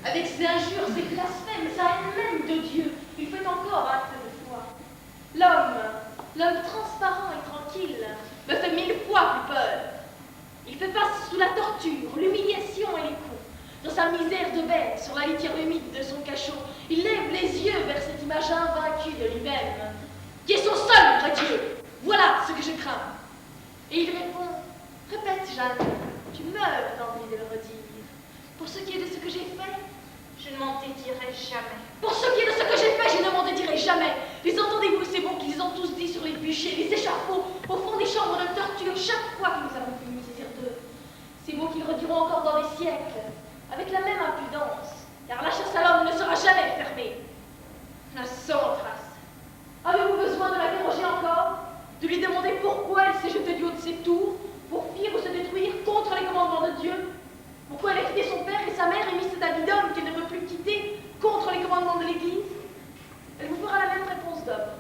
Avec ses injures, ses blasphèmes, sa haine même de Dieu, il fait encore acte de foi. L'homme transparent et tranquille, me fait 1000 fois plus peur. Il fait face sous la torture, l'humiliation et les coups. Dans sa misère de bête, sur la litière humide de son cachot, il lève les yeux vers cette image invaincue de lui-même, qui est son seul vrai Dieu. Voilà ce que je crains. Et il répond, répète, Jeanne, tu meurs d'envie de le redire. Pour ce qui est de ce que j'ai fait, je ne m'en dédierai jamais. Pour ce qui est de ce que j'ai fait, je ne m'en dédierai jamais. Les entendez-vous ces mots qu'ils ont tous dit sur les bûchers, les échafauds, au fond des chambres de torture, chaque fois que nous avons pu nous saisir d'eux. Ces mots qu'ils rediront encore dans des siècles, avec la même impudence, car la chasse à l'homme ne sera jamais fermée. La seule trace. Avez-vous besoin de l'interroger encore? De lui demander pourquoi elle s'est jetée du haut de ses tours, pour fuir ou se détruire contre les commandements de Dieu? Pourquoi elle a quitté son père et sa mère et mis cet habit d'homme qu'elle ne veut plus quitter contre les commandements de l'Église? Elle vous fera la même réponse d'homme.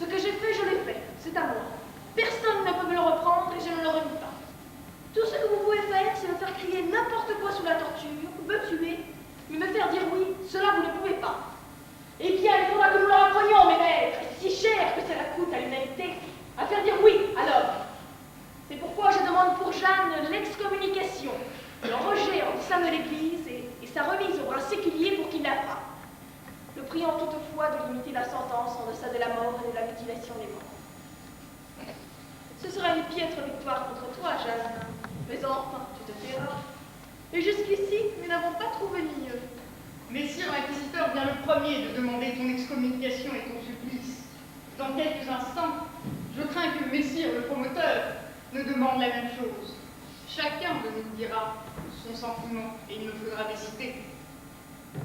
Ce que j'ai fait, je l'ai fait. C'est à moi. Personne ne peut me le reprendre et je ne le remets pas. Tout ce que vous pouvez faire, c'est me faire crier n'importe quoi sous la torture, ou me tuer, mais me faire dire oui, cela vous ne pouvez pas. Eh bien, il faudra que nous leur apprenions, mes maîtres, et si cher que cela coûte à l'humanité, à faire dire oui à l'homme. C'est pourquoi je demande pour Jeanne l'excommunication, le rejet en sein de l'Église et sa remise au bras séculier pour qu'il la frappe. Le priant toutefois de limiter la sentence en deçà de la mort et de la mutilation des morts. Ce sera une piètre victoire contre toi, Jeanne, mais enfin, tu te tairas. Et jusqu'ici, nous n'avons pas trouvé mieux. Messire l'inquisiteur vient le premier de demander ton excommunication et ton supplice. Dans quelques instants, je crains que Messire le promoteur ne demande la même chose. Chacun de nous dira son sentiment et il nous faudra décider.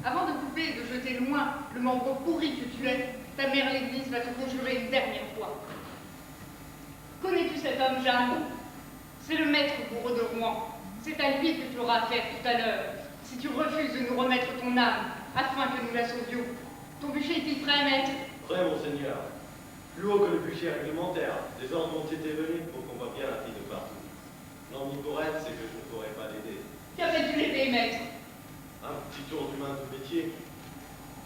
Avant de couper et de jeter loin le membre pourri que tu es, ta mère l'Église va te conjurer une dernière fois. Connais-tu cet homme, Jeanne? C'est le maître bourreau de Rouen. C'est à lui que tu auras affaire tout à l'heure, si tu refuses de nous remettre ton âme, afin que nous la sauvions. Ton bûcher est-il prêt, maître? Prêt, monseigneur. Plus haut que le bûcher réglementaire. Des ordres ont été venus pour qu'on voit bien la fille de partout. L'ennui pour elle, c'est que je ne pourrais pas l'aider. Qu'avais-tu l'aider, maître? Un petit tour d'humain de métier.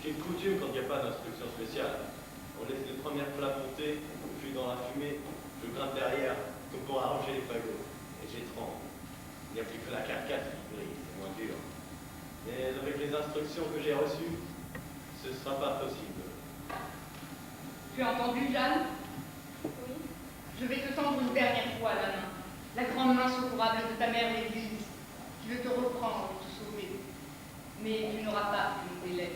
J'ai une coutume quand il n'y a pas d'instruction spéciale. On laisse les premières flammes monter, je suis dans la fumée, je grimpe derrière, comme pour arranger les fagots. Et j'étrangle. Il n'y a plus que la carcasse qui brille, c'est moins dur. Mais avec les instructions que j'ai reçues, ce ne sera pas possible. Tu as entendu, Jeanne? Oui. Je vais te tendre une dernière fois la main. La grande main secourable de ta mère l'Église, qui veut te reprendre et te sauver. Mais tu n'auras pas plus de délai.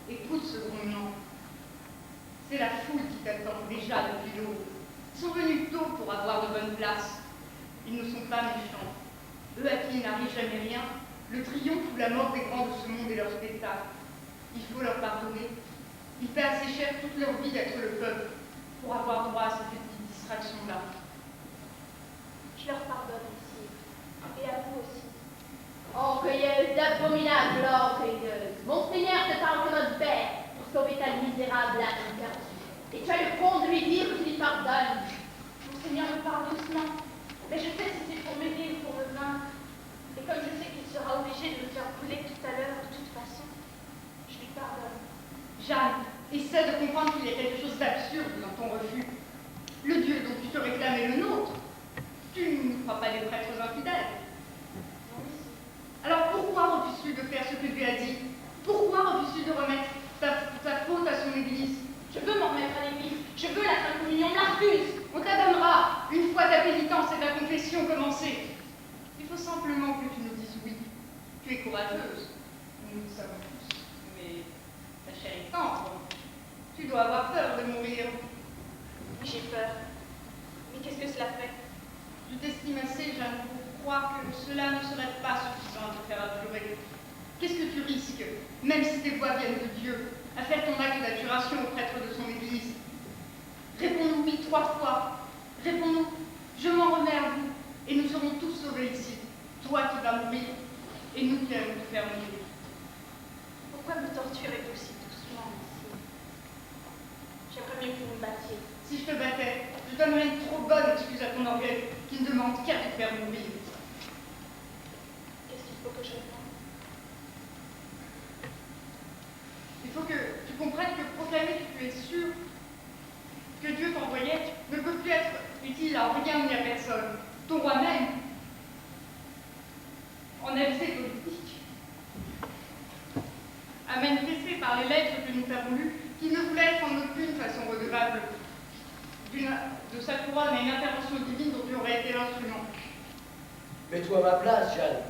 Écoute ce grondement. C'est la foule qui t'attend déjà depuis l'aube. Ils sont venus tôt pour avoir de bonnes places. Ils ne sont pas méchants. Eux à qui il n'arrive jamais rien, le triomphe ou la mort des grands de ce monde est leur spectacle. Il faut leur pardonner. Ils paient assez cher toute leur vie d'être le peuple pour avoir droit à ces petites distractions-là. Je leur pardonne aussi, et à vous aussi. Orgueilleuse d'abominable orgueilleuse, Monseigneur te parle de notre père pour sauver ta misérable âme perdue. Et tu as le fond de lui dire que tu lui pardonnes. Monseigneur me parle doucement, mais je sais si c'est pour m'aider ou pour me vaincre. Et comme je sais qu'il sera obligé de me faire brûler tout à l'heure de toute façon, je lui pardonne. Jeanne, essaie de comprendre qu'il y a quelque chose d'absurde dans ton refus. Le Dieu dont tu te réclames est le nôtre. Tu ne crois pas des prêtres infidèles. Alors pourquoi refuses-tu de faire ce que Dieu a dit? Pourquoi refuses-tu de remettre ta faute à son Église? Je veux m'en remettre à l'Église, je veux la Sainte Communion, on me la refuse. On t'adonnera, une fois ta pénitence et ta confession commencée. Il faut simplement que tu nous dises oui. Tu es courageuse, nous le savons tous, mais ta chair est tendre. Tu dois avoir peur de mourir. J'ai peur. Mais qu'est-ce que cela fait? Je t'estime assez, Jeanne, pour croire que cela ne serait pas suffisant de te faire abjurer. Qu'est-ce que tu risques, même si tes voix viennent de Dieu, à faire ton acte d'abjuration au prêtre de son Église? Réponds-nous oui 3 fois. Réponds-nous, je m'en remets à vous, et nous serons tous sauvés ici. Toi qui vas mourir, et nous qui allons te faire mourir. Pourquoi me torturez-vous si doucement, Messire? J'aimerais mieux que vous me battiez. Si je te battais, je donnerais une trop bonne excuse à ton orgueil qui ne demande qu'à te faire mourir. Qu'est-ce qu'il faut que je fasse? Il faut que tu comprennes que proclamer que tu es sûr que Dieu t'envoyait ne peut plus être utile à rien ni à personne. Ton roi même en avisé politique a manifesté par les lettres que nous t'avons lues qu'il ne voulait être en aucune façon redevable de sa couronne à une intervention divine dont tu aurais été l'instrument. Mets-toi à ma place, Jeanne.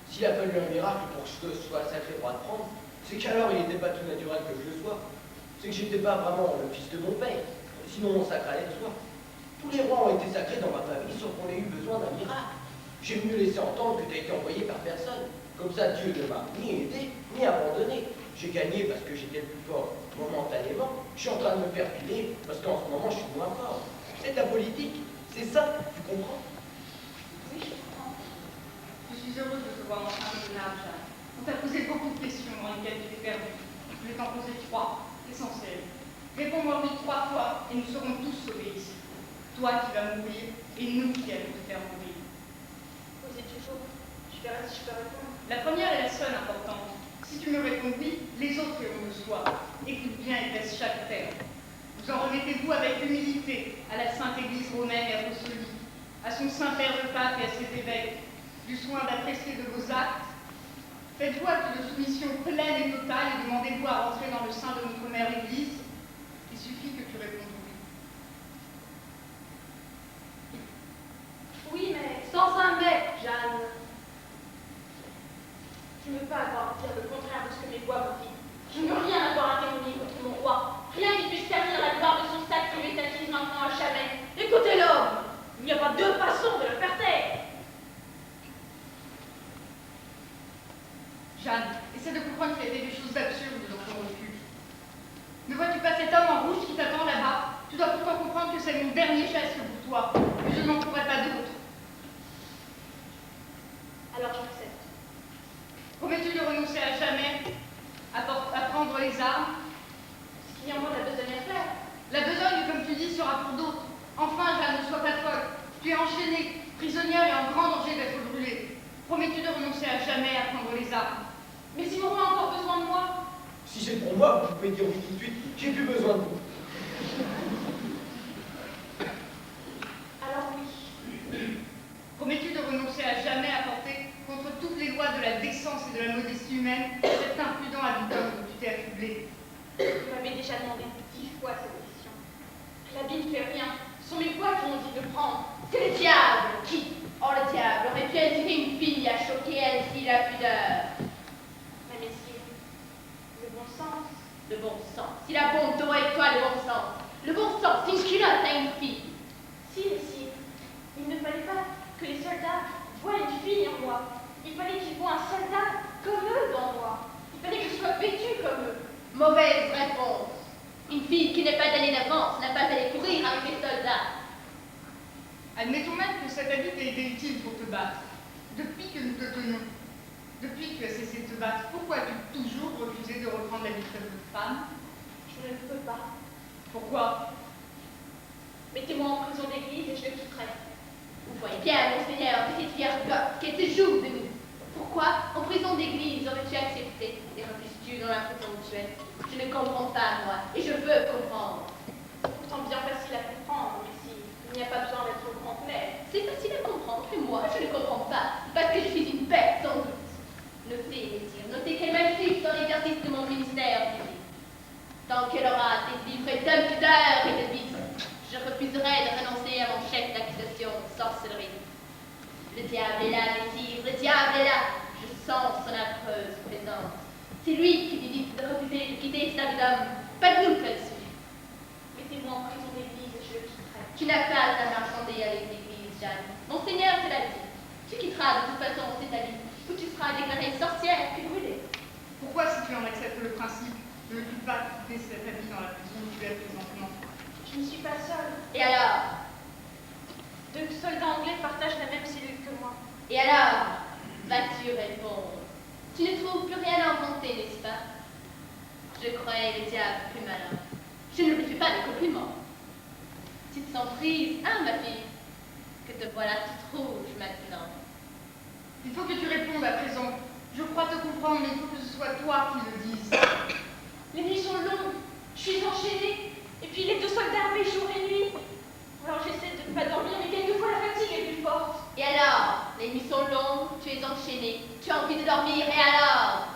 S'il a fallu un miracle pour que je sois sacré droit de prendre, c'est qu'alors il n'était pas tout naturel que je le sois. C'est que j'étais pas vraiment le fils de mon père. Sinon mon sacre allait de soi. Tous les rois ont été sacrés dans ma famille sans qu'on ait eu besoin d'un miracle. J'ai mieux laissé entendre que tu as été envoyé par personne. Comme ça, Dieu ne m'a ni aidé, ni abandonné. J'ai gagné parce que j'étais le plus fort momentanément. Je suis en train de me faire piler parce qu'en ce moment, je suis moins fort. C'est de la politique. C'est ça, tu comprends? Oui, je comprends. Je suis heureuse de te voir enfin raisonnable, Jeanne. On t'a posé beaucoup de questions dans lesquelles tu t'es perdu. Je vais t'en poser 3, essentielles. Réponds-moi oui 3 fois et nous serons tous sauvés ici. Toi qui vas mourir et nous qui allons te faire mourir. Posez toujours. Je verrai si je peux répondre. La première est la seule importante. Si tu me réponds oui, les autres iront de soi. Écoute bien et laisse chaque terme. Vous en remettez-vous avec humilité à la Sainte Église romaine et apostolique, à son Saint-Père le Pape et à ses évêques, du soin d'apprécier de vos actes. Faites-vous acte de soumission pleine et totale et demandez-vous à rentrer dans le sein de notre mère Église. Il suffit que tu répondes oui. Oui, mais sans un mais, Jeanne. Je ne veux pas avoir à dire le contraire de ce que mes voix me disent. Je ne veux rien avoir à témoigner contre mon roi. Rien qui puisse servir la gloire de son sac qui lui est acquise maintenant à jamais. Écoutez l'homme. Il n'y a pas deux façons de le faire taire. Jeanne, essaie de comprendre qu'il y a des choses absurdes dans ton refus. Ne vois-tu pas cet homme en rouge qui t'attend là-bas? Tu dois pourtant comprendre que c'est mon dernier geste pour toi, et je n'en pourrai pas d'autre. Alors j'accepte. Promets-tu de renoncer à jamais à prendre les armes? Ce qu'il y a en moi de la besogne à faire. La besogne, comme tu dis, sera pour d'autres. Enfin, Jeanne, ne sois pas folle. Tu es enchaînée, prisonnière et en grand danger d'être brûlée. Promets-tu de renoncer à jamais à prendre les armes? Mais si mon roi a encore besoin de moi, Si c'est pour moi, vous pouvez dire oui tout de suite. J'ai plus besoin de vous. alors oui. Promets-tu de renoncer à jamais à porter contre toutes les lois de la décence et de la modestie humaine cet impudent habitant dont tu t'es affublé? Vous m'avez déjà demandé 10 fois cette question. L'habit ne fait rien. Ce sont mes voix qui m'ont dit de le prendre. C'est le diable qui, oh le diable, aurait pu attirer une fille à choquer ainsi la pudeur. Mais messieurs, le bon sens. Le bon sens. Si la bonté et toi le bon sens. Le bon sens, c'est une culotte à une fille. Si, messieurs, il ne fallait pas que les soldats voient une fille en moi. Il fallait qu'ils voient un soldat comme eux dans moi. Il fallait que je sois vêtue comme eux. Mauvaise réponse. Une fille qui n'est pas donnée d'avance n'a pas à aller courir avec les soldats. Admettons même que cet habit t'a été utile pour te battre. Depuis que nous te tenons, depuis que tu as cessé de te battre, pourquoi as-tu toujours refusé de reprendre l'habit de femme? Je ne le peux pas. Pourquoi? Mettez-moi en prison d'église et je le quitterai. Vous voyez bien, monseigneur, petite vierge qui est toujours de nous. Pourquoi, en prison d'église, aurais-tu accepté et refuses-tu dans la prison où tu es? Je ne comprends pas, moi, et je veux comprendre. Pourtant bien facile à comprendre, mais si il n'y a pas besoin d'être au grand clair. C'est facile à comprendre, mais moi, je ne comprends pas, parce que je suis une bête, sans doute. Notez, messire, notez qu'elle m'inflige dans l'exercice de mon ministère public. Tant qu'elle aura délivré d'impudeur et de vice, je refuserai de renoncer à mon chef d'accusation de sorcellerie. Le diable est là, messire, le diable est là. Je sens son affreuse présence. C'est lui qui lui dit de refuser de quitter cet homme, pas de nous qu'elle suit. Mettez-moi en prison d'église et je le quitterai. Tu n'as pas à marchander avec l'église, Jeanne. Monseigneur te l'a dit. Tu quitteras de toute façon cet habit, ou tu seras déclarée sorcière puis brûlée. Pourquoi, si tu en acceptes le principe, ne veux-tu pas quitter cet habit dans la prison où tu es présentement? Je ne suis pas seule. Et alors? 2 soldats anglais partagent la même cellule que moi. Et alors? Vas-tu répondre? Tu ne trouves plus rien à inventer, n'est-ce pas? Je croyais le diable plus malin. Je ne lui fais pas de compliments. Tu te sens prise, hein, ma fille? Que te voilà toute rouge maintenant. Il faut que tu répondes à présent. Je crois te comprendre, mais il faut que ce soit toi qui le dises. Les nuits sont longues, je suis enchaînée, et puis les 2 soldats appellent jour et nuit. Alors j'essaie de ne pas dormir, mais quelquefois la fatigue est plus forte. Et alors? Les nuits sont longues, tu es enchaînée, tu as envie de dormir, et alors?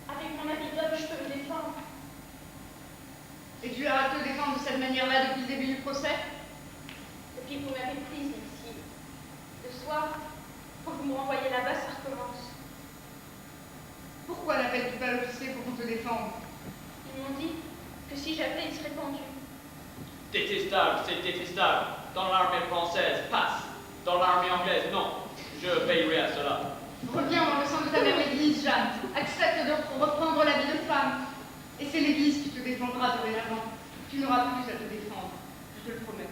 Avec mon habit d'homme, je peux me défendre. Et tu as à te défendre de cette manière-là depuis le début du procès? Depuis que vous m'avez prise ici. Le soir, quand vous me renvoyez là-bas, ça recommence. Pourquoi n'appelles-tu pas l'officier pour qu'on te défende? Ils m'ont dit que si j'appelais, il serait pendu. Détestable, c'est détestable. Dans l'armée française, passe. Dans l'armée anglaise, non. Je veillerai à cela. Reviens dans le sein de ta mère l'Église, Jeanne. Accepte de reprendre la vie de femme. Et c'est l'Église qui te défendra dorénavant. Tu n'auras plus à te défendre. Je te le promets.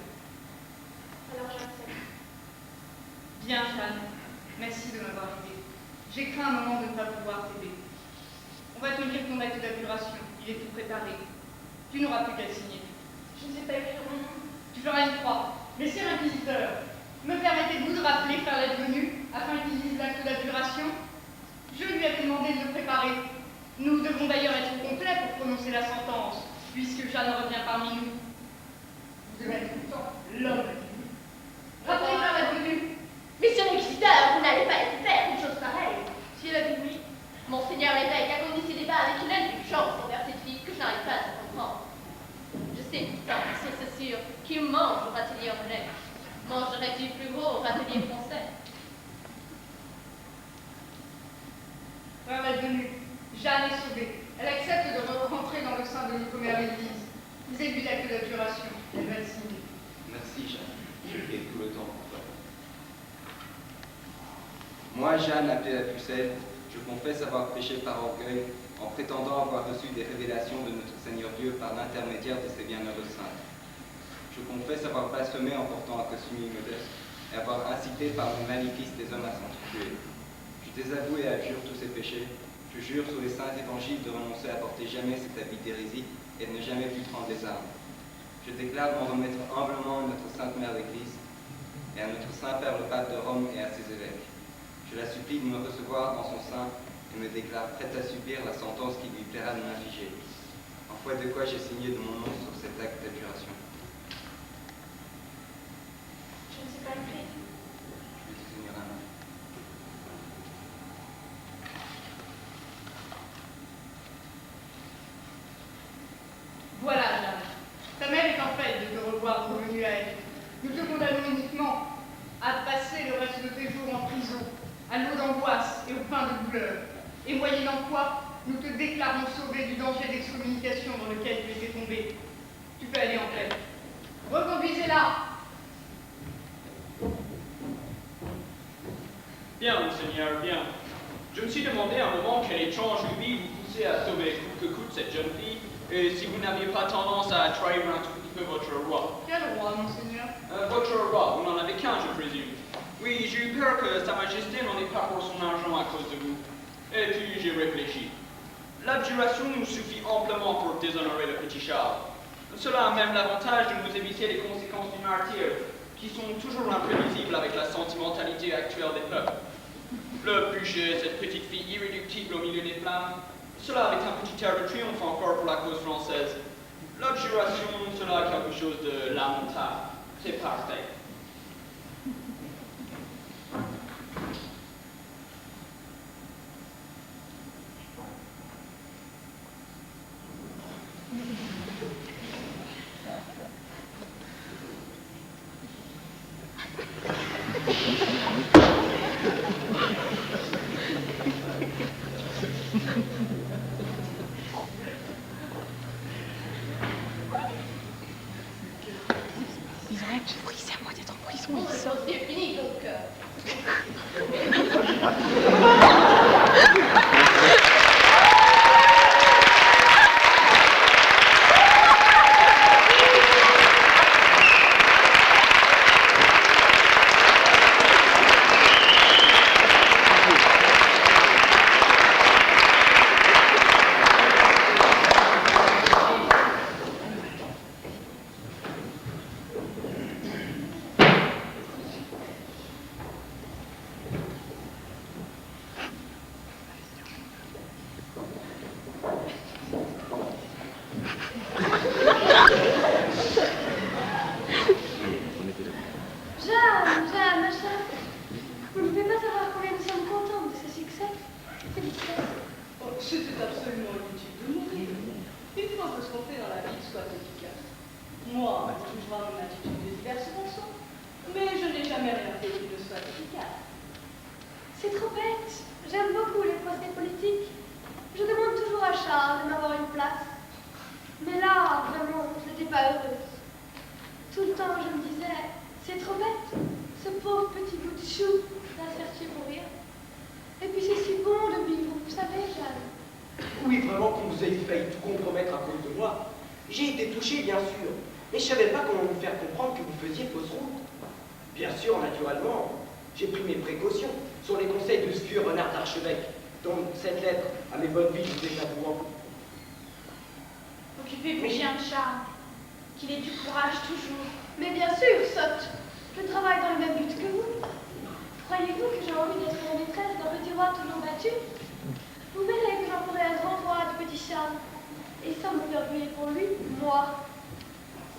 Alors j'accepte. Bien, Jeanne. Merci de m'avoir aidée. J'ai craint un moment de ne pas pouvoir t'aider. On va te lire ton acte d'abjuration. Il est tout préparé. Tu n'auras plus qu'à le signer. Je ne sais pas écrire mon nom. Tu feras une croix. Messieurs l'inquisiteur, me permettez-vous de rappeler frère l'advenu afin qu'il lise l'acte d'abjuration? Je lui avais demandé de le préparer. Nous devons d'ailleurs être complets pour prononcer la sentence, puisque Jeanne revient parmi nous. Vous devez être content, l'homme. Rappelez frère l'advenu. Monsieur l'inquisiteur, vous n'allez pas laisser faire une chose pareille. Si elle a dit oui. Monseigneur l'évêque a conduit ces débats avec une indulgence envers cette fille que je n'arrive pas à comprendre. Je sais pourtant, c'est sûr, qu'il mange au râtelier anglais. Mangerait-il plus gros au râtelier français? Frère l'advenu, Jeanne est sauvée. Elle accepte de rentrer dans le sein de notre mère l'Église. Lisez-lui l'acte d'abjuration. Elle va le signer. Merci, Jeanne. Je fais tout le temps pour toi. Moi, Jeanne, appelée la pucelle, je confesse avoir péché par orgueil en prétendant avoir reçu des révélations de notre Seigneur Dieu par l'intermédiaire de ses bienheureuses saintes. Je confesse avoir blasphémé en portant un costume immodeste et avoir incité par le maléfice des hommes à s'entretuer. Je désavoue et abjure tous ces péchés. Je jure sur les saints évangiles de renoncer à porter jamais cet habit d'hérésie et de ne jamais plus prendre les armes. Je déclare m'en remettre humblement à notre Sainte Mère l'Église et à notre Saint-Père le Pape de Rome et à ses évêques. Je la supplie de me recevoir dans son sein et me déclare prête à subir la sentence qui lui plaira de m'infliger. En foi de quoi j'ai signé de mon nom sur cet acte d'abjuration. Je ne sais pas écrire. Je vais te tenir la main. Voilà, Jeanne. Ta mère est en fait de te revoir revenue à elle. Nous te condamnons uniquement à passer le reste de tes jours en prison, à l'eau d'angoisse et au pain de douleur. Et moyennant quoi, nous te déclarons sauvé du danger d'excommunication dans lequel tu étais tombé. Tu peux aller en paix. Reconduisez-la. Bien, monseigneur, bien. Je me suis demandé un moment quel étrange lubie vous poussait à sauver coûte que coûte cette jeune fille, et si vous n'aviez pas tendance à trahir un tout petit peu votre roi. Quel roi, monseigneur? Votre roi, vous n'en avez qu'un, je présume. Oui, j'ai eu peur que Sa Majesté n'en ait pas pour son argent à cause de vous. Et puis j'ai réfléchi. L'abjuration nous suffit amplement pour déshonorer le petit Charles. Cela a même l'avantage de nous éviter les conséquences du martyre, qui sont toujours imprévisibles avec la sentimentalité actuelle des peuples. Le bûcher, cette petite fille irréductible au milieu des flammes, cela avec un petit air de triomphe encore pour la cause française. L'abjuration, cela a quelque chose de lamentable. C'est parfait. Bon, c'est fini donc. absolument inutile de mourir. Il faut que ce qu'on fait dans la vie soit efficace. Moi, tu jugeras mon attitude de diverses façons, mais je n'ai jamais rien fait qui ne soit efficace. C'est trop bête. J'aime beaucoup les procès politiques. Je demande toujours à Charles de m'avoir une place. Mais là, vraiment, je n'étais pas heureuse. Tout le temps, je me disais, c'est trop bête. Ce pauvre petit bout de chou va se faire tuer pour rire. Et puis c'est si bon de vivre, vous savez, Jeanne. Oui, vraiment que vous ayez failli tout compromettre à cause de moi. J'ai été touché, bien sûr, mais je ne savais pas comment vous faire comprendre que vous faisiez fausse route. Bien sûr, naturellement, j'ai pris mes précautions sur les conseils de ce vieux renard d'archevêque, dont cette lettre à mes bonnes filles vous est avouant. Occupez-vous bien de Charles, qu'il ait du courage toujours. Mais bien sûr, sotte. Je travaille dans le même but que vous. Croyez-vous que j'ai envie d'être la maîtresse d'un petit roi toujours battu? Vous verrez que j'en ferai un grand roi du petit Charles. Et sans me faire brûler pour lui, moi.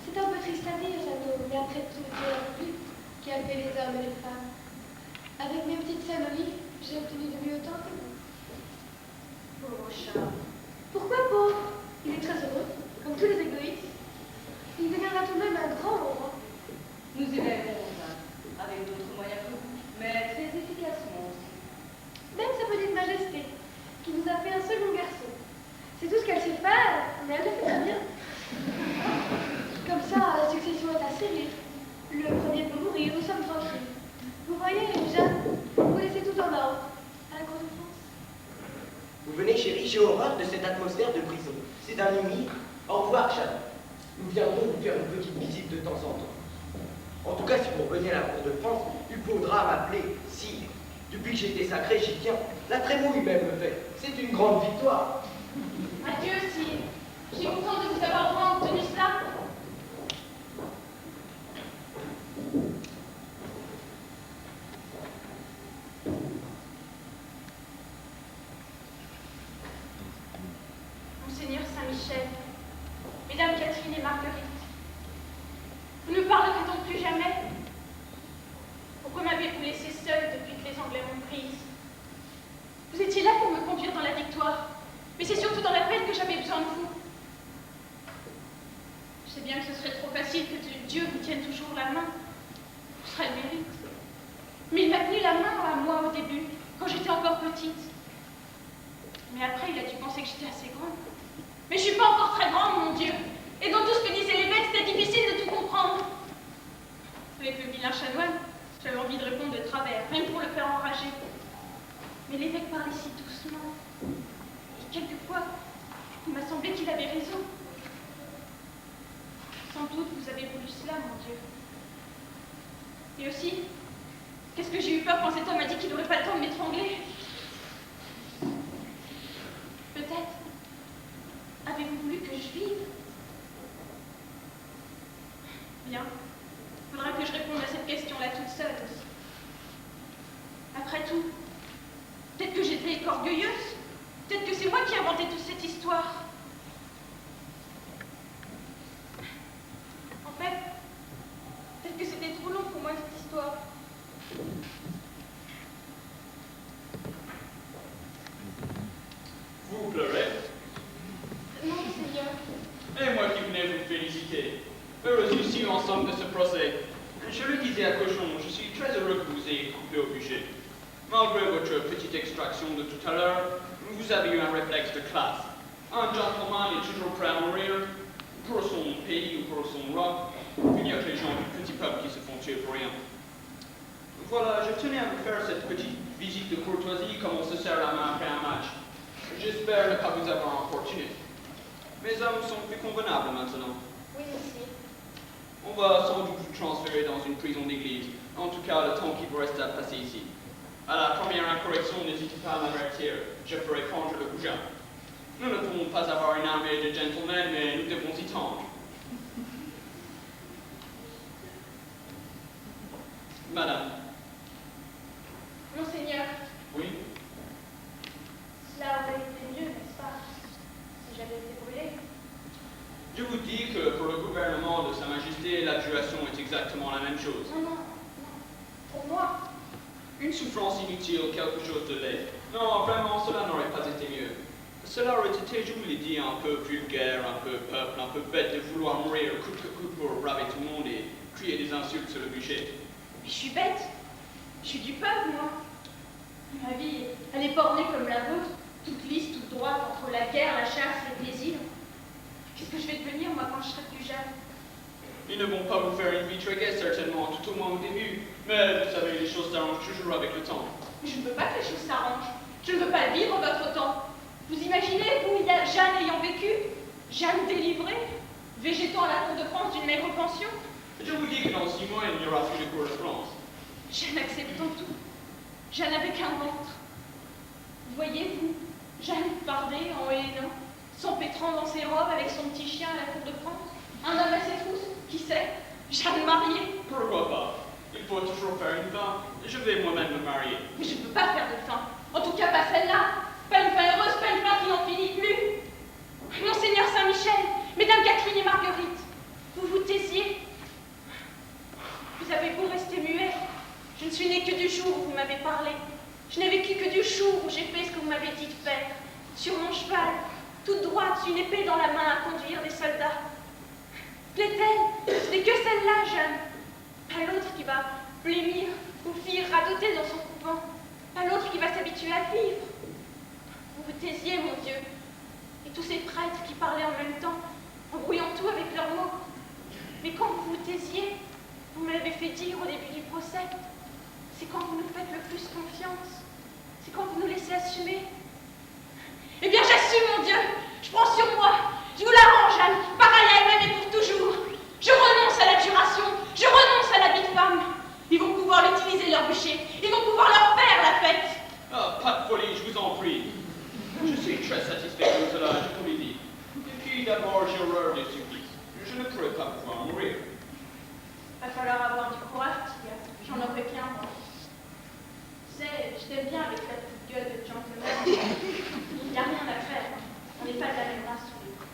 C'est un peu triste à dire, j'avoue, mais après tout, c'est la pluie qui a fait les hommes et les femmes. Avec mes petites sonneries, j'ai obtenu de lui autant que vous. Pauvre Charles. Pourquoi pauvre? Il est très heureux, comme tous les égoïstes. Il deviendra tout de même un grand roi. Nous aimerons, avec d'autres moyens que vous, mais très efficacement aussi. Même sa petite majesté, qui nous a fait un second garçon. C'est tout ce qu'elle sait faire, mais elle le fait très bien. Comme ça, la succession est assurée. Le premier peut mourir, nous sommes tranquilles. Vous voyez, Jeanne, vous laissez tout en ordre. À la cour de France. Vous venez, chérie, j'ai horreur de cette atmosphère de prison. C'est d'un ennemi. Au revoir, Jeanne. Nous viendrons vous faire une petite visite de temps en temps. En tout cas, si vous revenez à la cour de France, il faudra m'appeler sire. Depuis que j'ai été sacré, j'y tiens. La trémouille même me fait. C'est une grande victoire. Adieu, sire. Je suis contente de vous avoir vraiment obtenu cela. Monseigneur Saint-Michel, Mesdames Catherine et Marguerite, vous ne parlerez donc plus jamais? Pourquoi m'avez-vous laissé seule depuis que les Anglais m'ont prise? Vous étiez là pour me conduire dans la victoire, mais c'est surtout dans la peine que j'avais besoin de vous. Je sais bien que ce serait trop facile que Dieu vous tienne toujours la main. Ce serait le mérite. Mais il m'a tenu la main à moi au début, quand j'étais encore petite. Mais après, il a dû penser que j'étais assez grande. Mais je suis pas encore très grande, mon Dieu. Et dans tout ce que disaient l'évêque, c'était difficile de tout comprendre. Avec le vilain chanoine, j'avais envie de répondre de travers, même pour le faire enrager. Mais l'évêque parlait si doucement. Et quelquefois, il m'a semblé qu'il avait raison. Sans doute, vous avez voulu cela, mon Dieu. Et aussi, qu'est-ce que j'ai eu peur quand cet homme a dit qu'il n'aurait pas le temps de m'étrangler? Peut-être. Avez-vous voulu que je vive? Bien. Il faudra que je réponde à cette question-là toute seule aussi. Après tout, peut-être que j'étais orgueilleuse. Peut-être que c'est moi qui ai inventé toute cette histoire. En fait, peut-être que c'était trop long pour moi, cette histoire. Vous pleurez? Non, Seigneur. Et moi qui venais vous féliciter. Heureuse issue ensemble de ce procès. Je le disais à Cochon, je suis très heureux que vous ayez coupé au bûcher. Malgré votre petite extraction de tout à l'heure, vous avez eu un réflexe de classe. Un gentleman est toujours prêt à mourir, pour son pays ou pour son roi. Il n'y a que les gens du petit peuple qui se font tuer pour rien. Voilà, je tenais à vous faire cette petite visite de courtoisie comme on se serre la main après un match. J'espère ne pas vous avoir importuné. Mes hommes sont plus convenables maintenant. Oui, monsieur. On va sans doute vous transférer dans une prison d'église, en tout cas le temps qu'il vous reste à passer ici. À la première incorrection, n'hésitez pas à m'avertir, je ferai prendre le goujat. Nous ne pouvons pas avoir une armée de gentlemen, mais nous devons y tendre. Madame. Monseigneur. Oui? Cela aurait été mieux, n'est-ce pas, si j'avais été brûlée? Je vous dis que pour le gouvernement de Sa Majesté, l'abjuration est exactement la même chose. Non, non, non. Pour moi. Une souffrance inutile, quelque chose de laid. Non, vraiment, cela n'aurait pas été mieux. Cela aurait été, je vous l'ai dit, un peu vulgaire, un peu peuple, un peu bête de vouloir mourir coûte que coûte pour braver tout le monde et crier des insultes sur le bûcher. Mais je suis bête. Je suis du peuple, moi. Ma vie, elle est bornée comme la vôtre, toute lisse, toute droite, entre la guerre, la chasse, les plaisirs. Qu'est-ce que je vais devenir, moi, quand je serai plus jeune? Ils ne vont pas vous faire une vie très gaie, certainement, tout au moins au début. Mais vous savez, les choses s'arrangent toujours avec le temps. Mais je ne veux pas que les choses s'arrangent. Je ne veux pas vivre votre temps. Vous imaginez, vous, Jeanne ayant vécu, Jeanne délivrée, végétant à la cour de France d'une maigre pension? Je vous dis que dans 6 mois, il n'y aura plus de cour de France. Jeanne acceptant tout. Jeanne avec un ventre. Voyez-vous, Jeanne bardée en hélinant, s'empêtrant dans ses robes avec son petit chien à la cour de France. Un homme à ses trousses, qui sait? Jeanne mariée. Pourquoi pas? Il faut toujours faire une fin. Je vais moi-même me marier. Mais je ne peux pas faire de fin. En tout cas, pas celle-là. Pas une fin heureuse, pas une fin qui n'en finit plus. Monseigneur Saint-Michel, Mesdames Catherine et Marguerite, vous vous taisiez. Vous avez beau rester muet. Je ne suis née que du jour où vous m'avez parlé. Je n'ai vécu que du jour où j'ai fait ce que vous m'avez dit de faire. Sur mon cheval, toute droite, une épée dans la main à conduire des soldats. Plaît-elle? Ce n'est que celle-là, Jeanne. Pas l'autre qui va blêmir ou finir radoter dans son couvent. Pas l'autre qui va s'habituer à vivre. Vous vous taisiez, mon Dieu. Et tous ces prêtres qui parlaient en même temps, embrouillant tout avec leurs mots. Mais quand vous vous taisiez, vous me l'avez fait dire au début du procès, c'est quand vous nous faites le plus confiance. C'est quand vous nous laissez assumer. Eh bien, j'assume, mon Dieu. Je prends sur moi. Je vous l'arrange, Jeanne. Pareil à elle-même et pour toujours. Je renonce à l'abjuration. Je renonce à l'habit de femme. Ils vont pouvoir l'utiliser, leur bûcher. Ils vont pouvoir leur faire la fête. Ah, pas de folie, je vous en prie. Je suis très satisfait de cela, je vous l'ai dit. Et puis d'abord, j'ai horreur des supplices. Je ne pourrais pas pouvoir mourir. Va falloir avoir du courage, petit gars. J'en aurai qu'un, moi. Tu sais, je t'aime bien avec ta petite gueule de gentleman. Il n'y a rien à faire. On n'est pas de la même race tous les deux.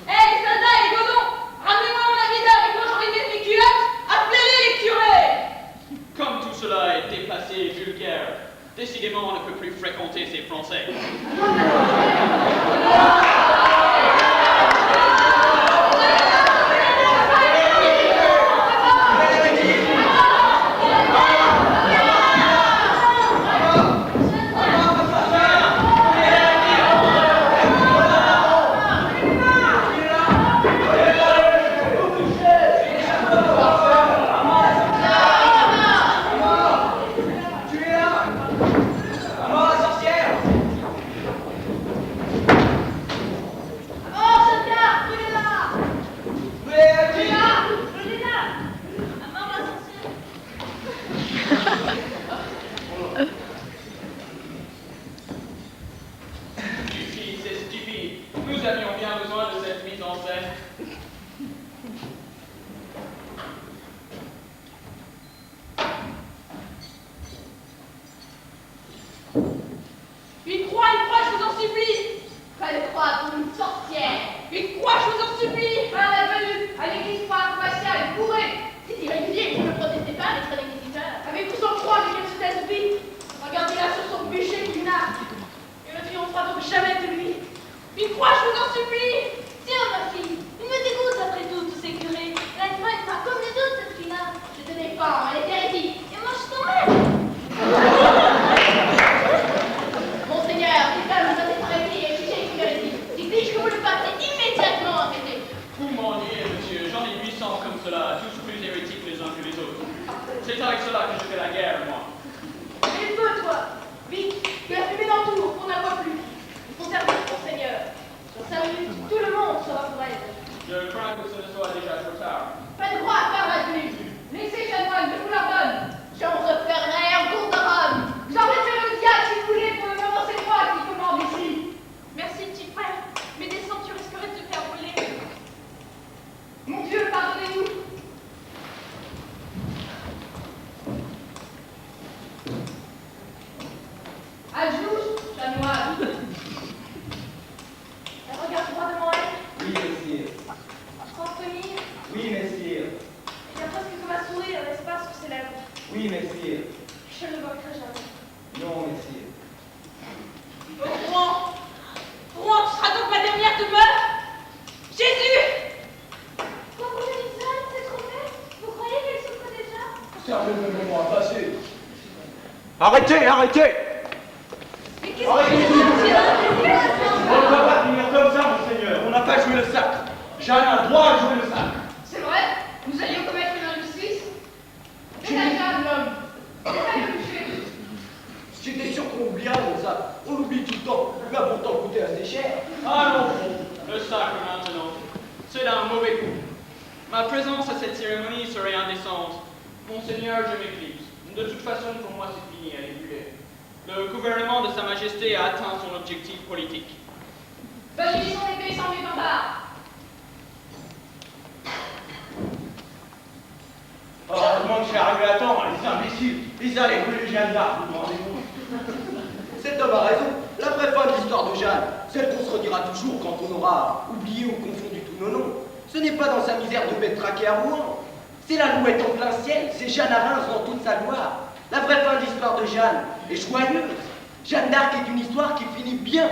Hé, les soldats et les godons! Ramenez-moi mon aviseur et quand j'aurai mis mes culottes, appelez-les les curés! Comme tout cela est déplacé et vulgaire, décidément on ne peut plus fréquenter ces Français. Arrêtez! Mais qu'est-ce Arrêtez que tout! c'est? On ne va pas finir comme ça, monseigneur. On n'a pas joué le sacre. Jeanne a le droit à jouer le sacre. C'est vrai? Nous allions commettre une injustice? C'est la Jeanne, l'homme. C'est ça le bûcher. J'étais sûr qu'on oublierait ça. On l'oublie tout le temps. Il va pourtant coûter assez cher. Allons, le sacre maintenant. C'est là un mauvais coup. Ma présence à cette cérémonie serait indécente. Monseigneur, je m'éclipse. De toute façon, pour moi, c'est fini, elle est brûlée. Le gouvernement de Sa Majesté a atteint son objectif politique. Bonne nuit, son épée sans étendard. Heureusement que je suis arrivé à temps, les imbéciles. Ils allaient brûler Jeanne d'Arc, vous vous rendez compte? Cet homme a raison. La vraie fin de l'histoire de Jeanne, celle qu'on se redira toujours quand on aura oublié ou confondu tous nos noms, ce n'est pas dans sa misère de bête traquée à Rouen. C'est l'Alouette en plein ciel, c'est Jeanne à Reims dans toute sa gloire. La vraie fin de l'histoire de Jeanne est joyeuse. Jeanne d'Arc est une histoire qui finit bien,